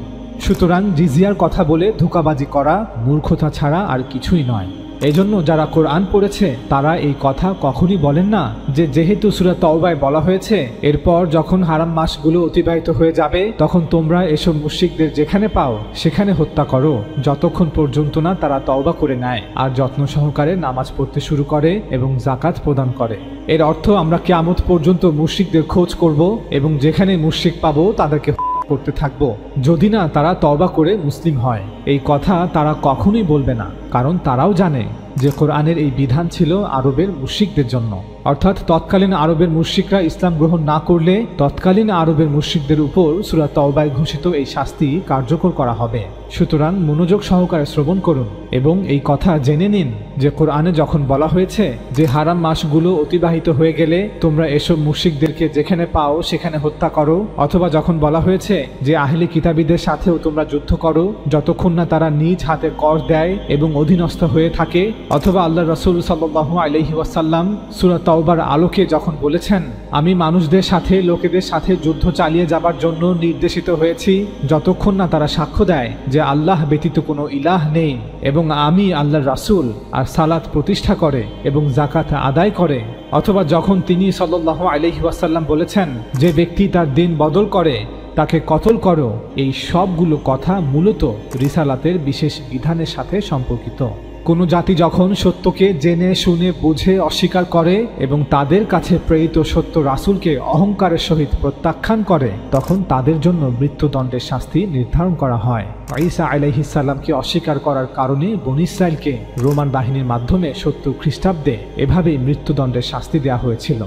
সুতরাং জিজিয়ার কথা বলে ধোঁকাবাজি করা মূর্খতা ছাড়া আর কিছুই নয়। এজন্য যারা কোরআন পড়েছে তারা এই কথা কখনই বলেন না যে যেহেতু সূরা তওবায় বলা হয়েছে এরপর যখন হারাম মাসগুলো অতিবাহিত হয়ে যাবে তখন তোমরা এসব মুশরিকদের যেখানে পাও সেখানে হত্যা করো, যতক্ষণ পর্যন্ত না তারা তওবা করে নেয় আর যত্ন সহকারে নামাজ পড়তে শুরু করে এবং যাকাত প্রদান করে। এর অর্থ আমরা কিয়ামত পর্যন্ত মুশরিকদের খোঁজ করব এবং যেখানে মুশরিক পাবো তাদেরকে করতে থাকবো যদি না তারা তওবা করে মুসলিম হয়। এই কথা তারা কখনোই বলবে না, কারণ তারাও জানে যে কোরআনের এই বিধান ছিল আরবের মুশরিকদের জন্য। অর্থাৎ তৎকালীন আরবের মুশরিকরা ইসলাম গ্রহণ না করলে তৎকালীন আরবের মুশরিকদের উপর সূরা তাওবায় ঘোষিত এই শাস্তি কার্যকর করা হবে। সুতরাং মনোযোগ সহকারে শ্রবণ করুন এবং এই কথা জেনে নিন যে কোরআনে যখন বলা হয়েছে যে হারাম মাসগুলো অতিবাহিত হয়ে গেলে তোমরা এসব মুশরিকদেরকে যেখানে পাও সেখানে হত্যা করো, অথবা যখন বলা হয়েছে যে আহলি কিতাবীদের সাথেও তোমরা যুদ্ধ করো যতক্ষণ না তারা নিজ হাতে কর দেয় এবং অধীনস্থ হয়ে থাকে, অথবা আল্লাহ রাসূল সাল্লাল্লাহু আলাইহি ওয়াসাল্লাম সূরা তাওবার আলোকে যখন বলেছেন আমি মানুষদের সাথে লোকেদের সাথে যুদ্ধ চালিয়ে যাবার জন্য নির্দেশিত হয়েছি যতক্ষণ না তারা সাক্ষ্য দেয় যে আল্লাহ ব্যতীত কোনো ইলাহ নেই এবং আমি আল্লাহর রাসূল, আর সালাত প্রতিষ্ঠা করে এবং যাকাত আদায় করে, অথবা যখন তিনি সাল্লাল্লাহু আলাইহি ওয়াসাল্লাম বলেছেন যে ব্যক্তি তার দিন বদল করে তাকে কতল করো, এই সবগুলো কথা মূলত রিসালাতের বিশেষ বিধানের সাথে সম্পর্কিত। কোনো জাতি যখন সত্যকে জেনে শুনে বুঝে অস্বীকার করে এবং তাদের কাছে প্রেরিত সত্য রাসূলকে অহংকারের সহিত প্রত্যাখ্যান করে তখন তাদের জন্য মৃত্যুদণ্ডের শাস্তি নির্ধারণ করা হয়। ঈসা আলাইহিস সালামকে অস্বীকার করার কারণে বনী ইসরাইলকে রোমান বাহিনীর মাধ্যমে ৭০ খ্রিস্টাব্দে এভাবেই মৃত্যুদণ্ডের শাস্তি দেওয়া হয়েছিল।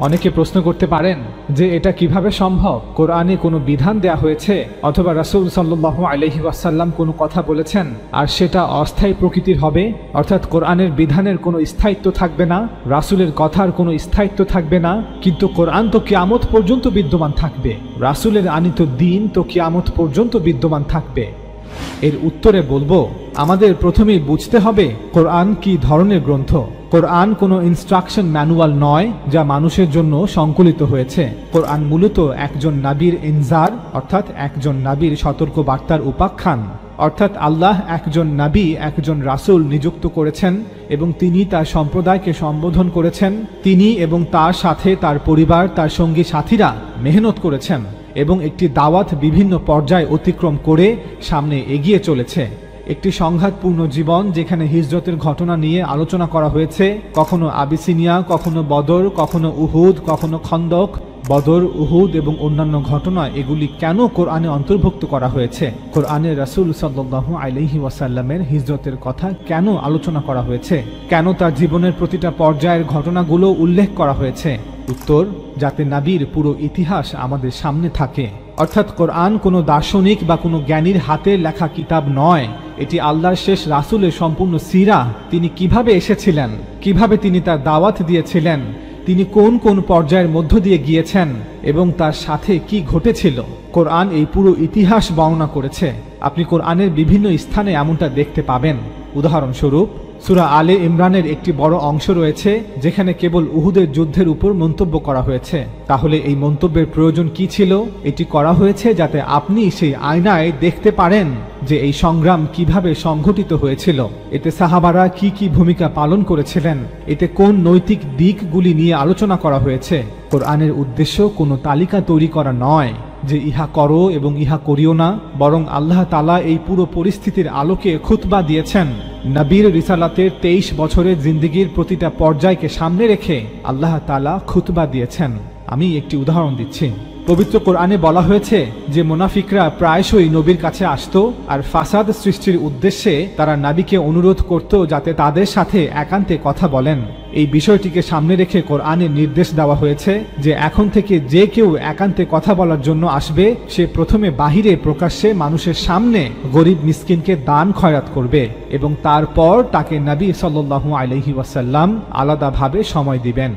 অনেকে প্রশ্ন করতে পারেন যে এটা কিভাবে সম্ভব? কোরআনে কোনো বিধান দেয়া হয়েছে অথবা রাসূল সাল্লাল্লাহু আলাইহি ওয়াসাল্লাম কোনো কথা বলেছেন আর সেটা অস্থায়ী প্রকৃতির হবে, অর্থাৎ কোরআনের বিধানের কোনো স্থায়িত্ব থাকবে না, রাসূলের কথার কোনো স্থায়িত্ব থাকবে না, কিন্তু কোরআন তো কিয়ামত পর্যন্ত বিদ্যমান থাকবে, রাসূলের আনিত দ্বীন তো কিয়ামত পর্যন্ত বিদ্যমান থাকবে। এর উত্তরে বলবো আমাদের প্রথমেই বুঝতে হবে কোরআন কি ধরনের গ্রন্থ। কোরআন কোনো ইনস্ট্রাকশন ম্যানুয়াল নয় যা মানুষের জন্য সংকলিত হয়েছে। কোরআন মূলত একজন নাবীর ইনজার অর্থাৎ একজন নাবীর সতর্ক বার্তার উপাখ্যান, অর্থাৎ আল্লাহ একজন নাবী একজন রাসূল নিযুক্ত করেছেন এবং তিনি তার সম্প্রদায়কে সম্বোধন করেছেন। তিনি এবং তার সাথে তার পরিবার তার সঙ্গী সাথীরা মেহনত করেছেন এবং একটি দাওয়াত বিভিন্ন পর্যায় অতিক্রম করে সামনে এগিয়ে চলেছে। একটি সংঘাতপূর্ণ জীবন যেখানে হিজরতের ঘটনা নিয়ে আলোচনা করা হয়েছে, কখনো আবিসিনিয়া, কখনো বদর, কখনো উহুদ, কখনো খন্দক। বদর, উহুদ এবং অন্যান্য ঘটনা এগুলি কেন কোরআনে অন্তর্ভুক্ত করা হয়েছে? কোরআনে রাসূল সাল্লাল্লাহু আলাইহি ওয়াসাল্লামের হিজরতের কথা কেন আলোচনা করা হয়েছে? কেন তার জীবনের প্রতিটা পর্যায়ের ঘটনাগুলো উল্লেখ করা হয়েছে? উত্তর, যাতে নবীর পুরো ইতিহাস আমাদের সামনে থাকে। অর্থাৎ কোরআন কোনো দার্শনিক বা কোনো জ্ঞানীর হাতে লেখা কিতাব নয়, এটি আল্লাহর শেষ রাসূলের সম্পূর্ণ সিরা। তিনি কিভাবে এসেছিলেন, কিভাবে তিনি তার দাওয়াত দিয়েছিলেন, তিনি কোন কোন পর্যায়ের মধ্য দিয়ে গিয়েছেন এবং তার সাথে কি ঘটেছিল, কোরআন এই পুরো ইতিহাস বর্ণনা করেছে। আপনি কোরআনের বিভিন্ন স্থানে এমনটা দেখতে পাবেন। উদাহরণস্বরূপ সূরা আলে ইমরানের একটি বড় অংশ রয়েছে যেখানে কেবল উহুদের যুদ্ধের উপর মন্তব্য করা হয়েছে। তাহলে এই মন্তব্যের প্রয়োজন কি ছিল? এটি করা হয়েছে যাতে আপনি সেই আয়নায় দেখতে পারেন যে এই সংগ্রাম কিভাবে সংঘটিত হয়েছিল, এতে সাহাবারা কি কি ভূমিকা পালন করেছিলেন, এতে কোন নৈতিক দিকগুলি নিয়ে আলোচনা করা হয়েছে। কোরআনের উদ্দেশ্য কোনো তালিকা তৈরি করা নয় যে ইহা করো এবং ইহা করিও না, বরং আল্লাহ তাআলা এই পুরো পরিস্থিতির আলোকে খুতবা দিয়েছেন। নবীর রিসালাতের 23 বছরের জিন্দেগির প্রতিটা পর্যায়কে সামনে রেখে আল্লাহ তাআলা খুতবা দিয়েছেন। আমি একটি উদাহরণ দিচ্ছি। পবিত্র কোরআনে বলা হয়েছে যে মুনাফিকরা প্রায়শই নবীর কাছে আসতো আর ফাসাদ সৃষ্টির উদ্দেশ্যে তারা নবীকে অনুরোধ করত যাতে তাদের সাথে একান্তে কথা বলেন। এই বিষয়টিকে সামনে রেখে কোরআনে নির্দেশ দেওয়া হয়েছে যে এখন থেকে যে কেউ একান্তে কথা বলার জন্য আসবে সে প্রথমে বাহিরে প্রকাশ্যে মানুষের সামনে গরিব মিসকিনকে দান খয়রাত করবে এবং তারপর তাকে নবী সাল্লাল্লাহু আলাইহি ওয়াসাল্লাম আলাদাভাবে সময় দিবেন।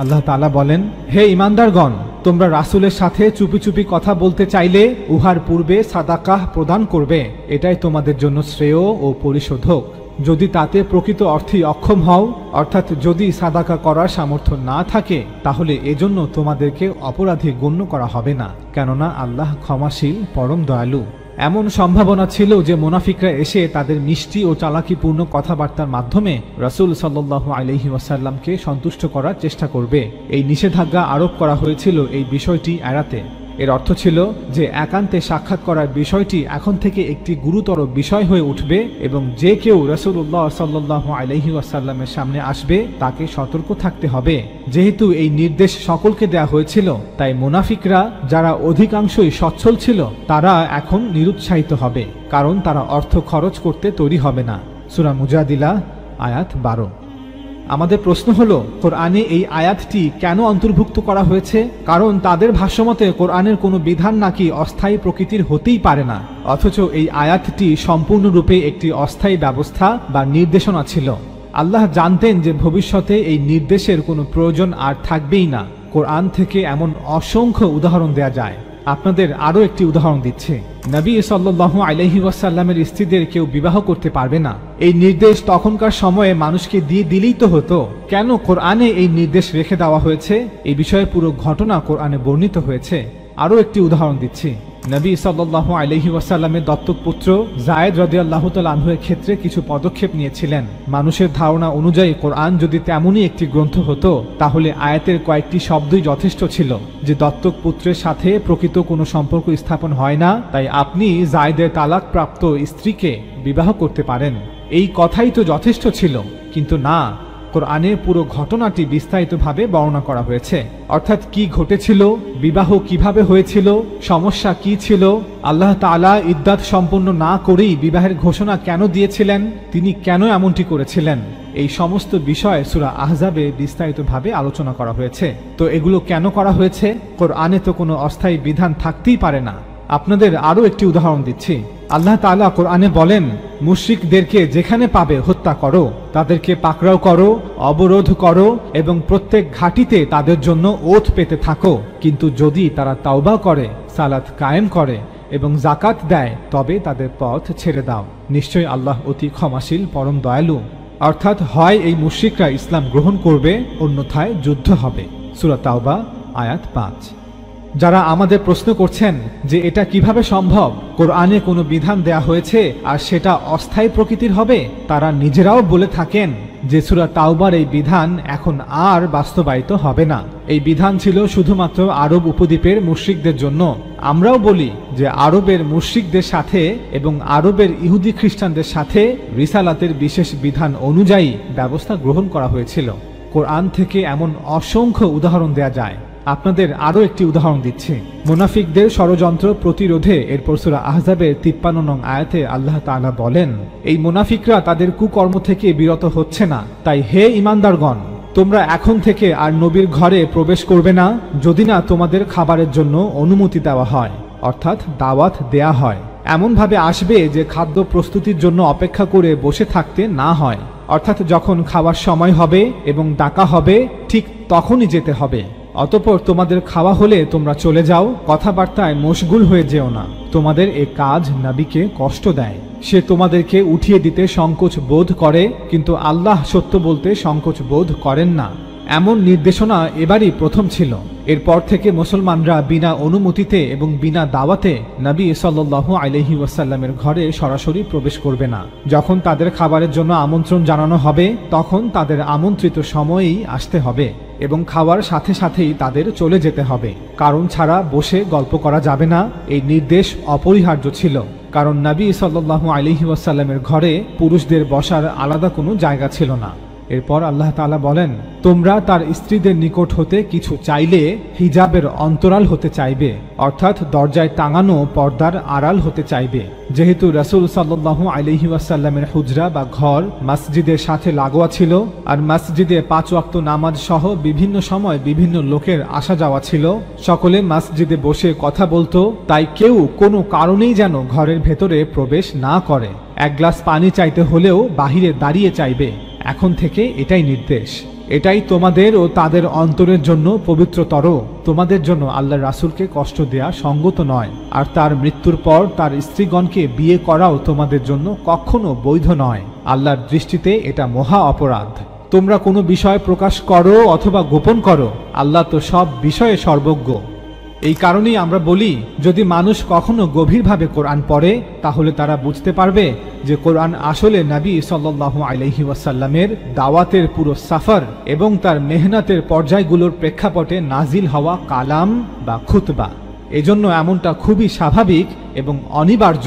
আল্লাহ তাআলা বলেন, হে ঈমানদারগণ, তোমরা রাসূলের সাথে চুপি চুপি কথা বলতে চাইলে উহার পূর্বে সাদাকাহ প্রদান করবে, এটাই তোমাদের জন্য শ্রেয় ও পরিশোধক। যদি তাতে প্রকৃত অর্থেই অক্ষম হও, অর্থাৎ যদি সাদাকা করার সামর্থ্য না থাকে, তাহলে এজন্য তোমাদেরকে অপরাধী গণ্য করা হবে না, কেননা আল্লাহ ক্ষমাশীল পরম দয়ালু। এমন সম্ভাবনা ছিল যে মুনাফিকরা এসে তাদের মিষ্টি ও চালাকিপূর্ণ কথাবার্তার মাধ্যমে রাসূল সাল্লাল্লাহু আলাইহি ওয়াসাল্লামকে সন্তুষ্ট করার চেষ্টা করবে। এই নিষেধাজ্ঞা আরোপ করা হয়েছিল এই বিষয়টি এড়াতে। এর অর্থ ছিল যে একান্তে সাক্ষাৎ করার বিষয়টি এখন থেকে একটি গুরুতর বিষয় হয়ে উঠবে এবং যে কেউ রাসূলুল্লাহ সাল্লাল্লাহু আলাইহি ওয়াসাল্লামের সামনে আসবে তাকে সতর্ক থাকতে হবে। যেহেতু এই নির্দেশ সকলকে দেয়া হয়েছিল, তাই মুনাফিকরা যারা অধিকাংশই সচ্ছল ছিল তারা এখন নিরুৎসাহিত হবে, কারণ তারা অর্থ খরচ করতে তৈরি হবে না। সূরা মুজাদিলা আয়াত 12। আমাদের প্রশ্ন হলো, কোরআনে এই আয়াতটি কেন অন্তর্ভুক্ত করা হয়েছে? কারণ তাদের ভাষ্যমতে কোরআনের কোনো বিধান নাকি অস্থায়ী প্রকৃতির হতেই পারে না, অথচ এই আয়াতটি সম্পূর্ণরূপে একটি অস্থায়ী ব্যবস্থা বা নির্দেশনা ছিল। আল্লাহ জানতেন যে ভবিষ্যতে এই নির্দেশের কোনো প্রয়োজন আর থাকবেই না। কোরআন থেকে এমন অসংখ্য উদাহরণ দেয়া যায়। আপনাদের আরও একটি উদাহরণ দিচ্ছে। নবী সাল্লাল্লাহু আলাইহি ওয়াসাল্লামের স্ত্রীদের কেউ বিবাহ করতে পারবে না, এই নির্দেশ তখনকার সময়ে মানুষকে দিয়ে দিলেই তো হতো। কেন কোরআনে এই নির্দেশ রেখে দেওয়া হয়েছে? এই বিষয়ে পুরো ঘটনা কোরআনে বর্ণিত হয়েছে। আরও একটি উদাহরণ দিচ্ছি। নবী সাল্লাল্লাহু আলাইহি ওয়াসাল্লামের দত্তক পুত্র যায়েদ রাদিয়াল্লাহু তাআলা আনহুর ক্ষেত্রে কিছু পদক্ষেপ নিয়েছিলেন। মানুষের ধারণা অনুযায়ী কোরআন যদি তেমনই একটি গ্রন্থ হতো, তাহলে আয়াতের কয়েকটি শব্দই যথেষ্ট ছিল যে দত্তক পুত্রের সাথে প্রকৃত কোনো সম্পর্ক স্থাপন হয় না, তাই আপনি যায়েদের তালাকপ্রাপ্ত স্ত্রীকে বিবাহ করতে পারেন। এই কথাই তো যথেষ্ট ছিল। কিন্তু না, কোরআনে পুরো ঘটনাটি বিস্তারিতভাবে বর্ণনা করা হয়েছে। অর্থাৎ কি ঘটেছিল, বিবাহ কিভাবে হয়েছিল, সমস্যা কি ছিল, আল্লাহ তাআলা ইদ্দাত সম্পন্ন না করেই বিবাহের ঘোষণা কেন দিয়েছিলেন, তিনি কেন এমনটি করেছিলেন, এই সমস্ত বিষয় সূরা আহজাবে বিস্তারিতভাবে আলোচনা করা হয়েছে। তো এগুলো কেন করা হয়েছে? কোরআনে তো কোনো অস্থায়ী বিধান থাকতেই পারে না। আপনাদের আরও একটি উদাহরণ দিচ্ছি। আল্লাহ তাআলা কোরআনে বলেন, মুশরিকদেরকে যেখানে পাবে হত্যা করো, তাদেরকে পাকড়াও করো, অবরোধ করো এবং প্রত্যেক ঘাঁটিতে তাদের জন্য ওথ পেতে থাকো। কিন্তু যদি তারা তাওবা করে, সালাত কায়েম করে এবং যাকাত দেয়, তবে তাদের পথ ছেড়ে দাও। নিশ্চয়ই আল্লাহ অতি ক্ষমাশীল, পরম দয়ালু। অর্থাৎ হয় এই মুশরিকরা ইসলাম গ্রহণ করবে, অন্যথায় যুদ্ধ হবে। সূরা তাওবা আয়াত 5। যারা আমাদের প্রশ্ন করছেন যে এটা কিভাবে সম্ভব, কোরআনে কোনো বিধান দেয়া হয়েছে আর সেটা অস্থায়ী প্রকৃতির হবে, তারা নিজেরাও বলে থাকেন যে সূরা তাওবার এই বিধান এখন আর বাস্তবায়িত হবে না। এই বিধান ছিল শুধুমাত্র আরব উপদ্বীপের মুশরিকদের জন্য। আমরাও বলি যে আরবের মুশরিকদের সাথে এবং আরবের ইহুদি খ্রিস্টানদের সাথে রিসালাতের বিশেষ বিধান অনুযায়ী ব্যবস্থা গ্রহণ করা হয়েছিল। কোরআন থেকে এমন অসংখ্য উদাহরণ দেয়া যায়। আপনাদের আরও একটি উদাহরণ দিচ্ছি। মুনাফিকদের ষড়যন্ত্র প্রতিরোধে এরপর সূরা আহজাবের 53 নং আয়াতে আল্লাহ তাআলা বলেন, এই মুনাফিকরা তাদের কুকর্ম থেকে বিরত হচ্ছে না, তাই হে ঈমানদারগণ, তোমরা এখন থেকে আর নবীর ঘরে প্রবেশ করবে না যদি না তোমাদের খাবারের জন্য অনুমতি দেওয়া হয়, অর্থাৎ দাওয়াত দেয়া হয়। এমনভাবে আসবে যে খাদ্য প্রস্তুতির জন্য অপেক্ষা করে বসে থাকতে না হয়। অর্থাৎ যখন খাওয়ার সময় হবে এবং ডাকা হবে, ঠিক তখনই যেতে হবে। অতঃপর তোমাদের খাওয়া হলে তোমরা চলে যাও, কথাবার্তায় মশগুল হয়ে যেও না। তোমাদের এ কাজ নবীকে কষ্ট দেয়, সে তোমাদেরকে উঠিয়ে দিতে সংকোচ বোধ করে, কিন্তু আল্লাহ সত্য বলতে সংকোচ বোধ করেন না। এমন নির্দেশনা এবারই প্রথম ছিল। এরপর থেকে মুসলমানরা বিনা অনুমতিতে এবং বিনা দাওয়াতে নবী সাল্লাল্লাহু আলাইহি ওয়াসাল্লামের ঘরে সরাসরি প্রবেশ করবে না। যখন তাদের খাবারের জন্য আমন্ত্রণ জানানো হবে, তখন তাদের আমন্ত্রিত সময়েই আসতে হবে এবং খাওয়ার সাথে সাথেই তাদের চলে যেতে হবে। কারণ ছাড়া বসে গল্প করা যাবে না, এই নির্দেশ অপরিহার্য ছিল। কারণ নবী সাল্লাল্লাহু আলাইহি ওয়াসাল্লামের ঘরে পুরুষদের বসার আলাদা কোনো জায়গা ছিল না। এরপর আল্লাহ তাআলা বলেন, তোমরা তার স্ত্রীদের নিকট হতে কিছু চাইলে হিজাবের অন্তরাল হতে চাইবে, অর্থাৎ দরজায় টাঙানো পর্দার আড়াল হতে চাইবে। যেহেতু রাসূল সাল্লাল্লাহু আলাইহি ওয়াসাল্লামের হুজরা বা ঘর মসজিদের সাথে লাগোয়া ছিল, আর মসজিদে 5 ওয়াক্ত নামাজ সহ বিভিন্ন সময় বিভিন্ন লোকের আসা যাওয়া ছিল, সকলে মসজিদে বসে কথা বলতো, তাই কেউ কোনো কারণেই যেন ঘরের ভেতরে প্রবেশ না করে। এক গ্লাস পানি চাইতে হলেও বাহিরে দাঁড়িয়ে চাইবে। এখন থেকে এটাই নির্দেশ। এটাই তোমাদের ও তাদের অন্তরের জন্য পবিত্রতর। তোমাদের জন্য আল্লাহর রাসূলকে কষ্ট দেয়া সঙ্গত নয়, আর তার মৃত্যুর পর তার স্ত্রীগণকে বিয়ে করাও তোমাদের জন্য কখনো বৈধ নয়। আল্লাহর দৃষ্টিতে এটা মহা অপরাধ। তোমরা কোনো বিষয় প্রকাশ করো অথবা গোপন করো, আল্লাহ তো সব বিষয়ে সর্বজ্ঞ। এই কারণেই আমরা বলি, যদি মানুষ কখনো গভীরভাবে কোরআন পড়ে, তাহলে তারা বুঝতে পারবে যে কোরআন আসলে নবী সাল্লাল্লাহু আলাইহি ওয়াসাল্লামের দাওয়াতের পুরো সফর এবং তার মেহনতের পর্যায়গুলোর প্রেক্ষাপটে নাজিল হওয়া কালাম বা খুতবা। এজন্য এমনটা খুবই স্বাভাবিক এবং অনিবার্য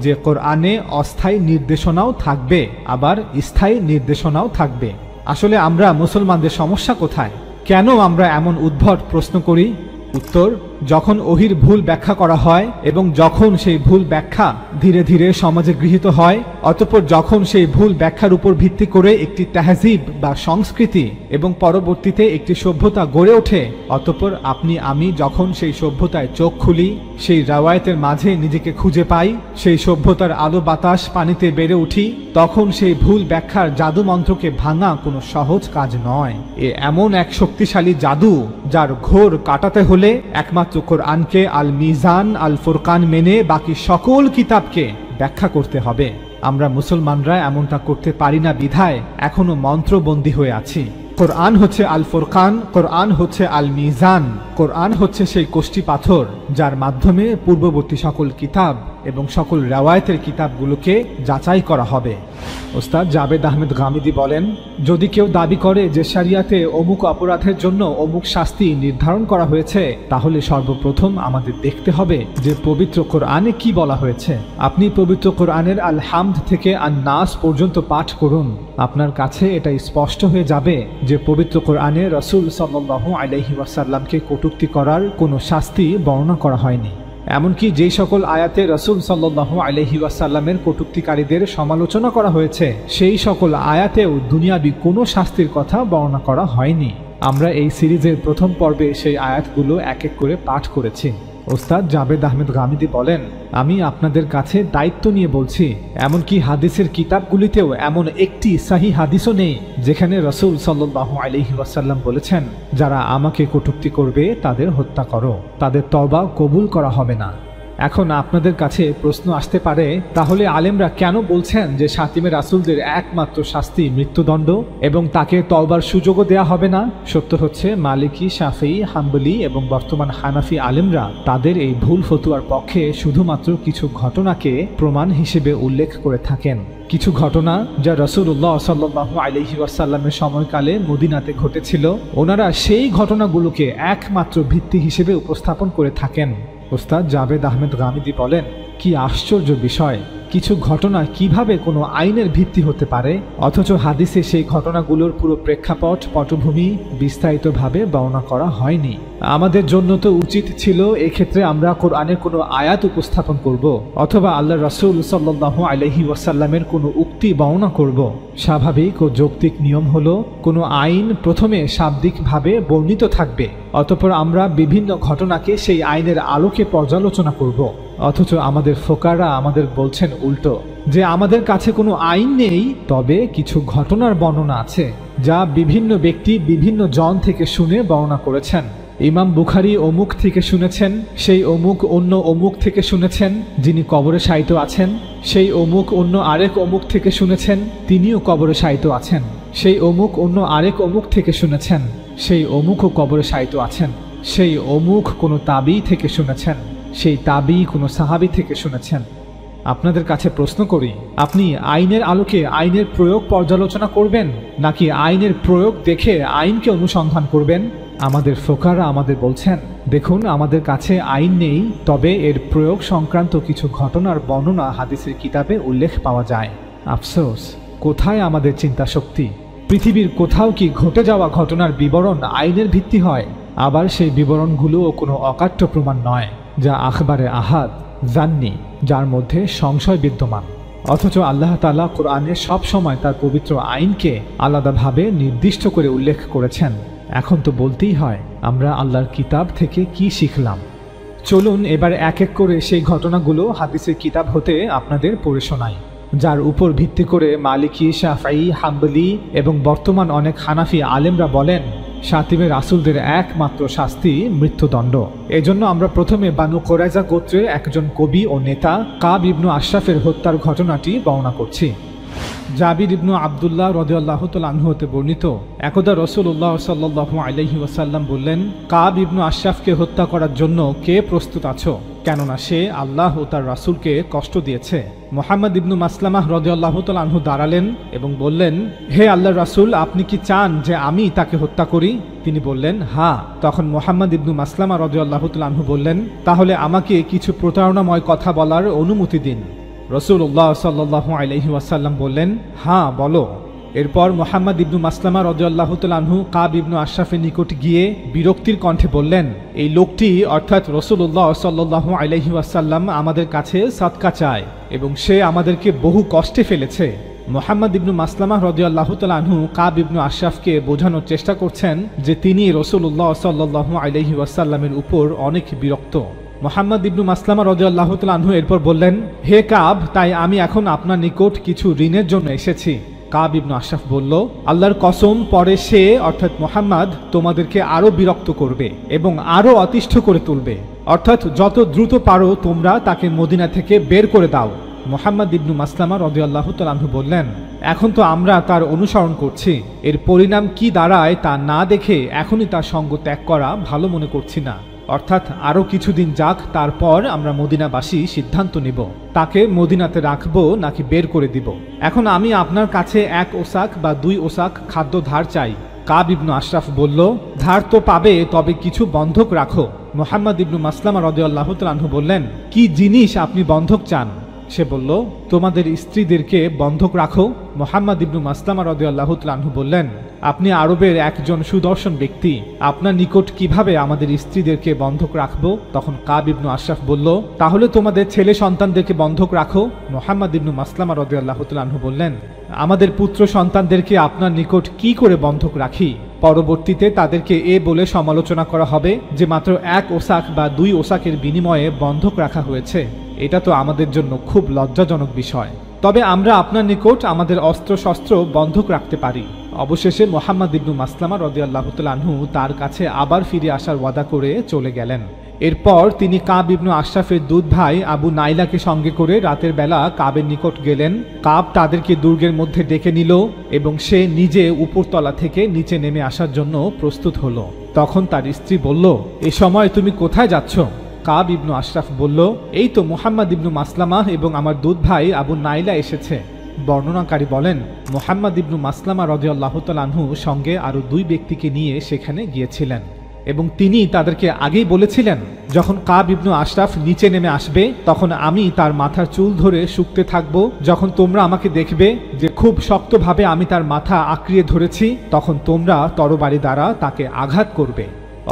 যে কোরআনে অস্থায়ী নির্দেশনাও থাকবে, আবার স্থায়ী নির্দেশনাও থাকবে। আসলে আমরা মুসলমানদের সমস্যা কোথায়? কেন আমরা এমন উদ্ভট প্রশ্ন করি? উত্তর, যখন ওহির ভুল ব্যাখ্যা করা হয় এবং যখন সেই ভুল ব্যাখ্যা ধীরে ধীরে সমাজে গৃহীত হয়, অতঃপর যখন সেই ভুল ব্যাখ্যার উপর ভিত্তি করে একটি তাহজিব বা সংস্কৃতি এবং পরবর্তীতে একটি সভ্যতা গড়ে ওঠে, অতঃপর আপনি আমি যখন সেই সভ্যতায় চোখ খুলি, সেই রাওয়ায়াতের মাঝে নিজেকে খুঁজে পাই, সেই সভ্যতার আলো বাতাস পানিতে বেড়ে উঠি, তখন সেই ভুল ব্যাখ্যার জাদু মন্ত্রকে ভাঙা কোনো সহজ কাজ নয়। এমন এক শক্তিশালী জাদু যার ঘোর কাটাতে হলে একমাত্র কোরআনকে আল মিজান আল ফুরকান মেনে বাকি সকল কিতাবকে ব্যাখ্যা করতে হবে। আমরা মুসলমানরা এমনটা করতে পারি না বিধায় এখনো মন্ত্রবন্দী হয়ে আছি। কোরআন হচ্ছে আল ফুরকান, কোরআন হচ্ছে আল মিজান, কোরআন হচ্ছে সেই কোষ্ঠী পাথর যার মাধ্যমে পূর্ববর্তী সকল কিতাব এবং সকল রাওয়ায়াতের কিতাবগুলোকে যাচাই করা হবে। ওস্তাদ জাবেদ আহমেদ গামিদি বলেন, যদি কেউ দাবি করে যে শরিয়াতে অমুক অপরাধের জন্য অমুক শাস্তি নির্ধারণ করা হয়েছে, তাহলে সর্বপ্রথম আমাদের দেখতে হবে যে পবিত্র কোরআনে কি বলা হয়েছে। আপনি পবিত্র কোরআনের আল হামদ থেকে আন নাস পর্যন্ত পাঠ করুন, আপনার কাছে এটা স্পষ্ট হয়ে যাবে যে পবিত্র কোরআনে রাসূল সাল্লাল্লাহু আলাইহি ওয়াসাল্লামকে কটূক্তি করার কোনো শাস্তি বর্ণনা করা হয়নি। এমনকি যেই সকল আয়াতে রাসূল সাল্লাল্লাহু আলাইহি ওয়াসাল্লামের কটূক্তিকারীদের সমালোচনা করা হয়েছে, সেই সকল আয়াতেও দুনিয়াবি কোনো শাস্তির কথা বর্ণনা করা হয়নি। আমরা এই সিরিজের প্রথম পর্বে সেই আয়াতগুলো এক এক করে পাঠ করেছি। ওস্তাদ জাবেদ আহমেদ গামিদি বলেন, আমি আপনাদের কাছে দায়িত্ব নিয়ে বলছি, এমনকি হাদিসের কিতাবগুলিতেও এমন একটি সহিহ হাদিসও নেই যেখানে রাসূল সাল্লাল্লাহু আলাইহি ওয়াসাল্লাম বলেছেন, যারা আমাকে কটূক্তি করবে তাদের হত্যা করো, তাদের তওবা কবুল করা হবে না। এখন আপনাদের কাছে প্রশ্ন আসতে পারে, তাহলে আলেমরা কেন বলছেন যে শাতিমে রাসূলদের একমাত্র শাস্তি মৃত্যুদণ্ড এবং তাকে তওবার সুযোগও দেয়া হবে না? সত্য হচ্ছে মালিকি, শাফিঈ, হাম্বলি এবং বর্তমান হানাফি আলেমরা তাদের এই ভুল ফতোয়ার পক্ষে শুধুমাত্র কিছু ঘটনাকে প্রমাণ হিসেবে উল্লেখ করে থাকেন। কিছু ঘটনা যা রাসূলুল্লাহ সাল্লাল্লাহু আলাইহি ওয়াসাল্লামের সময়কালে মদিনাতে ঘটেছিল, ওনারা সেই ঘটনাগুলোকে একমাত্র ভিত্তি হিসেবে উপস্থাপন করে থাকেন। ওস্তাদ জাবেদ আহমেদ গামিদি বলেন, কি আশ্চর্য বিষয়, কিছু ঘটনা কিভাবে কোনো আইনের ভিত্তি হতে পারে অথচ হাদিসে সেই ঘটনাগুলোর পুরো প্রেক্ষাপট পটভূমি বিস্তারিতভাবে বর্ণনা করা হয়নি। আমাদের জন্য তো উচিত ছিল এক্ষেত্রে আমরা কোরআনের কোনো আয়াত উপস্থাপন করব অথবা আল্লাহ রাসূল সাল্লাল্লাহু আলাইহি ওয়াসাল্লামের কোনো উক্তি বর্ণনা করব। স্বাভাবিক ও যৌক্তিক নিয়ম হলো কোনো আইন প্রথমে শাব্দিকভাবে বর্ণিত থাকবে, অতঃপর আমরা বিভিন্ন ঘটনাকে সেই আইনের আলোকে পর্যালোচনা করব। অথচ আমাদের ফোকাররা আমাদের বলছেন উল্টো, যে আমাদের কাছে কোনো আইন নেই, তবে কিছু ঘটনার বর্ণনা আছে যা বিভিন্ন ব্যক্তি বিভিন্ন জন থেকে শুনে বর্ণনা করেছেন। ইমাম বুখারী অমুক থেকে শুনেছেন, সেই অমুক অন্য অমুক থেকে শুনেছেন যিনি কবরে শায়িত আছেন, সেই অমুক অন্য আরেক অমুক থেকে শুনেছেন তিনিও কবরে শায়িত আছেন, সেই অমুক অন্য আরেক অমুক থেকে শুনেছেন, সেই অমুকও কবরে শায়িত আছেন, সেই অমুক কোনো তাবী থেকে শুনেছেন, সেই তাবী কোনো সাহাবী থেকে শুনেছেন। আপনাদের কাছে প্রশ্ন করি, আপনি আইনের আলোকে আইনের প্রয়োগ পর্যালোচনা করবেন নাকি আইনের প্রয়োগ দেখে আইনকে অনুসন্ধান করবেন? আমাদের ফোকাররা আমাদের বলছেন, দেখুন আমাদের কাছে আইন নেই, তবে এর প্রয়োগ সংক্রান্ত কিছু ঘটনার বর্ণনা হাদিসের কিতাবে উল্লেখ পাওয়া যায়। আফসোস, কোথায় আমাদের চিন্তা শক্তি? পৃথিবীর কোথাও কি ঘটে যাওয়া ঘটনার বিবরণ আইনের ভিত্তি হয়? আবার সেই বিবরণগুলোও কোনো অকাট্য প্রমাণ নয়, যা আখবারে আহাদ, জান্নি, যার মধ্যে সংশয় বিদ্যমান। অথচ আল্লাহ তাআলা কোরআনে সব সময় তার পবিত্র আইনকে আলাদাভাবে নির্দিষ্ট করে উল্লেখ করেছেন। এখন তো বলতেই হয়, আমরা আল্লাহর কিতাব থেকে কি শিখলাম। চলুন এবার এক এক করে সেই ঘটনাগুলো হাদিসের কিতাব হতে আপনাদের পড়ে শোনাই, যার উপর ভিত্তি করে মালিকি, শাফিঈ, হাম্বলি এবং বর্তমান অনেক হানাফি আলেমরা বলেন শাতিমে রাসূলদের একমাত্র শাস্তি মৃত্যুদণ্ড। এজন্য আমরা প্রথমে বানু কুরাইজা গোত্রের একজন কবি ও নেতা কাব ইবনু আশরাফের হত্যার ঘটনাটি বর্ণনা করছি। জাবির ইবনু আব্দুল্লাহ রাদিয়াল্লাহু তাআলা আনহু হতে বর্ণিত, একদা রাসূলুল্লাহ সাল্লাল্লাহু আলাইহি ওয়াসাল্লাম বললেন, কাব ইবনু আশরাফকে হত্যা করার জন্য কে প্রস্তুত আছো? কেননা সে আল্লাহ ও তার রাসূলকে কষ্ট দিয়েছে। মুহাম্মদ ইবনু মাসলামাহ রাদিয়াল্লাহু তাআলা আনহু দাঁড়ালেন এবং বললেন, হে আল্লাহর রাসূল, আপনি কি চান যে আমি তাকে হত্যা করি? তিনি বললেন, হ্যাঁ। তখন মুহাম্মদ ইবনু মাসলামা রাদিয়াল্লাহু তাআলা আনহু বললেন, তাহলে আমাকে কিছু প্রতারণাময় কথা বলার অনুমতি দিন। রাসূলুল্লাহ সাল্লাল্লাহু আলাইহি ওয়াসাল্লাম বললেন, হ্যাঁ বলো। এরপর মুহাম্মদ ইবনু মাসলামা রাদিয়াল্লাহু তাআলা আনহু কাব ইবনু আশরাফের নিকট গিয়ে বিরক্তির কণ্ঠে বললেন, এই লোকটি অর্থাৎ রাসূলুল্লাহ সাল্লাল্লাহু আলাইহি ওয়াসাল্লাম আমাদের কাছে সাদকা চায় এবং সে আমাদেরকে বহু কষ্টে ফেলেছে। মুহাম্মদ ইবনু মাসলামা রাদিয়াল্লাহু তাআলা আনহু কাব ইবনু আশরাফকে বোঝানোর চেষ্টা করছেন যে তিনি রাসূলুল্লাহ সাল্লাল্লাহু আলাইহি ওয়াসাল্লামের উপর অনেক বিরক্ত। মুহাম্মদ ইবনু মাসলামা রাদিয়াল্লাহু তাআলা আনহু এরপর বললেন, হে কাব, তাই আমি এখন আপনার নিকট কিছু ঋণের জন্য এসেছি। কাব ইবনু আশরাফ বলল, আল্লাহর কসম, পরে সে অর্থাৎ মুহাম্মদ তোমাদেরকে আরো বিরক্ত করবে এবং আরো অতিষ্ঠ করে তুলবে, অর্থাৎ যত দ্রুত পারো তোমরা তাকে মদিনা থেকে বের করে দাও। মুহাম্মদ ইবনু মাসলামা রাদিয়াল্লাহু তাআলা আনহু বললেন, এখন তো আমরা তার অনুসরণ করছি, এর পরিণাম কি দাঁড়ায় তা না দেখে এখনই তার সঙ্গ ত্যাগ করা ভালো মনে করছি না, অর্থাৎ আরও কিছুদিন যাক, তারপর আমরা মদিনাবাসী সিদ্ধান্ত নিব তাকে মদিনাতে রাখবো নাকি বের করে দিব। এখন আমি আপনার কাছে 1 ওসাক বা 2 ওসাক খাদ্য ধার চাই। কাব ইবনু আশরাফ বলল, ধার তো পাবে, তবে কিছু বন্ধক রাখো। মুহাম্মদ ইবনু মাসলামা রাদিয়াল্লাহু তাআলা আনহু বললেন, কি জিনিস আপনি বন্ধক চান? সে বলল, তোমাদের স্ত্রীদেরকে বন্ধক রাখো। মুহাম্মদ ইবনু মাসলামা রাদিয়াল্লাহু তাআলা আনহু বললেন, আপনি আরবের একজন সুদর্শন ব্যক্তি, আপনার নিকট কিভাবে আমাদের স্ত্রীদেরকে বন্ধক রাখবো? তখন কাব ইবনু আশরাফ বলল, তাহলে তোমাদের ছেলে সন্তানদেরকে বন্ধক রাখো। মুহাম্মদ ইবনু মাসলামা রাদিয়াল্লাহু তাআলা আনহু বললেন, আমাদের পুত্র সন্তানদেরকে আপনার নিকট কি করে বন্ধক রাখি? পরবর্তীতে তাদেরকে এ বলে সমালোচনা করা হবে যে মাত্র 1 ওসাক বা 2 ওসাকের বিনিময়ে বন্ধক রাখা হয়েছে। এটা তো আমাদের জন্য খুব লজ্জাজনক বিষয়। তবে আমরা আপনার নিকট আমাদের অস্ত্রশস্ত্র বন্ধক রাখতে পারি। অবশেষে মুহাম্মদ ইবনু মাসলামা রাদিয়াল্লাহু তাআলা আনহু তার কাছে আবার ফিরে আসার ওয়াদা করে চলে গেলেন। এরপর তিনি কাব ইবনু আশরাফের দুধ ভাই আবু নাইলাকে সঙ্গে করে রাতের বেলা কাবের নিকট গেলেন। কাব তাদেরকে দুর্গের মধ্যে ডেকে নিল এবং সে নিজে উপরতলা থেকে নিচে নেমে আসার জন্য প্রস্তুত হলো। তখন তার স্ত্রী বলল, এ সময় তুমি কোথায় যাচ্ছ? কাব ইবনু আশরাফ বলল, এই তো মুহাম্মদ ইবনু মাসলামা এবং আমার দুধ ভাই আবু নাইলা এসেছে। বর্ণনাকারী বলেন, মুহাম্মদ ইবনু মাসলামা রাদিয়াল্লাহু তাআলা আনহু সঙ্গে আরো 2 ব্যক্তিকে নিয়ে সেখানে গিয়েছিলেন এবং তিনি তাদেরকে আগেই বলেছিলেন, যখন কাব ইবনু আশরাফ নিচে নেমে আসবে তখন আমি তার মাথার চুল ধরে শুকতে থাকব। যখন তোমরা আমাকে দেখবে যে খুব শক্তভাবে আমি তার মাথা আঁকড়িয়ে ধরেছি, তখন তোমরা তরবারি দ্বারা তাকে আঘাত করবে।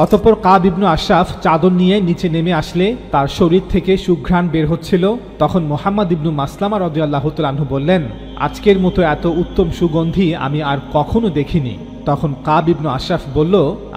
অতঃপর কাব ইবনু আশরাফ চাদর নিয়ে নিচে নেমে আসলে তার শরীর থেকে সুঘ্রাণ বের হচ্ছিল। তখন মুহাম্মদ ইবনু মাসলামা রাদিয়াল্লাহু তাআলা আনহু বললেন, আজকের মতো এত উত্তম সুগন্ধি আমি আর কখনো দেখিনি। তখন কাব ইবনু আশরাফ বলল,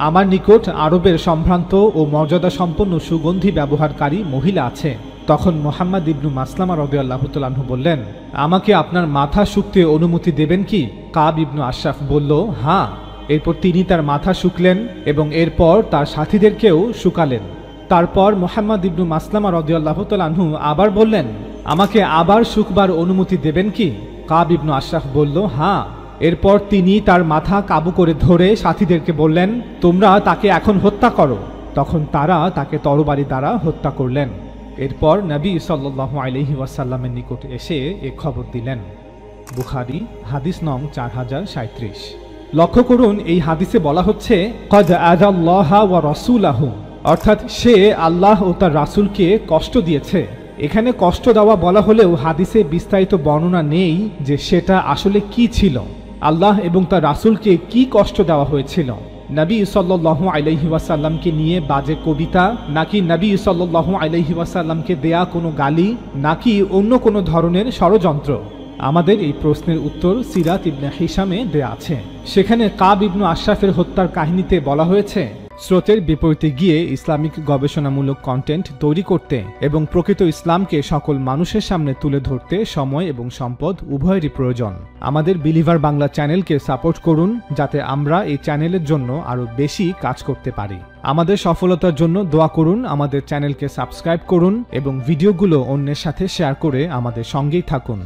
আমার নিকট আরবের সম্ভ্রান্ত ও মর্যাদা সম্পন্ন সুগন্ধি ব্যবহারকারী মহিলা আছে। তখন মুহাম্মদ ইবনু মাসলামা রাদিয়াল্লাহু তাআলা আনহু বললেন, আমাকে আপনার মাথা শুকতে অনুমতি দেবেন কি? কাব ইবনু আশরাফ বলল, হ্যাঁ। এরপর তিনি তার মাথা শুকলেন এবং এরপর তার সাথীদেরকেও শুকালেন। তারপর মুহাম্মদ ইবনু মাসলামা রাদিয়াল্লাহু তাআলা আনহু আবার বললেন, আমাকে আবার শুকবার অনুমতি দেবেন কি? কাব ইবনু আশরাফ বলল, হ্যাঁ। এরপর তিনি তার মাথা কাবু করে ধরে সাথীদেরকে বললেন, তোমরা তাকে এখন হত্যা করো। তখন তারা তাকে তরবারি দ্বারা হত্যা করলেন। এরপর নবী সাল্লাল্লাহু আলাইহি ওয়াসাল্লামের নিকট এসে এ খবর দিলেন। বুখারী হাদিস নং 4037। লক্ষ্য করুন, এই হাদিসে বলা হচ্ছে কদ আযাল্লাহা ওয়া রাসূলাহু, অর্থাৎ সে আল্লাহ ও তার রাসূলকে কষ্ট দিয়েছে। এখানে কষ্ট দেওয়া বলা হলেও হাদিসে বিস্তারিত বর্ণনা নেই যে সেটা আসলে কি ছিল, আল্লাহ এবং তার রাসূলকে কি কষ্ট দেওয়া হয়েছিল। নবী সাল্লাল্লাহু আলাইহি ওয়াসাল্লামকে নিয়ে বাজে কবিতা, নাকি নবী সাল্লাল্লাহু আলাইহি ওয়াসাল্লামকে দেয়া কোনো গালি, নাকি অন্য কোনো ধরনের ষড়যন্ত্র? আমাদের এই প্রশ্নের উত্তর সিরাত ইবনে হিশামে দেয়া আছে। সেখানে কাব ইবনু আশরাফের হত্যার কাহিনীতে বলা হয়েছে, স্রোতের বিপরীতে গিয়ে ইসলামিক গবেষণামূলক কন্টেন্ট তৈরি করতে এবং প্রকৃত ইসলামকে সকল মানুষের সামনে তুলে ধরতে সময় এবং সম্পদ উভয়েরই প্রয়োজন। আমাদের বিলিভার বাংলা চ্যানেলকে সাপোর্ট করুন যাতে আমরা এই চ্যানেলের জন্য আরও বেশি কাজ করতে পারি। আমাদের সফলতার জন্য দোয়া করুন, আমাদের চ্যানেলকে সাবস্ক্রাইব করুন এবং ভিডিওগুলো অন্যের সাথে শেয়ার করে আমাদের সঙ্গেই থাকুন।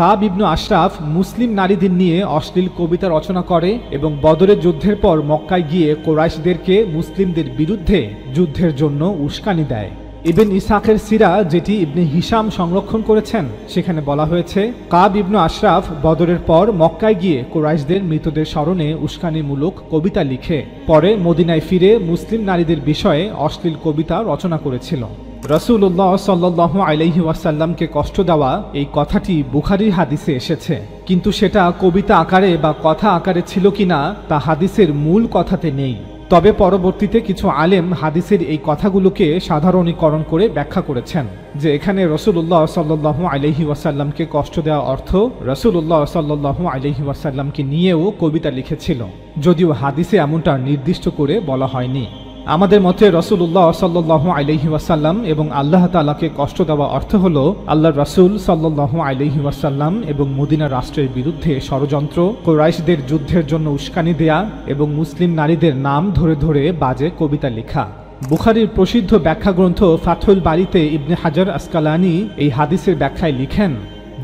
কাব ইবনু আশরাফ মুসলিম নারীদের নিয়ে অশ্লীল কবিতা রচনা করে এবং বদরের যুদ্ধের পর মক্কায় গিয়ে কুরাইশদেরকে মুসলিমদের বিরুদ্ধে যুদ্ধের জন্য উস্কানি দেয়। ইবন ইসহাকের সিরা, যেটি ইবনে হিশাম সংরক্ষণ করেছেন, সেখানে বলা হয়েছে কাব ইবনু আশরাফ বদরের পর মক্কায় গিয়ে কুরাইশদের মৃতদের স্মরণে উস্কানিমূলক কবিতা লিখে পরে মদিনায় ফিরে মুসলিম নারীদের বিষয়ে অশ্লীল কবিতা রচনা করেছিল। রাসূলুল্লাহ সাল্লাল্লাহু আলাইহি ওয়াসাল্লামকে কষ্ট দেওয়া এই কথাটি বুখারীর হাদিসে এসেছে, কিন্তু সেটা কবিতা আকারে বা কথা আকারে ছিল কিনা তা হাদিসের মূল কথাতে নেই। তবে পরবর্তীতে কিছু আলেম হাদিসের এই কথাগুলোকে সাধারণীকরণ করে ব্যাখ্যা করেছেন যে এখানে রাসূলুল্লাহ সাল্লাল্লাহু আলাইহি ওয়াসাল্লামকে কষ্ট দেওয়া অর্থ রাসূলুল্লাহ সাল্লাল্লাহু আলাইহি ওয়াসাল্লামকে নিয়েও কবিতা লিখেছিল, যদিও হাদিসে এমনটা নির্দিষ্ট করে বলা হয়নি। আমাদের মতে রাসূলুল্লাহ সাল্লাল্লাহু আলাইহি ওয়াসাল্লাম এবং আল্লাহ তাআলাকে কষ্ট দেওয়া অর্থ হলো আল্লাহর রাসূল সাল্লাল্লাহু আলাইহি ওয়াসাল্লাম এবং মদিনা রাষ্ট্রের বিরুদ্ধে ষড়যন্ত্র, কুরাইশদের যুদ্ধের জন্য উস্কানি দেয়া এবং মুসলিম নারীদের নাম ধরে ধরে বাজে কবিতা লেখা। বুখারীর প্রসিদ্ধ ব্যাখ্যা গ্রন্থ ফাথুল বারীতে ইবনে হাজার আসকালানি এই হাদিসের ব্যাখ্যায় লিখেন,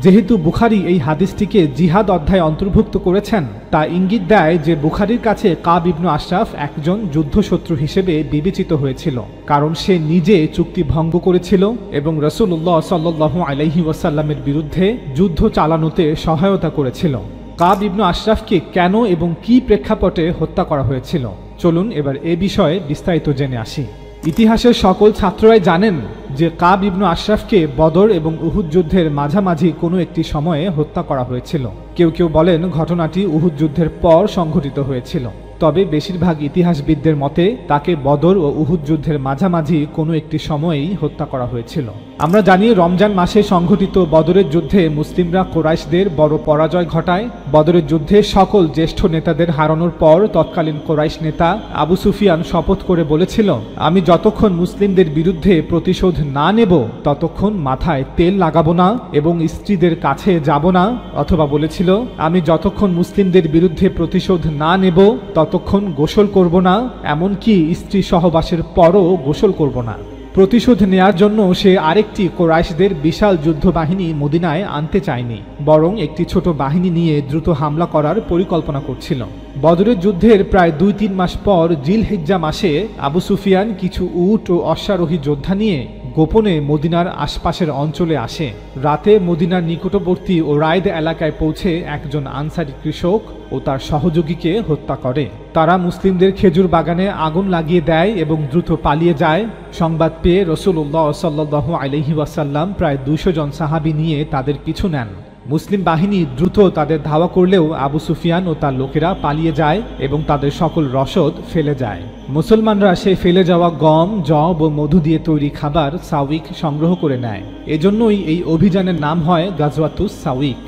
যেহেতু বুখারী এই হাদিসটিকে জিহাদ অধ্যায়ে অন্তর্ভুক্ত করেছেন, তা ইঙ্গিত দেয় যে বুখারীর কাছে কাব ইবনু আশরাফ একজন যুদ্ধশত্রু হিসেবে বিবেচিত হয়েছিল, কারণ সে নিজে চুক্তি ভঙ্গ করেছিল এবং রাসূলুল্লাহ সাল্লাল্লাহু আলাইহি ওয়াসাল্লামের বিরুদ্ধে যুদ্ধ চালানোতে সহায়তা করেছিল। কাব ইবনু আশরাফকে কেন এবং কি প্রেক্ষাপটে হত্যা করা হয়েছিল, চলুন এবার এ বিষয়ে বিস্তারিত জেনে আসি। ইতিহাসের সকল ছাত্ররাই জানেন যে কাব ইবনু আশরাফকে বদর এবং উহুদ যুদ্ধের মাঝামাঝি কোনো একটি সময়ে হত্যা করা হয়েছিল। কেউ কেউ বলেন ঘটনাটি উহুদ যুদ্ধের পর সংঘটিত হয়েছিল, তবে বেশিরভাগ ইতিহাসবিদদের মতে তাকে বদর ও উহুদ যুদ্ধের মাঝামাঝি কোনো একটি সময়েই হত্যা করা হয়েছিল। আমরা জানি রমজান মাসে সংঘটিত বদরের যুদ্ধে মুসলিমরা কুরাইশদের বড় পরাজয় ঘটায়। বদরের যুদ্ধে সকল জ্যেষ্ঠ নেতাদের হারানোর পর তৎকালীন কুরাইশ নেতা আবু সুফিয়ান শপথ করে বলেছিল, আমি যতক্ষণ মুসলিমদের বিরুদ্ধে প্রতিশোধ না নেব ততক্ষণ মাথায় তেল লাগাবো না এবং স্ত্রীদের কাছে যাব না, অথবা বলেছিল আমি যতক্ষণ মুসলিমদের বিরুদ্ধে প্রতিশোধ না নেব ততক্ষণ গোসল করব না, এমনকি স্ত্রী সহবাসের পরও গোসল করব না। প্রতিশোধ নেয়ার জন্য সে আরেকটি কুরাইশদের বিশাল যুদ্ধ বাহিনী মদিনায় আনতে চায়নি, বরং একটি ছোট বাহিনী নিয়ে দ্রুত হামলা করার পরিকল্পনা করছিল। বদরের যুদ্ধের প্রায় 2-3 মাস পর জিলহিজ্জা মাসে আবু সুফিয়ান কিছু উট ও অশ্বারোহী যোদ্ধা নিয়ে গোপনে মদিনার আশপাশের অঞ্চলে আসে। রাতে মদিনার নিকটবর্তী ও রায়দ এলাকায় পৌঁছে একজন আনসারী কৃষক ও তার সহযোগীকে হত্যা করে। তারা মুসলিমদের খেজুর বাগানে আগুন লাগিয়ে দেয় এবং দ্রুত পালিয়ে যায়। সংবাদ পেয়ে রাসূলুল্লাহ সাল্লাল্লাহু আলাইহি ওয়াসাল্লাম প্রায় 200 জন সাহাবী নিয়ে তাদের পিছু নেন। মুসলিম বাহিনী দ্রুত তাদের ধাওয়া করলেও আবু সুফিয়ান ও তার লোকেরা পালিয়ে যায় এবং তাদের সকল রসদ ফেলে যায়। মুসলমানরা সেই ফেলে যাওয়া গম, যব ও মধু দিয়ে তৈরি খাবার সাউইক সংগ্রহ করে নেয়। এজন্যই এই অভিযানের নাম হয় গাজওয়াতুস সাউইক।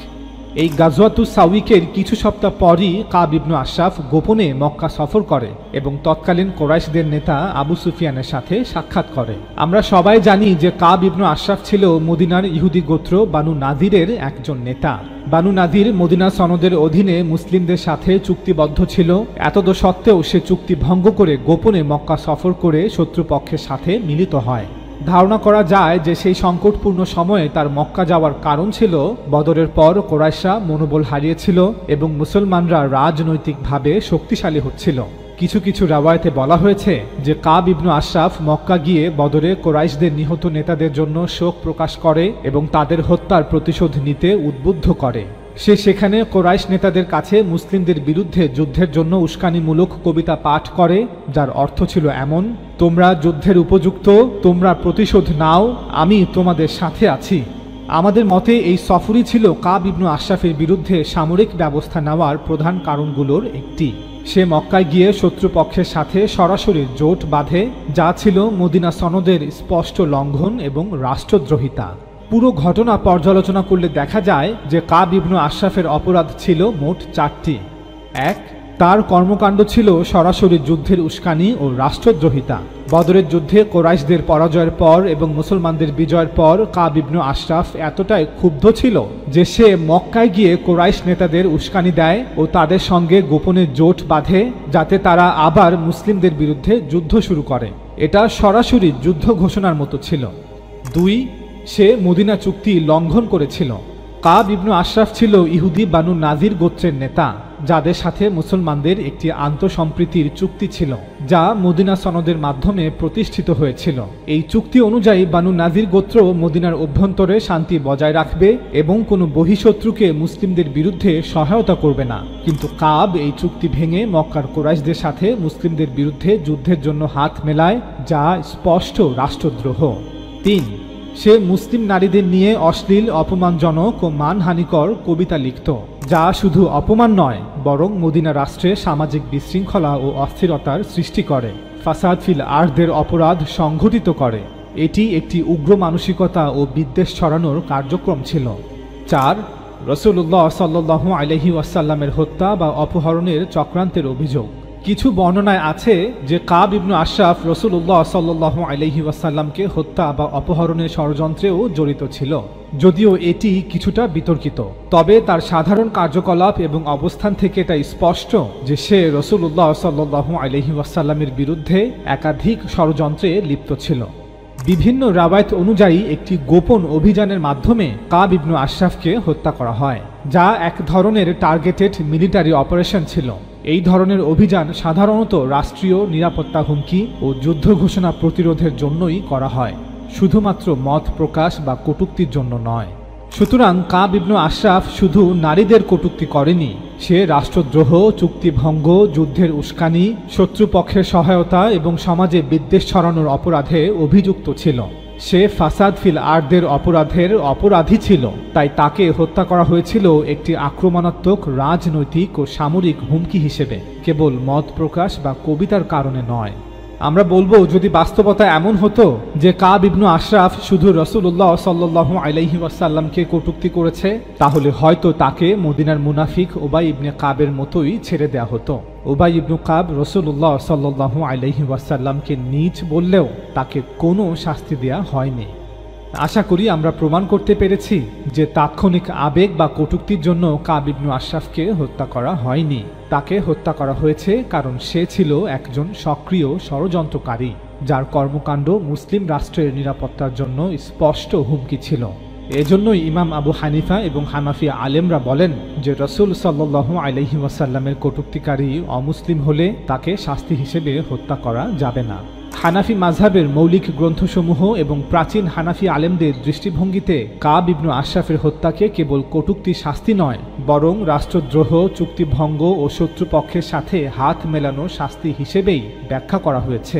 এই গাজওয়াতুস সাউইকের কিছু সপ্তাহ পরই কাব ইবনু আশরাফ গোপনে মক্কা সফর করে এবং তৎকালীন কুরাইশদের নেতা আবু সুফিয়ানের সাথে সাক্ষাৎ করে। আমরা সবাই জানি যে কাব ইবনু আশরাফ ছিল মদিনার ইহুদি গোত্র বানু নাদিরের একজন নেতা। বানু নাদির মদিনা সনদের অধীনে মুসলিমদের সাথে চুক্তিবদ্ধ ছিল। এতদ সত্ত্বেও সে চুক্তি ভঙ্গ করে গোপনে মক্কা সফর করে শত্রুপক্ষের সাথে মিলিত হয়। ধারণা করা যায় যে সেই সংকটপূর্ণ সময়ে তার মক্কা যাওয়ার কারণ ছিল বদরের পর কুরাইশরা মনোবল হারিয়েছিল এবং মুসলমানরা রাজনৈতিকভাবে শক্তিশালী হচ্ছিল। কিছু কিছু রাওয়ায়াতে বলা হয়েছে যে কাব ইবনু আশরাফ মক্কা গিয়ে বদরে কুরাইশদের নিহত নেতাদের জন্য শোক প্রকাশ করে এবং তাদের হত্যার প্রতিশোধ নিতে উদ্বুদ্ধ করে। সে সেখানে কুরাইশ নেতাদের কাছে মুসলিমদের বিরুদ্ধে যুদ্ধের জন্য উস্কানিমূলক কবিতা পাঠ করে, যার অর্থ ছিল এমন, তোমরা যুদ্ধের উপযুক্ত, তোমরা প্রতিশোধ নাও, আমি তোমাদের সাথে আছি। আমাদের মতে এই সফরই ছিল কাব ইবনু আশরাফের বিরুদ্ধে সামরিক ব্যবস্থা নেওয়ার প্রধান কারণগুলোর একটি। সে মক্কায় গিয়ে শত্রুপক্ষের সাথে সরাসরি জোট বাঁধে, যা ছিল মদিনা সনদের স্পষ্ট লঙ্ঘন এবং রাষ্ট্রদ্রোহিতা। পুরো ঘটনা পর্যালোচনা করলে দেখা যায় যে কাব ইবনু আশরাফের অপরাধ ছিল মোট 4টি। 1. তার কর্মকাণ্ড ছিল সরাসরি যুদ্ধের উস্কানি ও রাষ্ট্রদ্রোহিতা। বদরের যুদ্ধে কুরাইশদের পরাজয়ের পর এবং মুসলমানদের বিজয়ের পর কাব ইবনু আশরাফ এতটাই ক্ষুব্ধ ছিল যে সে মক্কায় গিয়ে কুরাইশ নেতাদের উস্কানি দেয় ও তাদের সঙ্গে গোপনে জোট বাঁধে, যাতে তারা আবার মুসলিমদের বিরুদ্ধে যুদ্ধ শুরু করে। এটা সরাসরি যুদ্ধ ঘোষণার মতো ছিল। 2. সে মদিনা চুক্তি লঙ্ঘন করেছিল। কাব ইবনু আশরাফ ছিল ইহুদি বানু নাজির গোত্রের নেতা, যাদের সাথে মুসলমানদের একটি আন্তঃসম্প্রীতির চুক্তি ছিল, যা মদিনা সনদের মাধ্যমে প্রতিষ্ঠিত হয়েছিল। এই চুক্তি অনুযায়ী বানু নাজির গোত্র মদিনার অভ্যন্তরে শান্তি বজায় রাখবে এবং কোনো বহিঃশত্রুকে মুসলিমদের বিরুদ্ধে সহায়তা করবে না। কিন্তু কাব এই চুক্তি ভেঙে মক্কার কুরাইশদের সাথে মুসলিমদের বিরুদ্ধে যুদ্ধের জন্য হাত মেলায়, যা স্পষ্ট রাষ্ট্রদ্রোহ। 3. সে মুসলিম নারীদের নিয়ে অশ্লীল, অপমানজনক ও মানহানিকর কবিতা লিখত, যা শুধু অপমান নয় বরং মদিনা রাষ্ট্রে সামাজিক বিশৃঙ্খলা ও অস্থিরতার সৃষ্টি করে, ফাসাদ ফিল আরদের অপরাধ সংঘটিত করে। এটি একটি উগ্র মানসিকতা ও বিদ্বেষ ছড়ানোর কার্যক্রম ছিল। 4. রাসূলুল্লাহ সাল্লাল্লাহু আলাইহি ওয়াসাল্লামের হত্যা বা অপহরণের চক্রান্তের অভিযোগ। কিছু বর্ণনায় আছে যে কাব ইবনু আশরাফ রাসূলুল্লাহ সাল্লাল্লাহু আলাইহি ওয়াসাল্লামকে হত্যা বা অপহরণের ষড়যন্ত্রেও জড়িত ছিল, যদিও এটি কিছুটা বিতর্কিত। তবে তার সাধারণ কার্যকলাপ এবং অবস্থান থেকে এটা স্পষ্ট যে সে রাসূলুল্লাহ সাল্লাল্লাহু আলাইহি ওয়াসাল্লামের বিরুদ্ধে একাধিক ষড়যন্ত্রে লিপ্ত ছিল। বিভিন্ন রাওয়ায়াত অনুযায়ী একটি গোপন অভিযানের মাধ্যমে কাব ইবনু আশরাফকে হত্যা করা হয়, যা এক ধরনের টার্গেটেড মিলিটারি অপারেশন ছিল। এই ধরনের অভিযান সাধারণত রাষ্ট্রীয় নিরাপত্তা হুমকি ও যুদ্ধ ঘোষণা প্রতিরোধের জন্যই করা হয়, শুধুমাত্র মত প্রকাশ বা কটূক্তির জন্য নয়। সুতরাং কাব ইবনু আশরাফ শুধু নারীদের কটূক্তি করেনি, সে রাষ্ট্রদ্রোহ, চুক্তিভঙ্গ, যুদ্ধের উস্কানি, শত্রুপক্ষের সহায়তা এবং সমাজে বিদ্বেষ ছড়ানোর অপরাধে অভিযুক্ত ছিল। সে ফাসাদ ফিল আরদের অপরাধের অপরাধী ছিল, তাই তাকে হত্যা করা হয়েছিল একটি আক্রমণাত্মক রাজনৈতিক ও সামরিক হুমকি হিসেবে, কেবল মত প্রকাশ বা কবিতার কারণে নয়। আমরা বলবো, যদি বাস্তবতা এমন হতো যে কাব ইবনু আশরাফ শুধু রাসূলুল্লাহ সাল্লাল্লাহু আলাইহি ওয়াসাল্লামকে কটূক্তি করেছে, তাহলে হয়তো তাকে মদিনার মুনাফিক উবাই ইবনে কাবের মতোই ছেড়ে দেওয়া হতো। উবাই ইবনু কাব রাসূলুল্লাহ সাল্লাল্লাহু আলাইহি ওয়াসাল্লামকে নীচ বললেও তাকে কোনো শাস্তি দেয়া হয়নি। আশা করি আমরা প্রমাণ করতে পেরেছি যে তাৎক্ষণিক আবেগ বা কটূক্তির জন্য কাব ইবনু আশরাফকে হত্যা করা হয়নি। তাকে হত্যা করা হয়েছে কারণ সে ছিল একজন সক্রিয় ষড়যন্ত্রকারী, যার কর্মকাণ্ড মুসলিম রাষ্ট্রের নিরাপত্তার জন্য স্পষ্ট হুমকি ছিল। এজন্যই ইমাম আবু হানিফা এবং হানাফি আলেমরা বলেন যে রাসূল সাল্লাল্লাহু আলাইহি ওয়াসাল্লামের কটূক্তিকারী অমুসলিম হলে তাকে শাস্তি হিসেবে হত্যা করা যাবে না। হানাফি মাযহাবের মৌলিক গ্রন্থসমূহ এবং প্রাচীন হানাফি আলেমদের দৃষ্টিভঙ্গিতে কাব ইবনু আশরাফের হত্যাকে কেবল কটূক্তি শাস্তি নয়, বরং রাষ্ট্রদ্রোহ, চুক্তিভঙ্গ ও শত্রুপক্ষের সাথে হাত মেলানো শাস্তি হিসেবেই ব্যাখ্যা করা হয়েছে।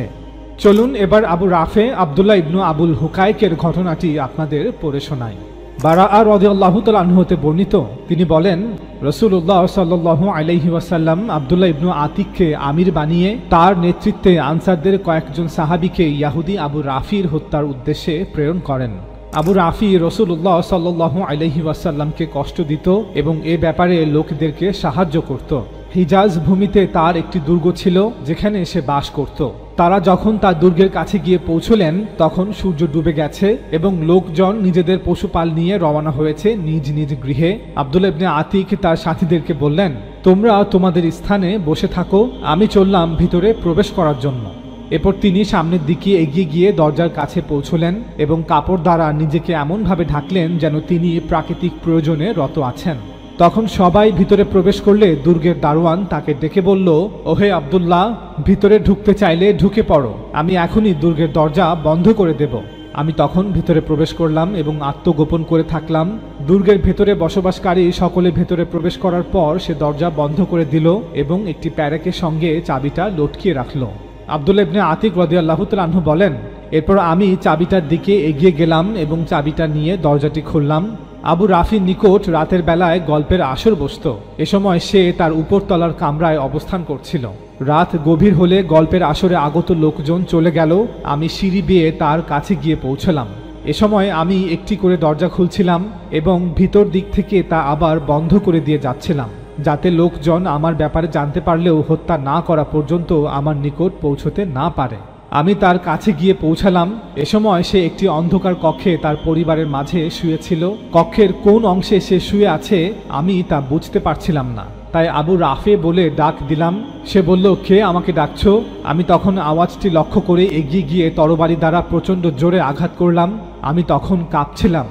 চলুন এবার আবু রাফে আব্দুল্লাহ ইবনু আবুল হুকাইকের ঘটনাটি আপনাদের পড়ে শোনাই। বারাআ রাদিয়াল্লাহু তাআলা আনহু হতে বর্ণিত, তিনি বলেন, রাসূলুল্লাহ সাল্লাল্লাহু আলাইহি ওয়াসাল্লাম আব্দুল্লাহ ইবনু আতিককে আমির বানিয়ে তার নেতৃত্বে আনসারদের কয়েকজন সাহাবীকে ইয়াহুদি আবু রাফির হত্যার উদ্দেশ্যে প্রেরণ করেন। আবু রাফি রাসূলুল্লাহ সাল্লাল্লাহু আলাইহি ওয়াসাল্লামকে কষ্ট দিত এবং এ ব্যাপারে লোকদেরকে সাহায্য করত। হিজাজ ভূমিতে তার একটি দুর্গ ছিল যেখানে সে বাস করত। তারা যখন তার দুর্গের কাছে গিয়ে পৌঁছলেন তখন সূর্য ডুবে গেছে এবং লোকজন নিজেদের পশুপাল নিয়ে রওনা হয়েছে নিজ নিজ গৃহে। আব্দুল্লাহ ইবনে আতিক তার সাথীদেরকে বললেন, তোমরা তোমাদের স্থানে বসে থাকো, আমি চললাম ভিতরে প্রবেশ করার জন্য। এরপর তিনি সামনের দিকে এগিয়ে গিয়ে দরজার কাছে পৌঁছলেন এবং কাপড় দ্বারা নিজেকে এমনভাবে ঢাকলেন যেন তিনি প্রাকৃতিক প্রয়োজনে রত আছেন। তখন সবাই ভিতরে প্রবেশ করলে দুর্গের দারোয়ান তাকে ডেকে বলল, ওহে আব্দুল্লাহ, ভিতরে ঢুকতে চাইলে ঢুকে পড়ো, আমি এখনই দুর্গের দরজা বন্ধ করে দেব। আমি তখন ভিতরে প্রবেশ করলাম এবং আত্মগোপন করে থাকলাম। দুর্গের ভেতরে বসবাসকারী সকলে ভেতরে প্রবেশ করার পর সে দরজা বন্ধ করে দিল এবং একটি প্যারেকের সঙ্গে চাবিটা লটকিয়ে রাখল। আব্দুল্লাহ ইবনে আতিক রাদিয়াল্লাহু তাআলা আনহু বলেন, এরপর আমি চাবিটার দিকে এগিয়ে গেলাম এবং চাবিটা নিয়ে দরজাটি খুললাম। আবু রাফির নিকট রাতের বেলায় গল্পের আসর বসত। এ সময় সে তার উপরতলার কামরায় অবস্থান করছিল। রাত গভীর হলে গল্পের আসরে আগত লোকজন চলে গেল। আমি সিঁড়ি বেয়ে তার কাছে গিয়ে পৌঁছলাম। এ সময় আমি একটি করে দরজা খুলছিলাম এবং ভিতর দিক থেকে তা আবার বন্ধ করে দিয়ে যাচ্ছিলাম, যাতে লোকজন আমার ব্যাপারে জানতে পারলেও হত্যা না করা পর্যন্ত আমার নিকট পৌঁছতে না পারে। আমি তার কাছে গিয়ে পৌঁছালাম। এ সময় সে একটি অন্ধকার কক্ষে তার পরিবারের মাঝে শুয়েছিল। কক্ষের কোন অংশে সে শুয়ে আছে আমি তা বুঝতে পারছিলাম না, তাই আবু রাফে বলে ডাক দিলাম। সে বলল, কে আমাকে ডাকছো? আমি তখন আওয়াজটি লক্ষ্য করে এগিয়ে গিয়ে তরবারি দ্বারা প্রচণ্ড জোরে আঘাত করলাম। আমি তখন কাঁপছিলাম।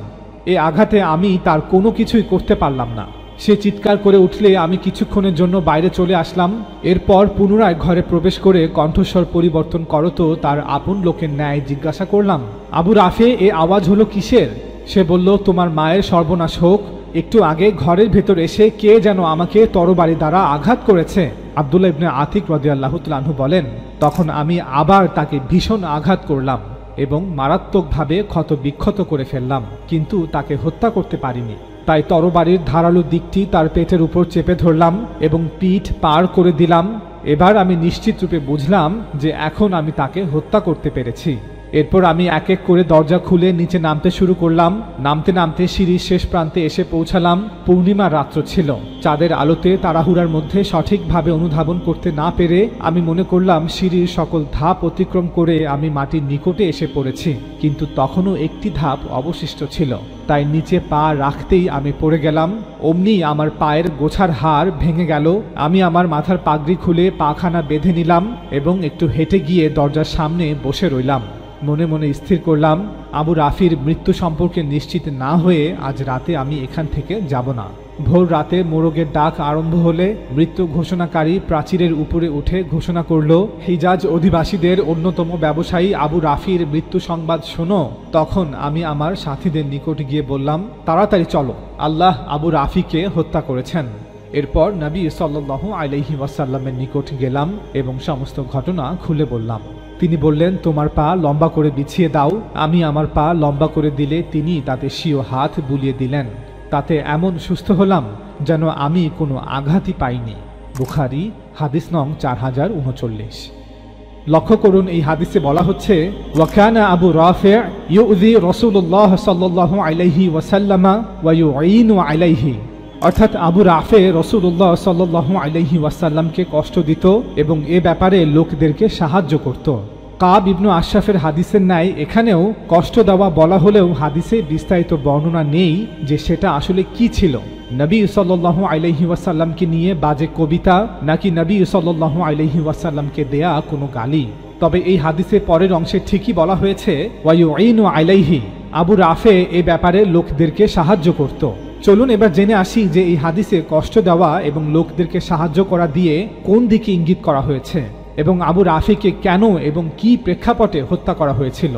এ আঘাতে আমি তার কোনো কিছুই করতে পারলাম না। সে চিৎকার করে উঠলে আমি কিছুক্ষণের জন্য বাইরে চলে আসলাম। এরপর পুনরায় ঘরে প্রবেশ করে কণ্ঠস্বর পরিবর্তন করতো তার আপন লোকের ন্যায় জিজ্ঞাসা করলাম, আবু রাফে, এ আওয়াজ হলো কিসের? সে বলল, তোমার মায়ের সর্বনাশ হোক, একটু আগে ঘরের ভেতর এসে কে যেন আমাকে তরবারি দ্বারা আঘাত করেছে। আব্দুল্লাহ ইবনে আতিক রাদিয়াল্লাহু তাআলা আনহু বলেন, তখন আমি আবার তাকে ভীষণ আঘাত করলাম। এবং মারাত্মকভাবে ক্ষত বিক্ষত করে ফেললাম, কিন্তু তাকে হত্যা করতে পারিনি। তাই তরবারির ধারালো দিকটি তার পেটের উপর চেপে ধরলাম এবং পিঠ পার করে দিলাম। এবার আমি নিশ্চিত রূপে বুঝলাম যে এখন আমি তাকে হত্যা করতে পেরেছি। এরপর আমি এক এক করে দরজা খুলে নিচে নামতে শুরু করলাম। নামতে নামতে সিঁড়ির শেষ প্রান্তে এসে পৌঁছালাম। পূর্ণিমার রাত্র ছিল। চাঁদের আলোতে তাড়াহুড়ার মধ্যে সঠিকভাবে অনুধাবন করতে না পেরে আমি মনে করলাম সিঁড়ির সকল ধাপ অতিক্রম করে আমি মাটির নিকটে এসে পড়েছি, কিন্তু তখনও একটি ধাপ অবশিষ্ট ছিল। তাই নিচে পা রাখতেই আমি পড়ে গেলাম। অমনি আমার পায়ের গোছার হাড় ভেঙে গেল। আমি আমার মাথার পাগড়ি খুলে পাখানা বেঁধে নিলাম এবং একটু হেঁটে গিয়ে দরজার সামনে বসে রইলাম। মনে মনে স্থির করলাম, আবু রাফির মৃত্যু সম্পর্কে নিশ্চিত না হয়ে আজ রাতে আমি এখান থেকে যাব না। ভোর রাতে মোরগের ডাক আরম্ভ হলে মৃত্যু ঘোষণাকারী প্রাচীরের উপরে উঠে ঘোষণা করল, হিজাজ অধিবাসীদের অন্যতম ব্যবসায়ী আবু রাফির মৃত্যু সংবাদ শোনো। তখন আমি আমার সাথীদের নিকট গিয়ে বললাম, তাড়াতাড়ি চলো, আল্লাহ আবু রাফিকে হত্যা করেছেন। এরপর নবী সাল্লাল্লাহু আলাইহি ওয়াসাল্লামের নিকট গেলাম এবং সমস্ত ঘটনা খুলে বললাম। তিনি বললেন, তোমার পা লম্বা করে বিছিয়ে দাও। আমি আমার পা লম্বা করে দিলে তিনি তাতে স্বীয় হাত বুলিয়ে দিলেন। তাতে এমন সুস্থ হলাম যেন আমি কোনো আঘাতই পাইনি। বুখারী হাদিস নং 4039। লক্ষ্য করুন, এই হাদিসে বলা হচ্ছে, ওয়াকানা আবু রাফি' ইউযি রাসূলুল্লাহ সাল্লাল্লাহু আলাইহি ওয়াসাল্লাম ওয়া ইউঈনু আলাইহি, অর্থাৎ আবু রাফে রাসূলুল্লাহ সাল্লাল্লাহু আলাইহি ওয়াসাল্লামকে কষ্ট দিত এবং এ ব্যাপারে লোকদেরকে সাহায্য করত। কাব ইবনু আশরাফের হাদিসের ন্যায় এখানেও কষ্ট দেওয়া বলা হলেও হাদিসে বিস্তারিত বর্ণনা নেই যে সেটা আসলে কি ছিল। নবী সাল্লাল্লাহু আলাইহি ওয়াসাল্লামকে নিয়ে বাজে কবিতা নাকি নবী সাল্লাল্লাহু আলাইহি ওয়াসাল্লামকে দেয়া কোনো গালি। তবে এই হাদিসের পরের অংশে ঠিকই বলা হয়েছে, ওয়া ইউঈনু আলাইহি, আবু রাফে এ ব্যাপারে লোকদেরকে সাহায্য করত। চলুন এবার জেনে আসি যে এই হাদিসে কষ্ট দেওয়া এবং লোকদেরকে সাহায্য করা দিয়ে কোন দিকে ইঙ্গিত করা হয়েছে এবং আবু রাফিকে কেন এবং কি প্রেক্ষাপটে হত্যা করা হয়েছিল।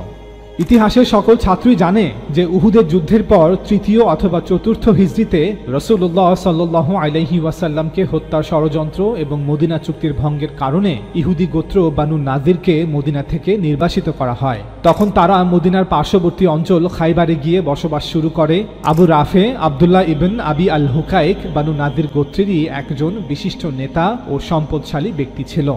ইতিহাসের সকল ছাত্রই জানে যে উহুদের যুদ্ধের পর তৃতীয় অথবা চতুর্থ হিজরিতে রাসূলুল্লাহ সাল্লাল্লাহু আলাইহি ওয়াসাল্লামকে হত্যার ষড়যন্ত্র এবং মদিনা চুক্তির ভঙ্গের কারণে ইহুদি গোত্র বানু নাজিরকে মদিনা থেকে নির্বাসিত করা হয়। তখন তারা মদিনার পার্শ্ববর্তী অঞ্চল খাইবারে গিয়ে বসবাস শুরু করে। আবু রাফে আব্দুল্লাহ ইবন আবি আল হুকাইক বানু নাজির গোত্রেরই একজন বিশিষ্ট নেতা ও সম্পদশালী ব্যক্তি ছিল।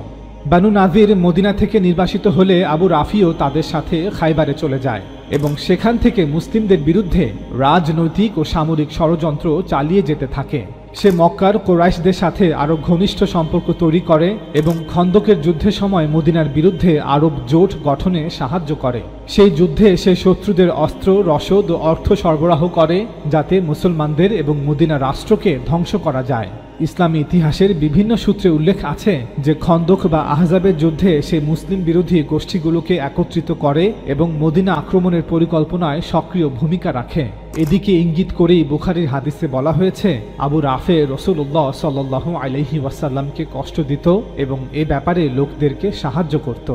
বানু নাজির মদিনা থেকে নির্বাসিত হলে আবু রাফিও তাদের সাথে খাইবারে চলে যায় এবং সেখান থেকে মুসলিমদের বিরুদ্ধে রাজনৈতিক ও সামরিক ষড়যন্ত্র চালিয়ে যেতে থাকে। সে মক্কার কুরাইশদের সাথে আরো ঘনিষ্ঠ সম্পর্ক তৈরি করে এবং খন্দকের যুদ্ধের সময় মদিনার বিরুদ্ধে আরব জোট গঠনে সাহায্য করে। সেই যুদ্ধে সে শত্রুদের অস্ত্র, রসদ ও অর্থ সরবরাহ করে যাতে মুসলমানদের এবং মদিনা রাষ্ট্রকে ধ্বংস করা যায়। ইসলামী ইতিহাসের বিভিন্ন সূত্রে উল্লেখ আছে যে খন্দক বা আহজাবের যুদ্ধে সে মুসলিম বিরোধী গোষ্ঠীগুলোকে একত্রিত করে এবং মদিনা আক্রমণের পরিকল্পনায় সক্রিয় ভূমিকা রাখে। এদিকে ইঙ্গিত করেই বুখারীর হাদিসে বলা হয়েছে, আবু রাফে রাসূলুল্লাহ সাল্লাল্লাহু আলাইহি ওয়াসাল্লামকে কষ্ট দিত এবং এ ব্যাপারে লোকদেরকে সাহায্য করত।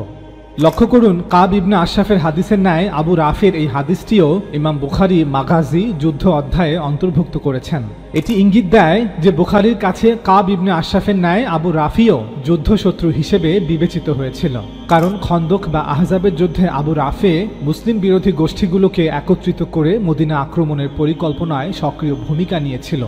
লক্ষ্য করুন, কাব ইবনে আশরাফের হাদিসের ন্যায় আবু রাফের এই হাদিসটিও ইমাম বুখারী মাগাজি যুদ্ধ অধ্যায়ে অন্তর্ভুক্ত করেছেন। এটি ইঙ্গিত দেয় যে বুখারীর কাছে কাব ইবনে আশরাফের ন্যায় আবু রাফিও যুদ্ধশত্রু হিসেবে বিবেচিত হয়েছিল, কারণ খন্দক বা আহজাবের যুদ্ধে আবু রাফে মুসলিম বিরোধী গোষ্ঠীগুলোকে একত্রিত করে মদিনা আক্রমণের পরিকল্পনায় সক্রিয় ভূমিকা নিয়েছিল।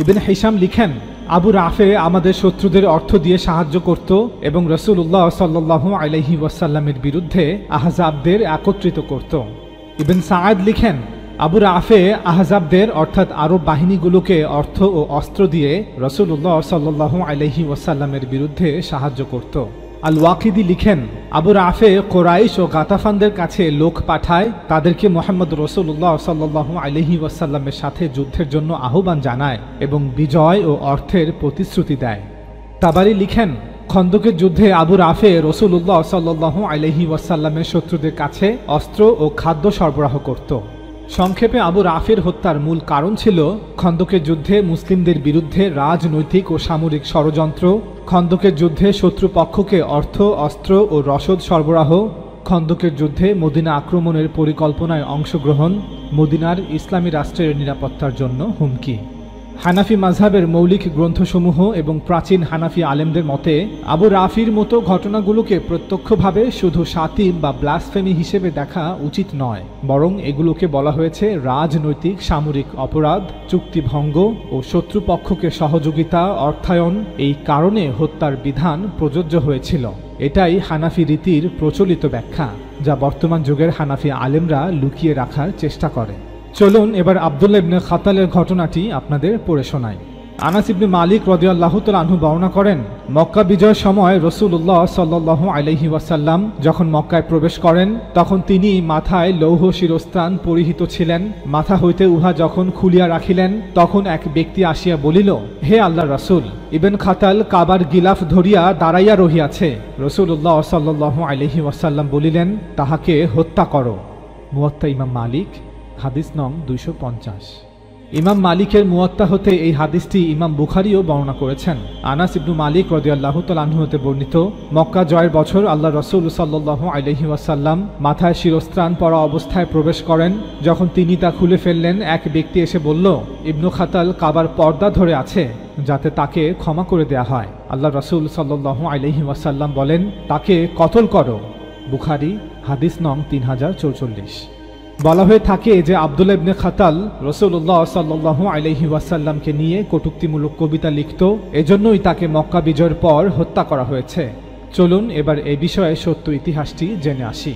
ইবনে হিশাম লিখেন, আবু রাফে আমাদের শত্রুদের অর্থ দিয়ে সাহায্য করত এবং রাসূলুল্লাহ সাল্লাল্লাহু আলাইহি ওয়াসাল্লামের বিরুদ্ধে আহজাবদের একত্রিত করত। ইবন সাঈদ লিখেন, আবু রাফে আহজাবদের অর্থাৎ আরব বাহিনীগুলোকে অর্থ ও অস্ত্র দিয়ে রাসূলুল্লাহ সাল্লাল্লাহু আলাইহি ওয়াসাল্লামের বিরুদ্ধে সাহায্য করত। আল ওয়াকিদি লিখেন, আবু রাফে কুরাইশ ও গাতাফানদের কাছে লোক পাঠায়, তাদেরকে মুহাম্মদ রাসূলুল্লাহ সাল্লাল্লাহু আলাইহি ওয়াসাল্লামের সাথে যুদ্ধের জন্য আহ্বান জানায় এবং বিজয় ও অর্থের প্রতিশ্রুতি দেয়। তাবারি লিখেন, খন্দকের যুদ্ধে আবু রাফে রাসূলুল্লাহ সাল্লাল্লাহু আলাইহি ওয়াসাল্লামের শত্রুদের কাছে অস্ত্র ও খাদ্য সরবরাহ করত। সংক্ষেপে আবু রাফের হত্যার মূল কারণ ছিল খন্দকের যুদ্ধে মুসলিমদের বিরুদ্ধে রাজনৈতিক ও সামরিক ষড়যন্ত্র, খন্দকের যুদ্ধে শত্রুপক্ষকে অর্থ, অস্ত্র ও রসদ সরবরাহ, খন্দকের যুদ্ধে মদিনা আক্রমণের পরিকল্পনায় অংশগ্রহণ, মদিনার ইসলামী রাষ্ট্রের নিরাপত্তার জন্য হুমকি। হানাফি মাযহাবের মৌলিক গ্রন্থসমূহ এবং প্রাচীন হানাফি আলেমদের মতে আবু রাফির মতো ঘটনাগুলোকে প্রত্যক্ষভাবে শুধু শাতিম বা ব্লাসফেমি হিসেবে দেখা উচিত নয়, বরং এগুলোকে বলা হয়েছে রাজনৈতিক সামরিক অপরাধ, চুক্তিভঙ্গ ও শত্রুপক্ষকে সহযোগিতা অর্থায়ন। এই কারণে হত্যার বিধান প্রযোজ্য হয়েছিল। এটাই হানাফি রীতির প্রচলিত ব্যাখ্যা, যা বর্তমান যুগের হানাফি আলেমরা লুকিয়ে রাখার চেষ্টা করে। চলুন এবার আব্দুল্লাহ ইবনে খাতালের ঘটনাটি আপনাদের পড়ে শোনাই। আনাস ইবনে মালিক রাদিয়াল্লাহু তাআলা আনহু বর্ণনা করেন, মক্কা বিজয়ের সময় রাসূলুল্লাহ সাল্লাল্লাহু আলাইহি ওয়াসাল্লাম যখন মক্কায় প্রবেশ করেন, তখন তিনি মাথায় লৌহ শিরস্ত্রাণ পরিহিত ছিলেন। মাথা হইতে উহা যখন খুলিয়া রাখিলেন, তখন এক ব্যক্তি আসিয়া বলিল, হে আল্লাহর রাসূল, ইবন খাতাল কাবার গিলাফ ধরিয়া দাঁড়াইয়া রহিয়াছে। রাসূলুল্লাহ সাল্লাল্লাহু আলাইহি ওয়াসাল্লাম বলিলেন, তাহাকে হত্যা করো। মুয়াত্তা ইমাম মালিক, হাদিস নং 250। ইমাম মালিকের মুয়াত্তা হতে এই হাদিসটি ইমাম বুখারীও বর্ণনা করেছেন। আনাস ইবনু মালিক রাদিয়াল্লাহু তাআলা আনহু হতে বর্ণিত, মক্কা জয়ের বছর আল্লাহ রাসূল সাল্লাল্লাহু আলাইহি ওয়াসাল্লাম মাথায় শিরস্ত্রাণ পরা অবস্থায় প্রবেশ করেন। যখন তিনি তা খুলে ফেললেন, এক ব্যক্তি এসে বলল, ইবনু খাতাল কাবার পর্দা ধরে আছে, যাতে তাকে ক্ষমা করে দেয়া হয়। আল্লাহ রাসূল সাল্লাল্লাহু আলাইহি ওয়াসাল্লাম বলেন, তাকে কতল করো। বুখারী, হাদিস নং 3044। বলা হয়ে থাকে যে আব্দুল্লাহ ইবনে খাতাল রাসূলুল্লাহ সাল্লাল্লাহু আলাইহি ওয়াসাল্লামকে নিয়ে কটূক্তিমূলক কবিতা লিখত, এজন্যই তাকে মক্কা বিজয়ের পর হত্যা করা হয়েছে। চলুন এবার এই বিষয়ে সত্য ইতিহাসটি জেনে আসি।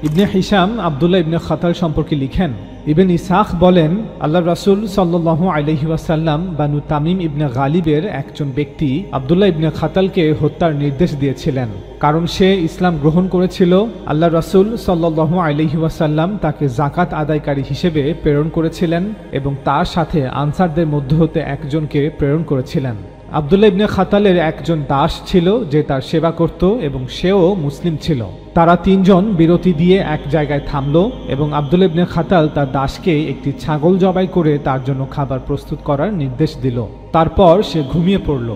ইবনে হিশাম আব্দুল্লাহ ইবনে খাতাল সম্পর্কে লিখেন, ইবন ইসহাক বলেন, আল্লাহ রাসূল সাল্লাল্লাহু আলাইহি ওয়াসাল্লাম বানু তামিম ইবনে গালিবের একজন ব্যক্তি আব্দুল্লাহ ইবনে খাতালকে হত্যার নির্দেশ দিয়েছিলেন, কারণ সে ইসলাম গ্রহণ করেছিল। আল্লাহ রাসূল সাল্লাল্লাহু আলাইহি ওয়াসাল্লাম তাকে যাকাত আদায়কারী হিসেবে প্রেরণ করেছিলেন এবং তার সাথে আনসারদের মধ্য হতে একজনকে প্রেরণ করেছিলেন। আব্দুল্লাহ ইবনে খাতালের একজন দাস ছিল যে তার সেবা করত এবং সেও মুসলিম ছিল। তারা তিনজন বিরতি দিয়ে এক জায়গায় থামল এবং আব্দুল্লাহ ইবনে খাতাল তার দাসকে একটি ছাগল জবাই করে তার জন্য খাবার প্রস্তুত করার নির্দেশ দিল। তারপর সে ঘুমিয়ে পড়ল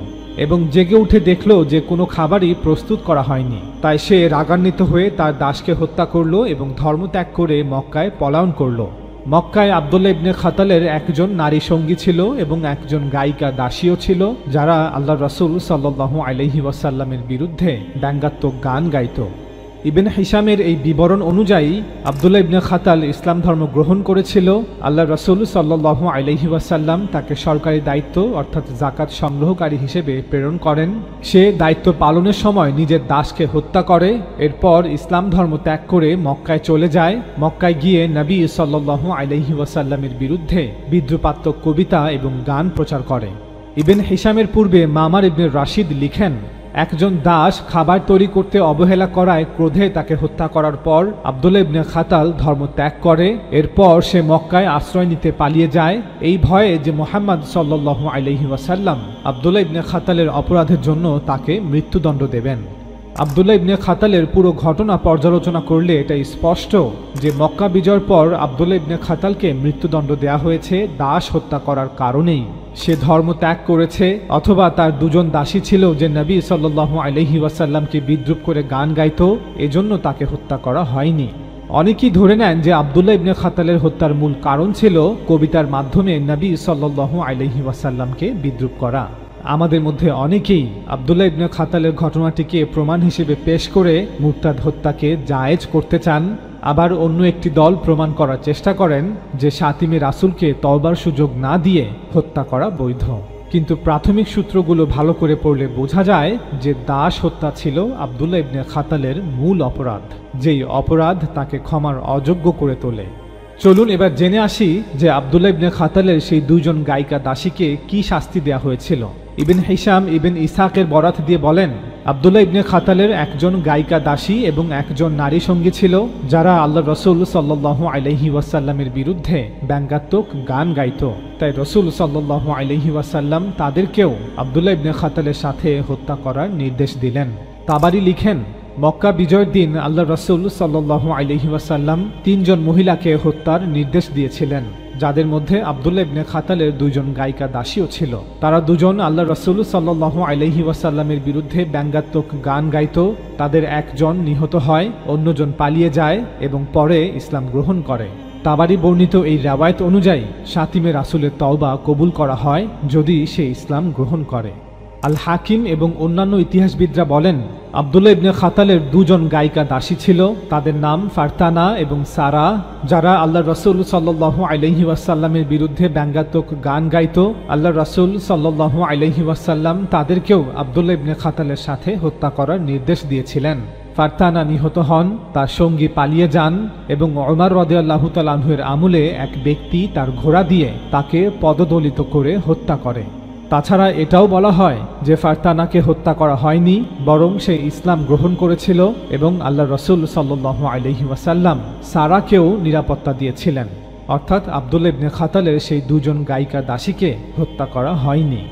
এবং জেগে উঠে দেখল যে কোনো খাবারই প্রস্তুত করা হয়নি। তাই সে রাগান্বিত হয়ে তার দাসকে হত্যা করল এবং ধর্মত্যাগ করে মক্কায় পলায়ন করল। মক্কায় আব্দুল্লাহ ইবনে খাতালের একজন নারী সঙ্গী ছিল এবং একজন গায়িকা দাসীও ছিল, যারা আল্লাহ রাসূল সাল্লাল্লাহু আলাইহি ওয়াসাল্লামের বিরুদ্ধে ব্যঙ্গাত্মক গান গাইত। ইবন হিশামের এই বিবরণ অনুযায়ী আব্দুল্লাহ ইবনে খাতাল ইসলাম ধর্ম গ্রহণ করেছিল। আল্লাহ রাসূল সাল্লাল্লাহু আলাইহি ওয়াসাল্লাম তাকে সরকারি দায়িত্ব অর্থাৎ যাকাত সংগ্রহকারী হিসেবে প্রেরণ করেন। সে দায়িত্ব পালনের সময় নিজের দাসকে হত্যা করে, এরপর ইসলাম ধর্ম ত্যাগ করে মক্কায় চলে যায়। মক্কায় গিয়ে নবী সাল্লাল্লাহু আলাইহি ওয়াসাল্লামের বিরুদ্ধে বিদ্রুপাত্মক কবিতা এবং গান প্রচার করে। ইবন হিশামের পূর্বে মামার ইবনে রাশিদ লিখেন, একজন দাস খাবার তৈরি করতে অবহেলা করায় ক্রোধে তাকে হত্যা করার পর আব্দুল্লাহ ইবনে খাতাল ধর্ম ত্যাগ করে। এরপর সে মক্কায় আশ্রয় নিতে পালিয়ে যায়, এই ভয়ে যে মুহাম্মদ সাল্লাল্লাহু আলাইহি ওয়াসাল্লাম আব্দুল্লাহ ইবনে খাতালের অপরাধের জন্য তাকে মৃত্যুদণ্ড দেবেন। আব্দুল্লাহ ইবনে খাতালের পুরো ঘটনা পর্যালোচনা করলে এটা স্পষ্ট যে মক্কা বিজয়ের পর আব্দুল্লাহ ইবনে খাতালকে মৃত্যুদণ্ড দেয়া হয়েছে দাস হত্যা করার কারণেই। সে ধর্ম ত্যাগ করেছে, অথবা তার দুজন দাসী ছিল যে নবী সাল্লাল্লাহু আলাইহি ওয়াসাল্লামকে বিদ্রূপ করে গান গাইত, এজন্য তাকে হত্যা করা হয়নি। অনেকেই ধরে নেন যে আব্দুল্লাহ ইবনে খাতালের হত্যার মূল কারণ ছিল কবিতার মাধ্যমে নবী সাল্লাল্লাহু আলাইহি ওয়াসাল্লামকে বিদ্রূপ করা। আমাদের মধ্যে অনেকেই আব্দুল্লাহ ইবনে খাতালের ঘটনাটিকে প্রমাণ হিসেবে পেশ করে মুরতাদ হত্যাকে জায়েজ করতে চান। আবার অন্য একটি দল প্রমাণ করার চেষ্টা করেন যে শাতিমে রাসূলকে তওবার সুযোগ না দিয়ে হত্যা করা বৈধ। কিন্তু প্রাথমিক সূত্রগুলো ভালো করে পড়লে বোঝা যায় যে দাস হত্যা ছিল আব্দুল্লাহ ইবনে খাতালের মূল অপরাধ, যেই অপরাধ তাকে ক্ষমার অযোগ্য করে তোলে। চলুন এবার জেনে আসি যে আব্দুল্লাহ ইবনে খাতালের সেই দুইজন গায়িকা দাসীকে কি শাস্তি দেয়া হয়েছিল। ইবন হিশাম ইবন ইসহাকের বরাত দিয়ে বলেন, আব্দুল্লাহ ইবনে খাতালের একজন গায়িকা দাসী এবং একজন নারী সঙ্গী ছিল, যারা আল্লাহ রাসূল সাল্লাল্লাহু আলাইহি ওয়াসাল্লামের বিরুদ্ধে ব্যঙ্গাত্মক গান গাইত। তাই রাসূল সাল্লাল্লাহু আলাইহি ওয়াসাল্লাম তাদেরকেও আব্দুল্লাহ ইবনে খাতালের সাথে হত্যা করার নির্দেশ দিলেন। তাবারি লিখেন, মক্কা বিজয়ের দিন আল্লাহ রাসূল সাল্লাল্লাহু আলাইহি ওয়াসাল্লাম তিনজন মহিলাকে হত্যার নির্দেশ দিয়েছিলেন, যাদের মধ্যে আব্দুল্লাহ ইবনে খাতালের দুইজন গায়িকা দাসীও ছিল। তারা দুজন আল্লাহ রাসূল সাল্লাল্লাহু আলাইহি ওয়াসাল্লামের বিরুদ্ধে ব্যঙ্গাত্মক গান গাইত। তাদের একজন নিহত হয়, অন্যজন পালিয়ে যায় এবং পরে ইসলাম গ্রহণ করে। তাবারি বর্ণিত এই রাওয়ায়াত অনুযায়ী শাতিমে রাসূলের তওবা কবুল করা হয় যদি সে ইসলাম গ্রহণ করে। আল হাকিম এবং অন্যান্য ইতিহাসবিদরা বলেন, আব্দুল্লাহ ইবনে খাতালের দুজন গায়িকা দাসী ছিল, তাদের নাম ফারতানা এবং সারা, যারা আল্লাহ রসুল সাল্লাল্লাহু আলাইহি ওয়াসাল্লামের বিরুদ্ধে ব্যঙ্গাত্মক গান গাইত। আল্লাহ রসুল সাল্লাল্লাহু আলাইহি ওয়াসাল্লাম তাদেরকেও আব্দুল্লাহ ইবনে খাতালের সাথে হত্যা করার নির্দেশ দিয়েছিলেন। ফারতানা নিহত হন, তার সঙ্গী পালিয়ে যান এবং ওমর রাদিয়াল্লাহু তাআলা আনহুর আমলে এক ব্যক্তি তার ঘোড়া দিয়ে তাকে পদদলিত করে হত্যা করে। তাছাড়া এটাও বলা হয় যে ফারতানাকে হত্যা করা হয়নি, বরং সে ইসলাম গ্রহণ করেছিল এবং আল্লাহ রসুল সাল্লাল্লাহু আলাইহি ওয়াসাল্লাম সারাকেও নিরাপত্তা দিয়েছিলেন। অর্থাৎ আব্দুল্লাহ ইবনে খাতালের সেই দুজন গায়িকা দাসীকে হত্যা করা হয়নি।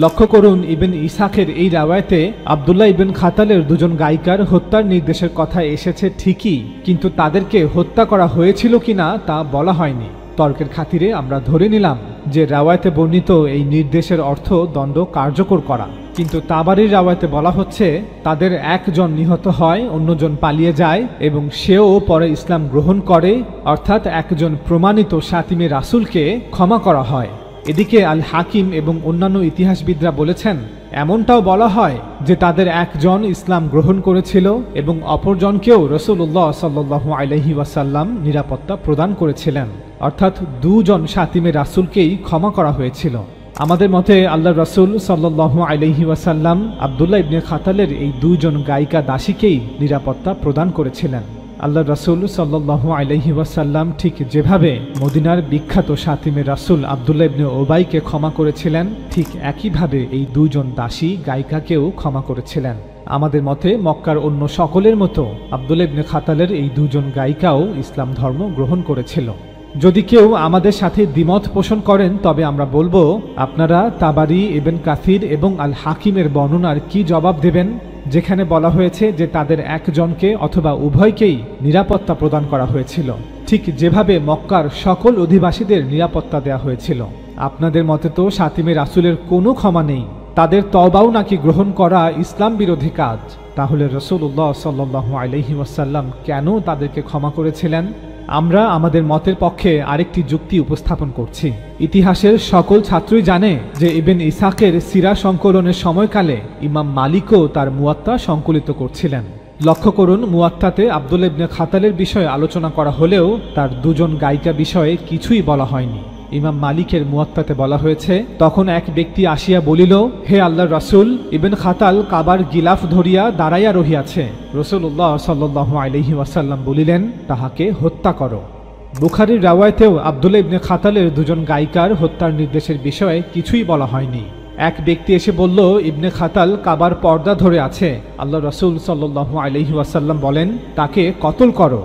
লক্ষ্য করুন, ইবন ইসাকের এই রাওয়ায়াতে আব্দুল্লাহ ইবন খাতালের দুজন গায়িকার হত্যার নির্দেশের কথা এসেছে ঠিকই, কিন্তু তাদেরকে হত্যা করা হয়েছিল কিনা তা বলা হয়নি। তর্কের খাতিরে আমরা ধরে নিলাম যে রাওয়ায়াতে বর্ণিত এই নির্দেশের অর্থ দণ্ড কার্যকর করা, কিন্তু তাবারির রাওয়ায়াতে বলা হচ্ছে তাদের একজন নিহত হয়, অন্যজন পালিয়ে যায় এবং সেও পরে ইসলাম গ্রহণ করে, অর্থাৎ একজন প্রমাণিত শাতিমে রাসূলকে ক্ষমা করা হয়। এদিকে আল হাকিম এবং অন্যান্য ইতিহাসবিদরা বলেছেন, এমনটাও বলা হয় যে তাদের একজন ইসলাম গ্রহণ করেছিল এবং অপরজনকেও রাসূলুল্লাহ সাল্লাল্লাহু আলাইহি ওয়াসাল্লাম নিরাপত্তা প্রদান করেছিলেন, অর্থাৎ দুজন শাতিমে রাসূলকেই ক্ষমা করা হয়েছিল। আমাদের মতে আল্লাহ রাসূল সাল্লাল্লাহু আলাইহি ওয়াসাল্লাম আব্দুল্লাহ ইবনে খাতালের এই দুজন গায়িকা দাসীকেই নিরাপত্তা প্রদান করেছিলেন। আল্লাহ রাসূল সাল্লাল্লাহু আলাইহি ওয়াসাল্লাম ঠিক যেভাবে মদিনার বিখ্যাত শাতিমে রাসূল আব্দুল্লাহ ইবনে উবাইকে ক্ষমা করেছিলেন, ঠিক একইভাবে এই দুজন দাসী গায়িকাকেও ক্ষমা করেছিলেন। আমাদের মতে মক্কার অন্য সকলের মতো আব্দুল্লাহ ইবনে খাতালের এই দুজন গায়িকাও ইসলাম ধর্ম গ্রহণ করেছিল। যদি কেউ আমাদের সাথে দ্বিমত পোষণ করেন তবে আমরা বলবো, আপনারা তাবারি, ইবন কাসির এবং আল হাকিমের বর্ণনার কি জবাব দেবেন, যেখানে বলা হয়েছে যে তাদের একজনকে অথবা উভয়কেই নিরাপত্তা প্রদান করা হয়েছিল, ঠিক যেভাবে মক্কার সকল অধিবাসীদের নিরাপত্তা দেওয়া হয়েছিল। আপনাদের মতে তো শাতিমে রাসূলের কোনো ক্ষমা নেই, তাদের তওবাও নাকি গ্রহণ করা ইসলাম বিরোধী কাজ। তাহলে রাসূলুল্লাহ সাল্লাল্লাহু আলাইহি ওয়াসাল্লাম কেন তাদেরকে ক্ষমা করেছিলেন? আমরা আমাদের মতের পক্ষে আরেকটি যুক্তি উপস্থাপন করছি। ইতিহাসের সকল ছাত্রই জানে যে ইবন ইসাকের সিরা সংকলনের সময়কালে ইমাম মালিকও তার মুয়াত্তা সংকলিত করছিলেন। লক্ষ্য করুন, মুয়াত্তাতে আব্দুল্লাহ ইবনে খাতালের বিষয়ে আলোচনা করা হলেও তার দুজন গায়িকা বিষয়ে কিছুই বলা হয়নি। ইমাম মালিকের মুয়াত্তাতে বলা হয়েছে, তখন এক ব্যক্তি আসিয়া বলিল, হে আল্লাহর রাসূল, ইবন খাতাল কাবার গিলাফ ধরিয়া দাঁড়াইয়া রহিয়াছে। রাসূলুল্লাহ সাল্লাল্লাহু আলাইহি ওয়াসাল্লাম বলিলেন, তাহাকে হত্যা করো। বুখারীর রাওয়ায়াতেও আব্দুল্লাহ ইবনে খাতালের দুজন গায়িকার হত্যার নির্দেশের বিষয়ে কিছুই বলা হয়নি। এক ব্যক্তি এসে বলল, ইবনে খাতাল কাবার পর্দা ধরে আছে। আল্লাহ রাসূল সাল্লাল্লাহু আলাইহি ওয়াসাল্লাম বলেন, তাকে কতল করো।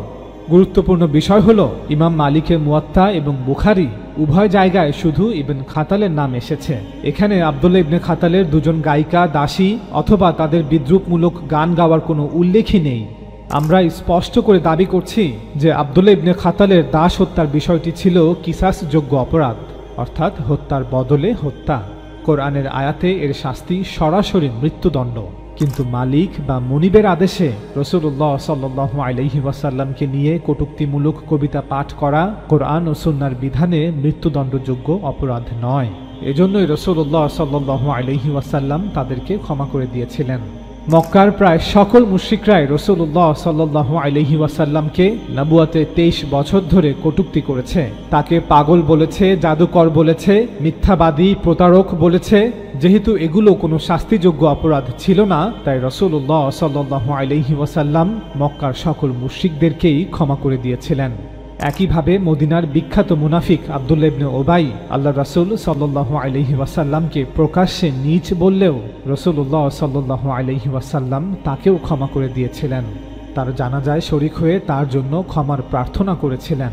গুরুত্বপূর্ণ বিষয় হলো, ইমাম মালিকের মুয়াত্তা এবং বুখারী উভয় জায়গায় শুধু ইবন খাতালের নাম এসেছে। এখানে আব্দুল্লাহ ইবনে খাতালের দুজন গায়িকা দাসী অথবা তাদের বিদ্রুপমূলক গান গাওয়ার কোনো উল্লেখই নেই। আমরা স্পষ্ট করে দাবি করছি যে আব্দুল্লাহ ইবনে খাতালের দাস হত্যার বিষয়টি ছিল কিসাসযোগ্য অপরাধ, অর্থাৎ হত্যার বদলে হত্যা। কোরআনের আয়াতে এর শাস্তি সরাসরি মৃত্যুদণ্ড, কিন্তু মালিক বা মুনিবের আদেশে রাসূলুল্লাহ সাল্লাল্লাহু আলাইহি ওয়াসাল্লামকে নিয়ে কটূক্তিমূলক কবিতা পাঠ করা কোরআন ও সুন্নাহর বিধানে মৃত্যুদণ্ডযোগ্য অপরাধ নয়। এজন্যই রাসূলুল্লাহ সাল্লাল্লাহু আলাইহি ওয়াসাল্লাম তাদেরকে ক্ষমা করে দিয়েছিলেন। মক্কার প্রায় সকল মুশরিকরাই রাসূলুল্লাহ সাল্লাল্লাহু আলাইহি ওয়াসাল্লামকে নবুয়তে 23 বছর ধরে কটূক্তি করেছে, তাকে পাগল বলেছে, জাদুকর বলেছে, মিথ্যাবাদী, প্রতারক বলেছে। যেহেতু এগুলো কোনো শাস্তিযোগ্য অপরাধ ছিল না, তাই রাসূলুল্লাহ সাল্লাল্লাহু আলাইহি ওয়াসাল্লাম মক্কার সকল মুশরিকদেরকেই ক্ষমা করে দিয়েছিলেন। একইভাবে মদিনার বিখ্যাত মুনাফিক আব্দুল্লাহ ইবনে উবাই আল্লাহ রাসূল সাল্লাল্লাহু আলাইহি ওয়াসাল্লামকে প্রকাশ্যে নীচ বললেও রাসূলুল্লাহ সাল্লাল্লাহু আলাইহি ওয়াসাল্লাম তাকেও ক্ষমা করে দিয়েছিলেন। তার জানাজায় শরীক হয়ে তার জন্য ক্ষমার প্রার্থনা করেছিলেন।